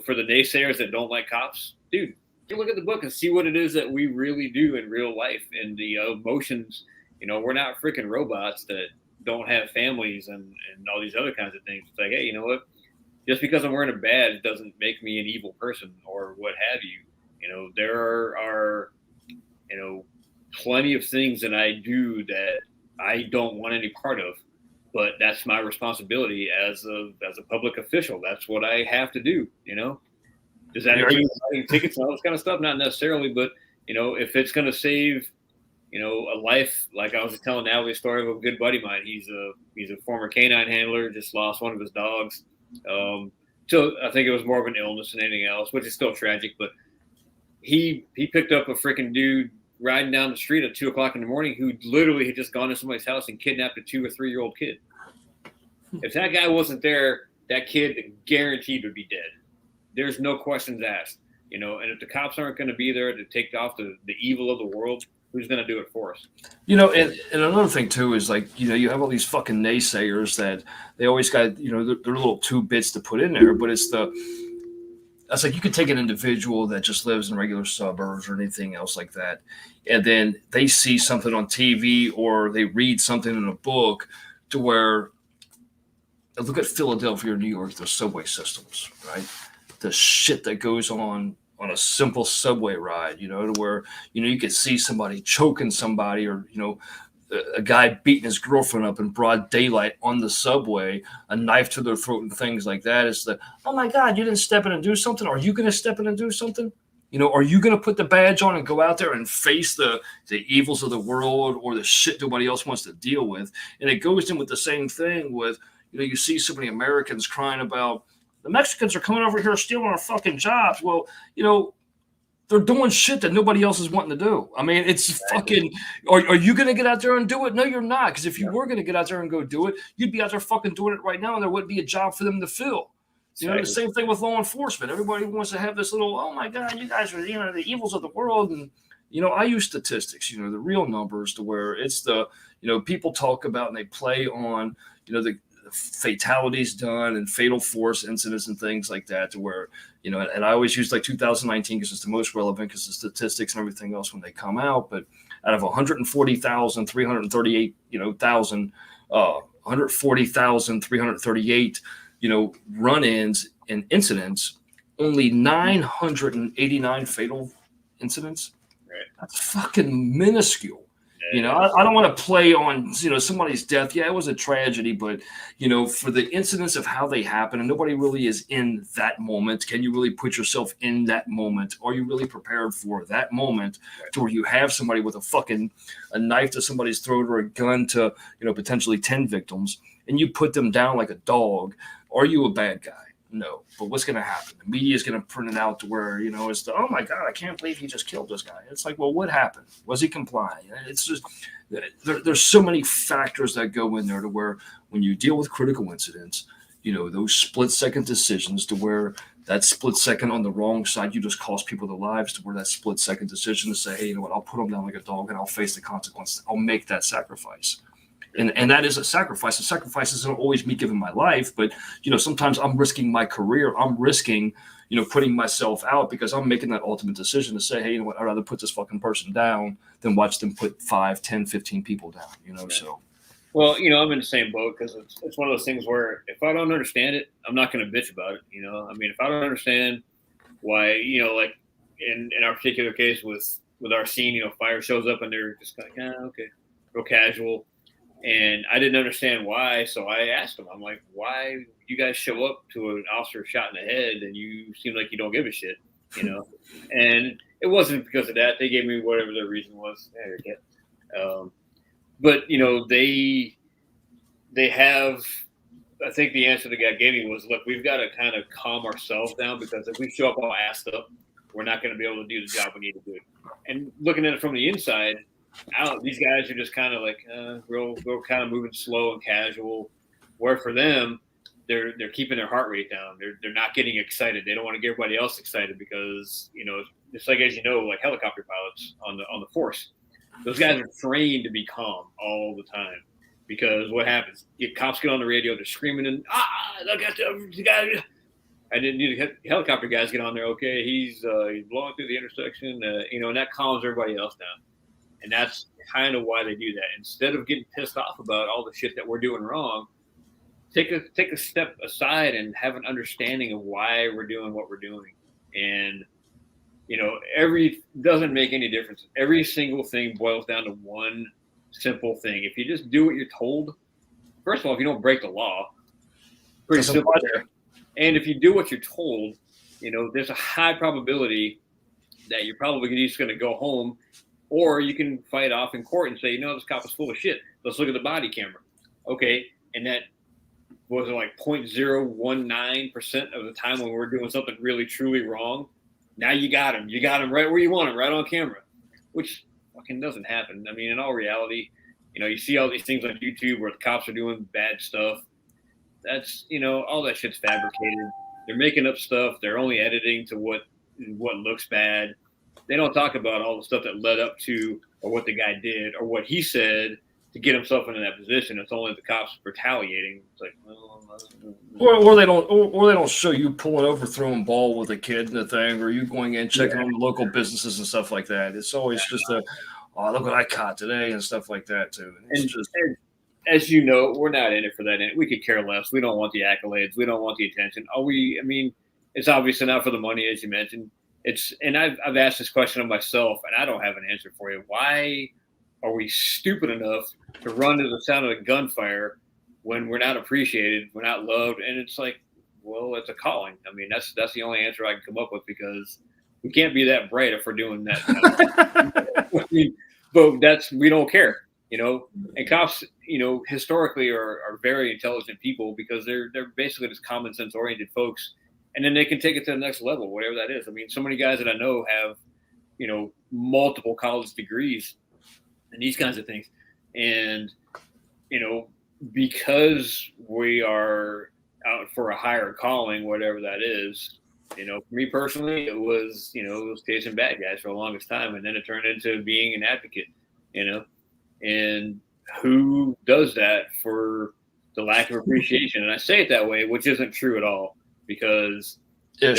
for the naysayers that don't like cops, dude, you look at the book and see what it is that we really do in real life, and the emotions. We're not freaking robots that don't have families and all these other kinds of things. It's like, hey, you know what? Just because I'm wearing a badge doesn't make me an evil person or what have you. There are plenty of things that I do that I don't want any part of, but that's my responsibility as a public official. That's what I have to do. Does that include buying tickets and all this kind of stuff? Not necessarily, but if it's going to save a life, like I was just telling Natalie a story of a good buddy of mine. He's a former canine handler, just lost one of his dogs. So I think it was more of an illness than anything else, which is still tragic. But he picked up a freaking dude riding down the street at 2:00 in the morning who literally had just gone to somebody's house and kidnapped a 2 or 3 year old kid. If that guy wasn't there, that kid guaranteed would be dead. There's no questions asked. And if the cops aren't going to be there to take off the evil of the world, who's going to do it for us? And another thing too is like, you have all these fucking naysayers that they always got, their little 2 bits to put in there, but it's That's like you could take an individual that just lives in regular suburbs or anything else like that, and then they see something on TV or they read something in a book to where look at Philadelphia or New York, those subway systems, right? The shit that goes on a simple subway ride, to where, you could see somebody choking somebody or, a guy beating his girlfriend up in broad daylight on the subway, a knife to their throat and things like that. It's oh my God, you didn't step in and do something. Are you going to step in and do something? Are you going to put the badge on and go out there and face the evils of the world or the shit nobody else wants to deal with? And it goes in with the same thing with, you see so many Americans crying about the Mexicans are coming over here stealing our fucking jobs. Well, they're doing shit that nobody else is wanting to do. I mean, it's fucking, are you going to get out there and do it? No, you're not. Because if you were going to get out there and go do it, you'd be out there fucking doing it right now and there wouldn't be a job for them to fill. The same thing with law enforcement. Everybody wants to have this little, oh my God, you guys are, the evils of the world. And, I use statistics, the real numbers to where it's the, people talk about and they play on, the fatalities done and fatal force incidents and things like that to where, and I always use like 2019 because it's the most relevant because the statistics and everything else when they come out. But out of 140,338, 140,338, run-ins and incidents, only 989 fatal incidents. Right. That's fucking minuscule. I don't want to play on, somebody's death. Yeah, it was a tragedy, but, for the incidents of how they happen, and nobody really is in that moment. Can you really put yourself in that moment? Are you really prepared for that moment to where you have somebody with a knife to somebody's throat or a gun to, potentially 10 victims, and you put them down like a dog? Are you a bad guy? No. But what's going to happen? The media is going to print it out to where, it's oh my God, I can't believe he just killed this guy. It's like, well, what happened? Was he complying? It's just, there's so many factors that go in there to where when you deal with critical incidents, those split-second decisions to where that split second on the wrong side, you just cost people their lives to where that split-second decision to say, hey, you know what, I'll put them down like a dog and I'll face the consequences. I'll make that sacrifice. And that is a sacrifice. The sacrifice isn't always me giving my life, but, sometimes I'm risking my career. I'm risking, putting myself out because I'm making that ultimate decision to say, hey, you know what, I'd rather put this fucking person down than watch them put 5, 10, 15 people down, so. Well, I'm in the same boat because it's one of those things where if I don't understand it, I'm not going to bitch about it. I mean, if I don't understand why, like in our particular case with our scene, fire shows up and they're just like, okay, real casual. And I didn't understand why, so I asked them. I'm like, why you guys show up to an officer shot in the head and you seem like you don't give a shit, And it wasn't because of that. They gave me whatever their reason was. But, they have – I think the answer the guy gave me was, look, we've got to kind of calm ourselves down because if we show up all assed up, we're not going to be able to do the job we need to do. And looking at it from the inside – these guys are just kind of like real kind of moving slow and casual. Where for them, they're keeping their heart rate down. They're not getting excited. They don't want to get everybody else excited because it's like like helicopter pilots on the force. Those guys are trained to be calm all the time because what happens? Cops get on the radio, they're screaming and look at the guy. And then the helicopter guys get on there. Okay, he's blowing through the intersection. And that calms everybody else down. And that's kind of why they do that. Instead of getting pissed off about all the shit that we're doing wrong, take a step aside and have an understanding of why we're doing what we're doing. And, doesn't make any difference. Every single thing boils down to one simple thing. If you just do what you're told, first of all, if you don't break the law, pretty simple. And if you do what you're told, there's a high probability that you're probably just going to go home. Or you can fight off in court and say, this cop is full of shit. Let's look at the body camera. Okay. And that was like 0.019% of the time when we're doing something really, truly wrong. Now you got him. You got him right where you want him, right on camera, which fucking doesn't happen. I mean, in all reality, you see all these things on YouTube where the cops are doing bad stuff. That's, all that shit's fabricated. They're making up stuff. They're only editing to what looks bad. They don't talk about all the stuff that led up to or what the guy did or what he said to get himself into that position. It's only the cops retaliating. It's like, well, or they don't show you pulling over, throwing ball with a kid and the thing, or you going in checking on the local businesses and stuff like that. It's always just oh, look what I caught today and stuff like that too. And as you know, we're not in it for that. We could care less. We don't want the accolades. We don't want the attention. Are we? I mean, it's obviously not for the money, as you mentioned. And I've asked this question of myself, and I don't have an answer for you. Why are we stupid enough to run to the sound of a gunfire when we're not appreciated, we're not loved? And it's like, well, it's a calling. I mean, that's the only answer I can come up with, because we can't be that bright if we're doing that. I mean, but we don't care. And cops, historically are very intelligent people, because they're basically just common sense oriented folks, and then they can take it to the next level, whatever that is. I mean, so many guys that I know have, multiple college degrees and these kinds of things, and because we are out for a higher calling, whatever that is. For me personally, it was chasing bad guys for the longest time, and then it turned into being an advocate. And who does that for the lack of appreciation? And I say it that way, which isn't true at all, because there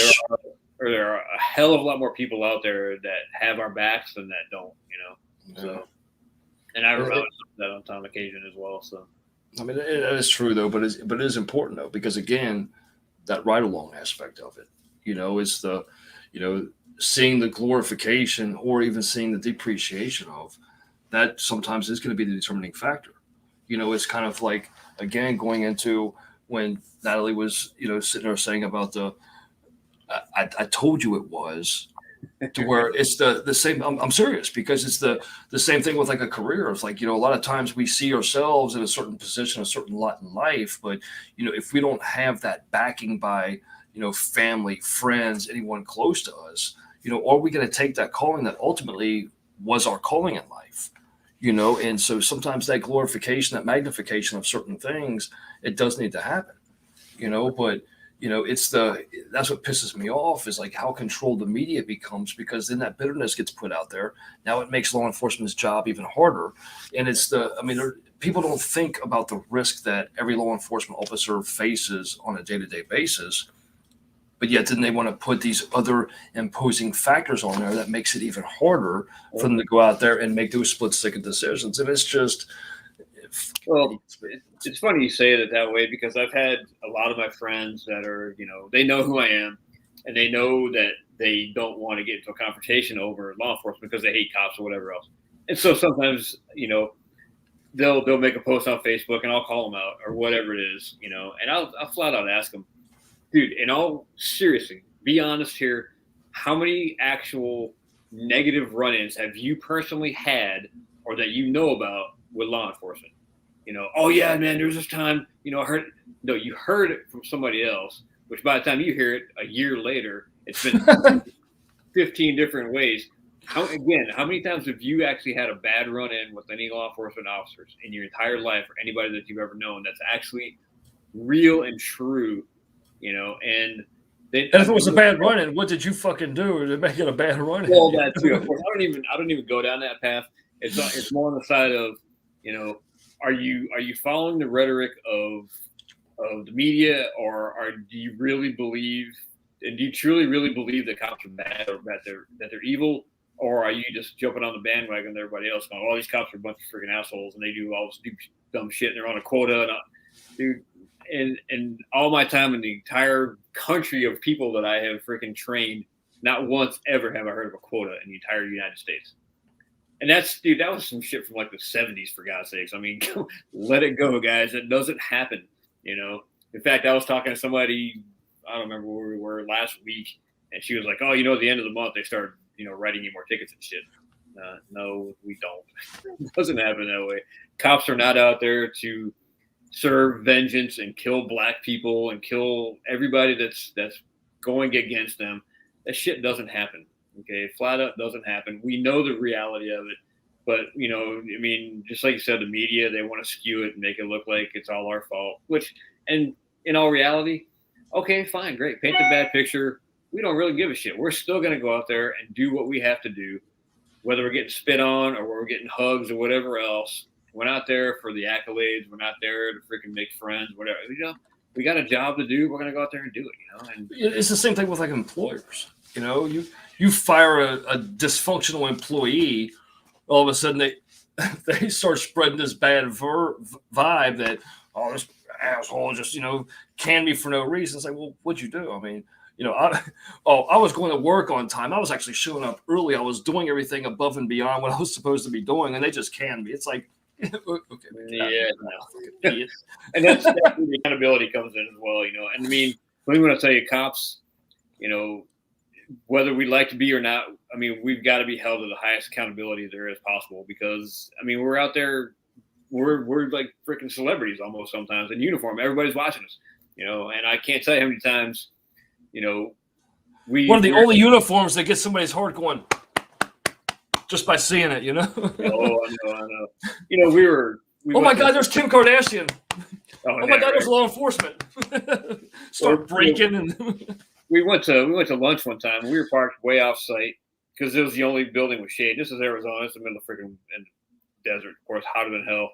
are a hell of a lot more people out there that have our backs than that don't, So, and I remember that on some occasion as well. So, I mean, that is true though, but it is important though, because again, that ride along aspect of it, it's the, seeing the glorification or even seeing the depreciation of that sometimes is going to be the determining factor. It's kind of like, again, going into when Natalie was, sitting there saying about I told you it was, to where it's the same. I'm serious, because it's the same thing with like a career. It's like, a lot of times we see ourselves in a certain position, a certain lot in life, but, if we don't have that backing by, family, friends, anyone close to us, are we going to take that calling that ultimately was our calling in life? And so sometimes that glorification, that magnification of certain things, it does need to happen, but that's what pisses me off, is like how controlled the media becomes, because then that bitterness gets put out there. Now it makes law enforcement's job even harder. And people don't think about the risk that every law enforcement officer faces on a day-to-day basis. But yet then they want to put these other imposing factors on there that makes it even harder for them to go out there and make those split-second decisions. And it's just, it's funny you say it that way, because I've had a lot of my friends that are, they know who I am, and they know that they don't want to get into a confrontation over law enforcement because they hate cops or whatever else. And so sometimes, they'll make a post on Facebook, and I'll call them out or whatever it is, and I'll flat out ask them, dude, in all seriously, be honest here. How many actual negative run-ins have you personally had, or that you know about, with law enforcement? Oh yeah, man, there was this time, I heard. No, you heard it from somebody else, which by the time you hear it a year later, it's been 15 different ways. How many times have you actually had a bad run-in with any law enforcement officers in your entire life, or anybody that you've ever known that's actually real and true? And if it was a bad run-in, what did you fucking do to make it a bad run-in? Well, that too. Of course, I don't even go down that path. It's more on the side of, are you following the rhetoric of the media, or do you really believe, and do you truly really believe that cops are bad, or that they're evil, or are you just jumping on the bandwagon with everybody else going, all these cops are a bunch of freaking assholes and they do all this dumb shit and they're on a quota, dude. And all my time in the entire country of people that I have freaking trained, not once ever have I heard of a quota in the entire United States. And that was some shit from like the 70s, for God's sakes. I mean, let it go, guys. It doesn't happen, In fact, I was talking to somebody, I don't remember where we were last week, and she was like, oh, at the end of the month, they start, writing you more tickets and shit. No, we don't. It doesn't happen that way. Cops are not out there to serve vengeance and kill black people and kill everybody that's going against them. That shit doesn't happen. Okay, flat out doesn't happen. We know the reality of it, but just like you said, the media, they want to skew it and make it look like it's all our fault. Which, and in all reality, okay, fine, great, paint the bad picture. We don't really give a shit. We're still going to go out there and do what we have to do, whether we're getting spit on or we're getting hugs or whatever else. We're not there for the accolades. We're not there to freaking make friends, whatever. We got a job to do. We're gonna go out there and do it. And it's the same thing with like employers. You fire a dysfunctional employee, all of a sudden they start spreading this bad vibe that this asshole just canned me for no reason. It's like, well, what'd you do? I mean, I was going to work on time. I was actually showing up early. I was doing everything above and beyond what I was supposed to be doing, and they just canned me. It's like, okay, yeah, and that's where the accountability comes in as well. And I mean, when I tell you, cops, whether we like to be or not, I mean, we've got to be held to the highest accountability there is possible because, I mean, we're out there, we're like freaking celebrities almost sometimes in uniform. Everybody's watching us, and I can't tell you how many times, one of the only uniforms that gets somebody's heart going just by seeing it, Oh, I know. We oh my God, there's Kim Kardashian. Oh my God, there's law enforcement. Start breaking and. We went to lunch one time. We were parked way off site because it was the only building with shade. This is Arizona. It's in the middle of freaking desert, of course, hotter than hell.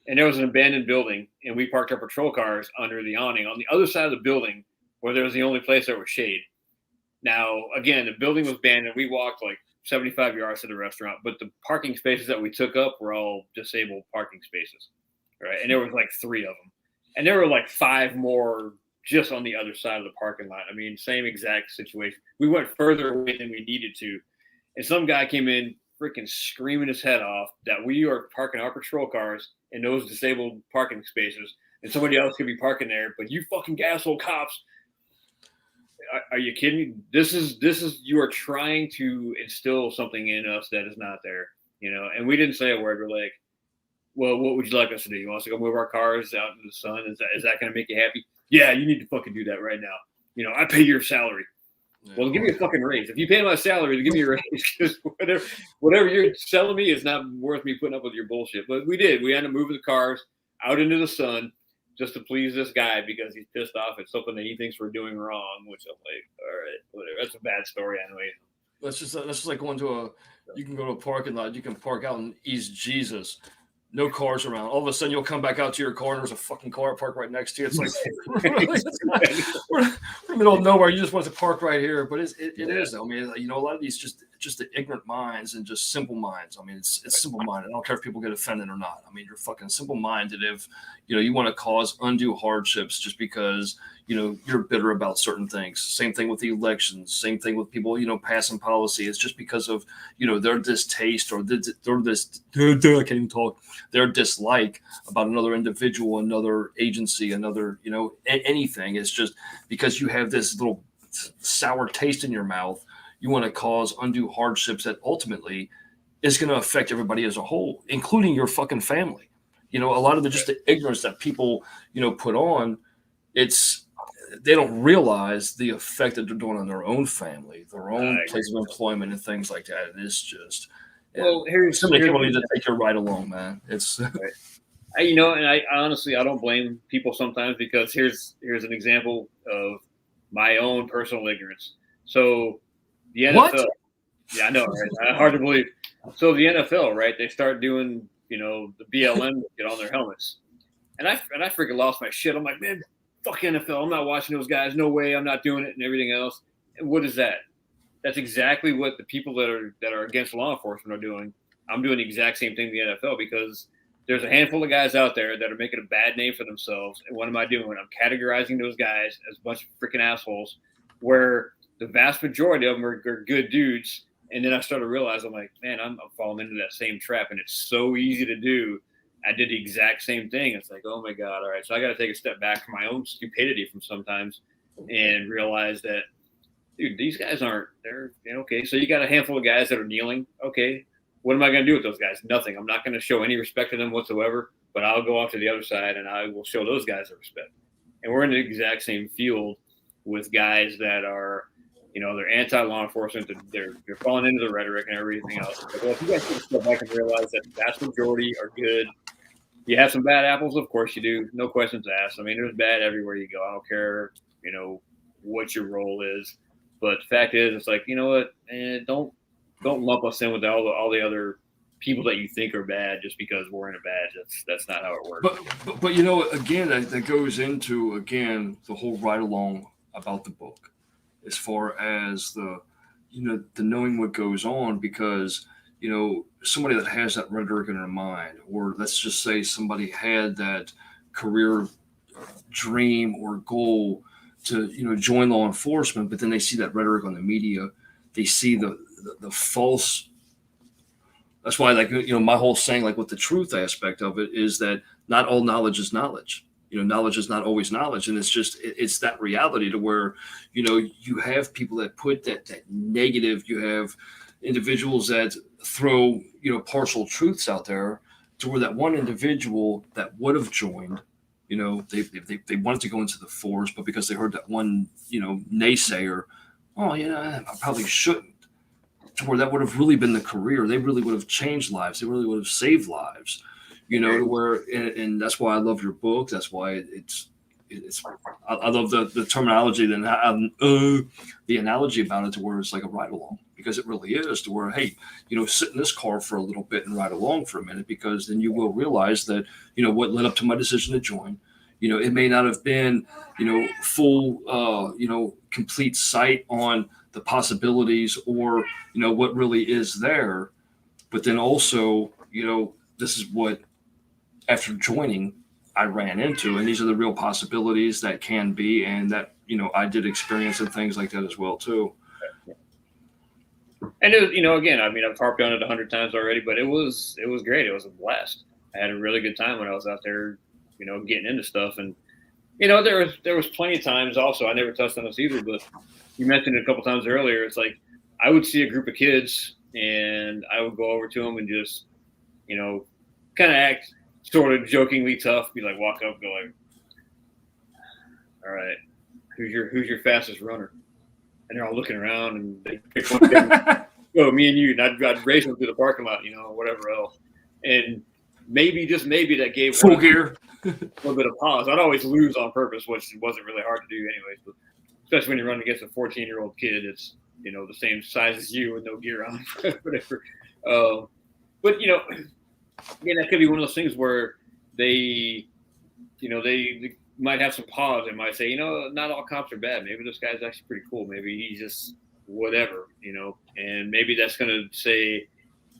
And there was an abandoned building, and we parked our patrol cars under the awning on the other side of the building where there was the only place there was shade. Now, again, the building was abandoned. We walked like 75 yards to the restaurant, but the parking spaces that we took up were all disabled parking spaces, right? And there was like 3 of them. And there were like 5 more just on the other side of the parking lot. I mean, same exact situation. We went further away than we needed to. And some guy came in freaking screaming his head off that we are parking our patrol cars in those disabled parking spaces and somebody else could be parking there. But you fucking asshole cops. Are you kidding me? This is you are trying to instill something in us that is not there, and we didn't say a word. We're like, well, what would you like us to do? You want us to go move our cars out in the sun? Is that going to make you happy? Yeah, you need to fucking do that right now. I pay your salary. Yeah. Well, give me a fucking raise. If you pay my salary, then give me a raise because whatever you're selling me is not worth me putting up with your bullshit. But we did. We ended up moving the cars out into the sun just to please this guy because he's pissed off at something that he thinks we're doing wrong, which I'm like, all right, whatever. That's a bad story anyway. That's just like going to you can go to a parking lot. You can park out in East Jesus. No cars around. All of a sudden, you'll come back out to your car and there's a fucking car parked right next to you. It's like, we're in the middle of nowhere. You just want to park right here. But it is. I mean, a lot of these just the ignorant minds and just simple minds. I mean, it's simple-minded. I don't care if people get offended or not. I mean, you're fucking simple-minded if, you want to cause undue hardships just because, you're bitter about certain things. Same thing with the elections. Same thing with people, passing policy. It's just because of, their distaste or I can't even talk. Their dislike about another individual, another agency, another, anything. It's just because you have this little sour taste in your mouth. You want to cause undue hardships that ultimately is going to affect everybody as a whole, including your fucking family. A lot of the ignorance that people, put on, they don't realize the effect that they're doing on their own family, their own place of employment and things like that. And it's just, well, so many people need to take your ride along, man. It's and I honestly, I don't blame people sometimes because here's an example of my own personal ignorance. So the NFL, what? Yeah, I know, right? Hard to believe. So the NFL, right? They start doing, the BLM get on their helmets, and I freaking lost my shit. I'm like, man, fuck NFL. I'm not watching those guys. No way. I'm not doing it, and everything else. And what is that? That's exactly what the people that are against law enforcement are doing. I'm doing the exact same thing in the NFL because there's a handful of guys out there that are making a bad name for themselves. And what am I doing? I'm categorizing those guys as a bunch of freaking assholes where the vast majority of them are good dudes. And then I started to realize, I'm like, man, I'm falling into that same trap. And it's so easy to do. I did the exact same thing. It's like, oh my God. All right. So I got to take a step back from my own stupidity from sometimes and realize that, dude, these guys they're okay. So you got a handful of guys that are kneeling. Okay. What am I going to do with those guys? Nothing. I'm not going to show any respect to them whatsoever, but I'll go off to the other side and I will show those guys a respect. And we're in the exact same field with guys that are, they're anti-law enforcement. They're falling into the rhetoric and everything else. Like, well, if you guys take a step back and realize that the vast majority are good, you have some bad apples, of course you do. No questions asked. I mean, there's bad everywhere you go. I don't care, what your role is. But the fact is, it's like, you know what? Don't lump us in with all the other people that you think are bad just because wearing a badge. That's not how it works. But again, that goes into again the whole ride along about the book, as far as the knowing what goes on, because somebody that has that rhetoric in their mind, or let's just say somebody had that career dream or goal to join law enforcement, but then they see that rhetoric on the media, they see the false. That's why, my whole saying, with the truth aspect of it, is that not all knowledge is knowledge. Knowledge is not always knowledge, and it's that reality to where you have people that put that negative. You have individuals that throw partial truths out there, to where that one individual that would have joined, they wanted to go into the force, but because they heard that one naysayer, I probably shouldn't. To where that would have really been the career. They really would have changed lives. They really would have saved lives, to where, and that's why I love your book. That's why I love the terminology, the analogy about it, to where it's like a ride along, because it really is, to where, hey, sit in this car for a little bit and ride along for a minute, because then you will realize that, what led up to my decision to join, it may not have been, full, complete sight on the possibilities, or what really is there, but then also this is what, after joining, I ran into, and these are the real possibilities that can be, and that I did experience, and things like that as well too. And it was, again, I mean, I've harped on it 100 times already, but it was great. It was a blast. I had a really good time when I was out there, getting into stuff. And there was plenty of times also, I never touched on this either, but you mentioned it a couple times earlier. It's like I would see a group of kids and I would go over to them and just, kind of act sort of jokingly tough, be like, walk up, go like, all right, who's your fastest runner? And they're all looking around and they pick one down. Oh, me and you. And I'd race them through the parking lot, whatever else. And maybe, just maybe, that gave full gear a little bit of pause. I'd always lose on purpose, which wasn't really hard to do anyways. But especially when you're running against a 14-year-old kid, it's, the same size as you with no gear on, whatever. But, again, that could be one of those things where they might have some pause and might say, not all cops are bad. Maybe this guy's actually pretty cool. Maybe he's just whatever, and maybe that's going to say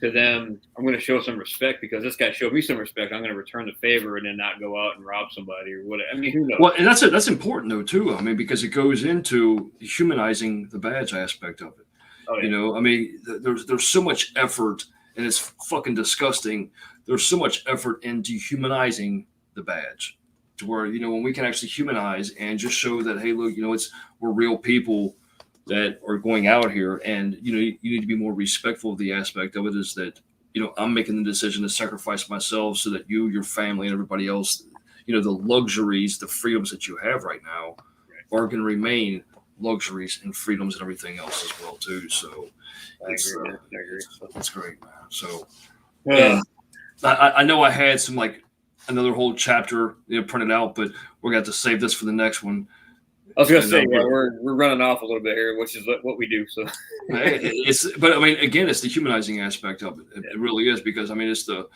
to them, I'm going to show some respect because this guy showed me some respect. I'm going to return the favor and then not go out and rob somebody or whatever. I mean, who knows? Well, and that's important though too. I mean, because it goes into humanizing the badge aspect of it. Oh, yeah. I mean, there's so much effort, and it's fucking disgusting. There's so much effort in dehumanizing the badge, to where, when we can actually humanize and just show that, hey, look, we're real people that are going out here, and you need to be more respectful of the aspect of it, is that I'm making the decision to sacrifice myself so that you, your family, and everybody else, the luxuries, the freedoms that you have right now are going to remain luxuries and freedoms and everything else as well too. So I agree. That's great, man. So I know I had some another whole chapter printed out, but we're going to have to save this for the next one. I was going to say, we're running off a little bit here, which is what we do. So, but I mean, again, it's the humanizing aspect of it. It really is, because I mean, it's the,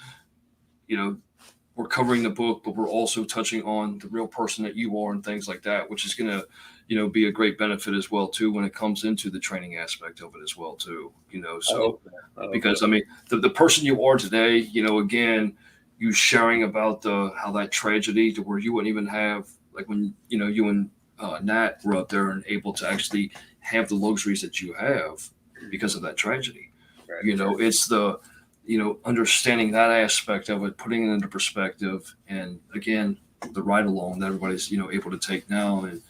we're covering the book, but we're also touching on the real person that you are and things like that, which is going to, be a great benefit as well too when it comes into the training aspect of it as well too. So because I mean, the person you are today, again, you sharing about how that tragedy, to where you wouldn't even have, when you and Nat were up there and able to actually have the luxuries that you have because of that tragedy. Right. It's the understanding that aspect of it, putting it into perspective, and again, the ride along that everybody's able to take now. And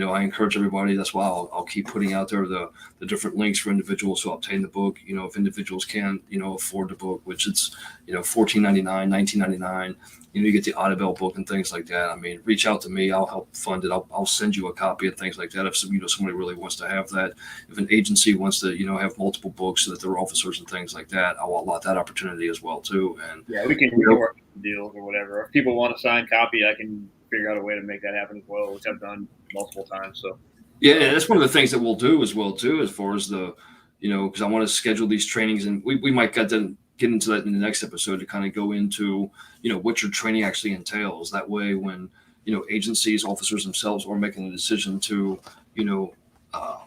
I encourage everybody. That's why I'll keep putting out there the different links for individuals who obtain the book. If individuals can afford the book, which it's $14.99, $19.99. You get the Audible book and things like that. I mean, reach out to me. I'll help fund it. I'll send you a copy and things like that. If somebody really wants to have that, if an agency wants to have multiple books so that they're officers and things like that, I'll allot that opportunity as well too. And we can work deals or whatever. If people want a signed copy, I can figure out a way to make that happen as well, which I've done multiple times. So that's one of the things that we'll do as well too, as far as the because I want to schedule these trainings, and we might get them get into that in the next episode to kind of go into, what your training actually entails. That way, when, agencies, officers themselves are making a decision to, uh,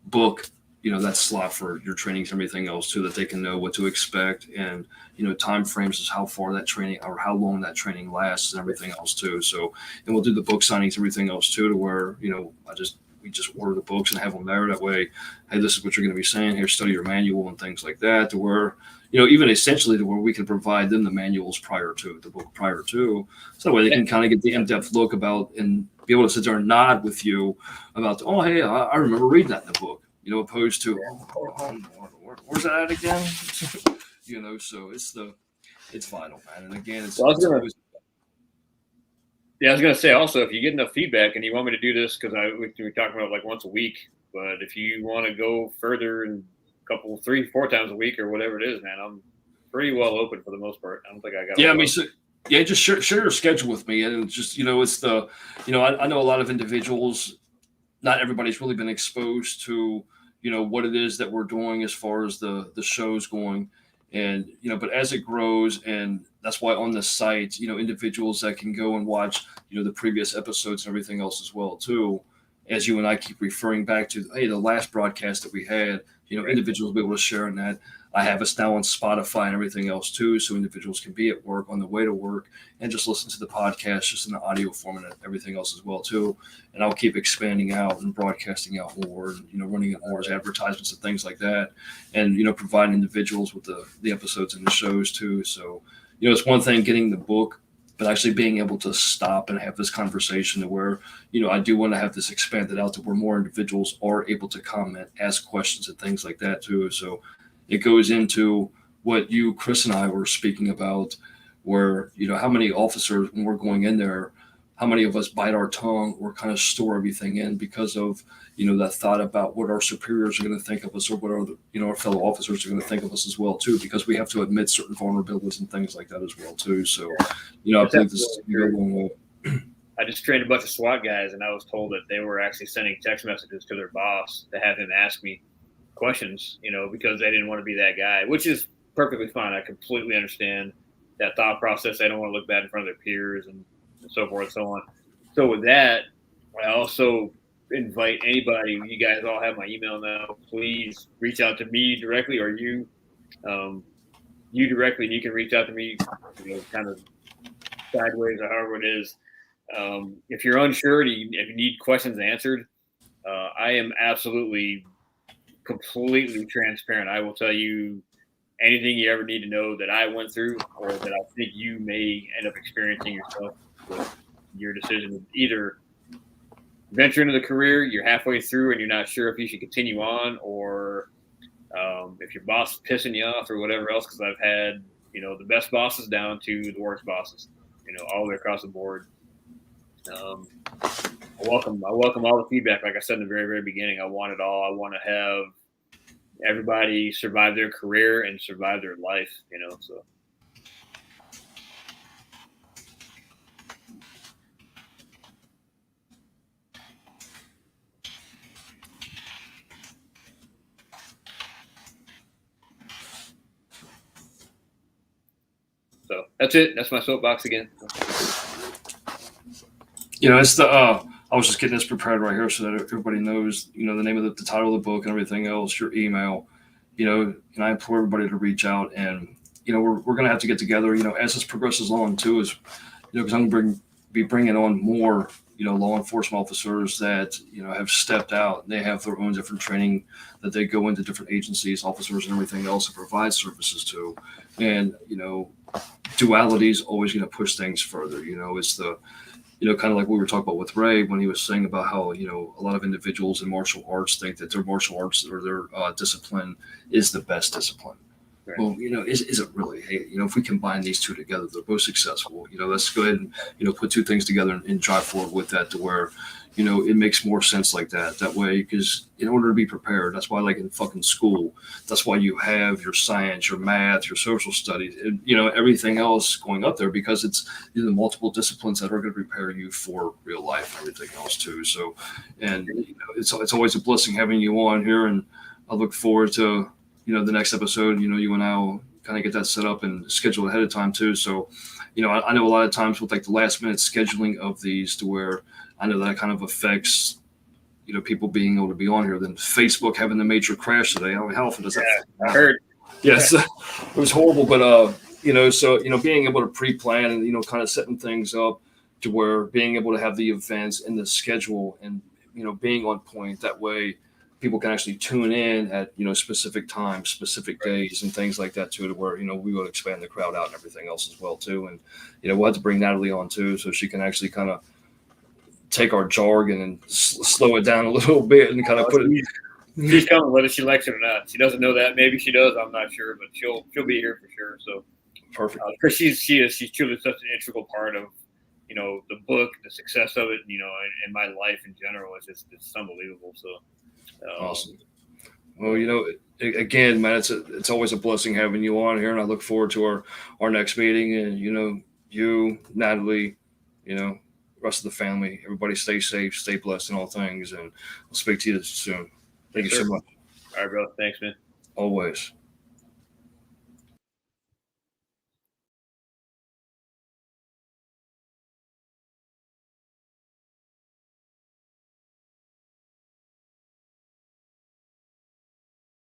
book, that slot for your trainings and everything else too, that they can know what to expect and, time frames is how far that training or how long that training lasts and everything else too. So, and we'll do the book signings, everything else too, to where, we just order the books and have them there. That way, hey, this is what you're going to be saying here, study your manual and things like that, to where, even essentially to where we can provide them the manuals prior to the book prior to, so that way they can kind of get the in-depth look about and be able to sit there and nod with you about, oh, hey, I remember reading that in the book, opposed to, where's that at again? So it's vital, man. And again, it's always. Yeah, I was going to say also, if you get enough feedback and you want me to do this, because we're talking about like once a week, but if you want to go further and a couple, 3-4 times a week or whatever it is, man, I'm pretty well open for the most part. I don't think I got. Yeah, I mean, just share your schedule with me, and just it's the, I know a lot of individuals. Not everybody's really been exposed to what it is that we're doing as far as the show's going. And, but as it grows, and that's why on the site, individuals that can go and watch, the previous episodes and everything else as well, too, as you and I keep referring back to, hey, the last broadcast that we had, individuals will be able to share in that. I have us now on Spotify and everything else, too, so individuals can be at work, on the way to work, and just listen to the podcast just in the audio form and everything else as well, too. And I'll keep expanding out and broadcasting out more and, running it more as advertisements and things like that. And, providing individuals with the episodes and the shows, too. So, it's one thing getting the book, but actually being able to stop and have this conversation to where, I do want to have this expanded out to where more individuals are able to comment, ask questions and things like that, too. So it goes into what you, Chris, and I were speaking about, where, how many officers, when we're going in there, how many of us bite our tongue or kind of store everything in because of, that thought about what our superiors are going to think of us or what our fellow officers are going to think of us as well, too, because we have to admit certain vulnerabilities and things like that as well, too. So, I think this is a long way. I just trained a bunch of SWAT guys, and I was told that they were actually sending text messages to their boss to have him ask me questions, because they didn't want to be that guy, which is perfectly fine. I completely understand that thought process. They don't want to look bad in front of their peers and so forth and so on. So with that, I also invite anybody, you guys all have my email now, please reach out to me directly, or you directly, and you can reach out to me, kind of sideways or however it is. If you're unsure, if you need questions answered, I am absolutely completely transparent. I will tell you anything you ever need to know that I went through or that I think you may end up experiencing yourself with your decision to either venture into the career, you're halfway through and you're not sure if you should continue on, or if your boss is pissing you off or whatever else, because I've had, the best bosses down to the worst bosses, all the way across the board. I welcome all the feedback. Like I said in the very, very beginning, I want it all. I want to have everybody survive their career and survive their life, so. So that's it. That's my soapbox again. It's the, I was just getting this prepared right here so that everybody knows, the name of the title of the book and everything else, your email, and I implore everybody to reach out, and, we're going to have to get together, as this progresses on too, is, because I'm going to be bringing on more, law enforcement officers that, have stepped out. They have their own different training that they go into different agencies, officers and everything else to provide services to. And, duality is always going to push things further. It's the, kind of like we were talking about with Ray when he was saying about how, a lot of individuals in martial arts think that their martial arts or their discipline is the best discipline. Right. Well, is it really? Hey, if we combine these two together, they're both successful. Let's go ahead and, put two things together and drive forward with that to where, it makes more sense like that. That way, because in order to be prepared, that's why, like in fucking school, that's why you have your science, your math, your social studies, and, everything else going up there, because it's the multiple disciplines that are going to prepare you for real life and everything else too. So, and it's always a blessing having you on here, and I look forward to the next episode, you and I will kind of get that set up and scheduled ahead of time too. So, I know a lot of times with like the last minute scheduling of these to where I know that kind of affects, people being able to be on here. Then Facebook having the major crash today. How often does that? I heard. Yes, it was horrible. But, so, being able to pre-plan and, kind of setting things up to where being able to have the events in the schedule and, being on point that way people can actually tune in at, specific times, specific days and things like that too, to where, we will expand the crowd out and everything else as well too. And, we'll have to bring Natalie on too, so she can actually kind of take our jargon and slow it down a little bit and kind of put it. She's coming, whether she likes it or not. She doesn't know that. Maybe she does. I'm not sure, but she'll be here for sure. So Perfect. Because she's truly such an integral part of the book, the success of it, and my life in general. It's unbelievable. So Awesome. Well, again, man, it's always a blessing having you on here, and I look forward to our next meeting. And you, Natalie, rest of the family, everybody stay safe, stay blessed in all things, and I'll speak to you soon. Thank you so much. All right, bro. Thanks, man. Always.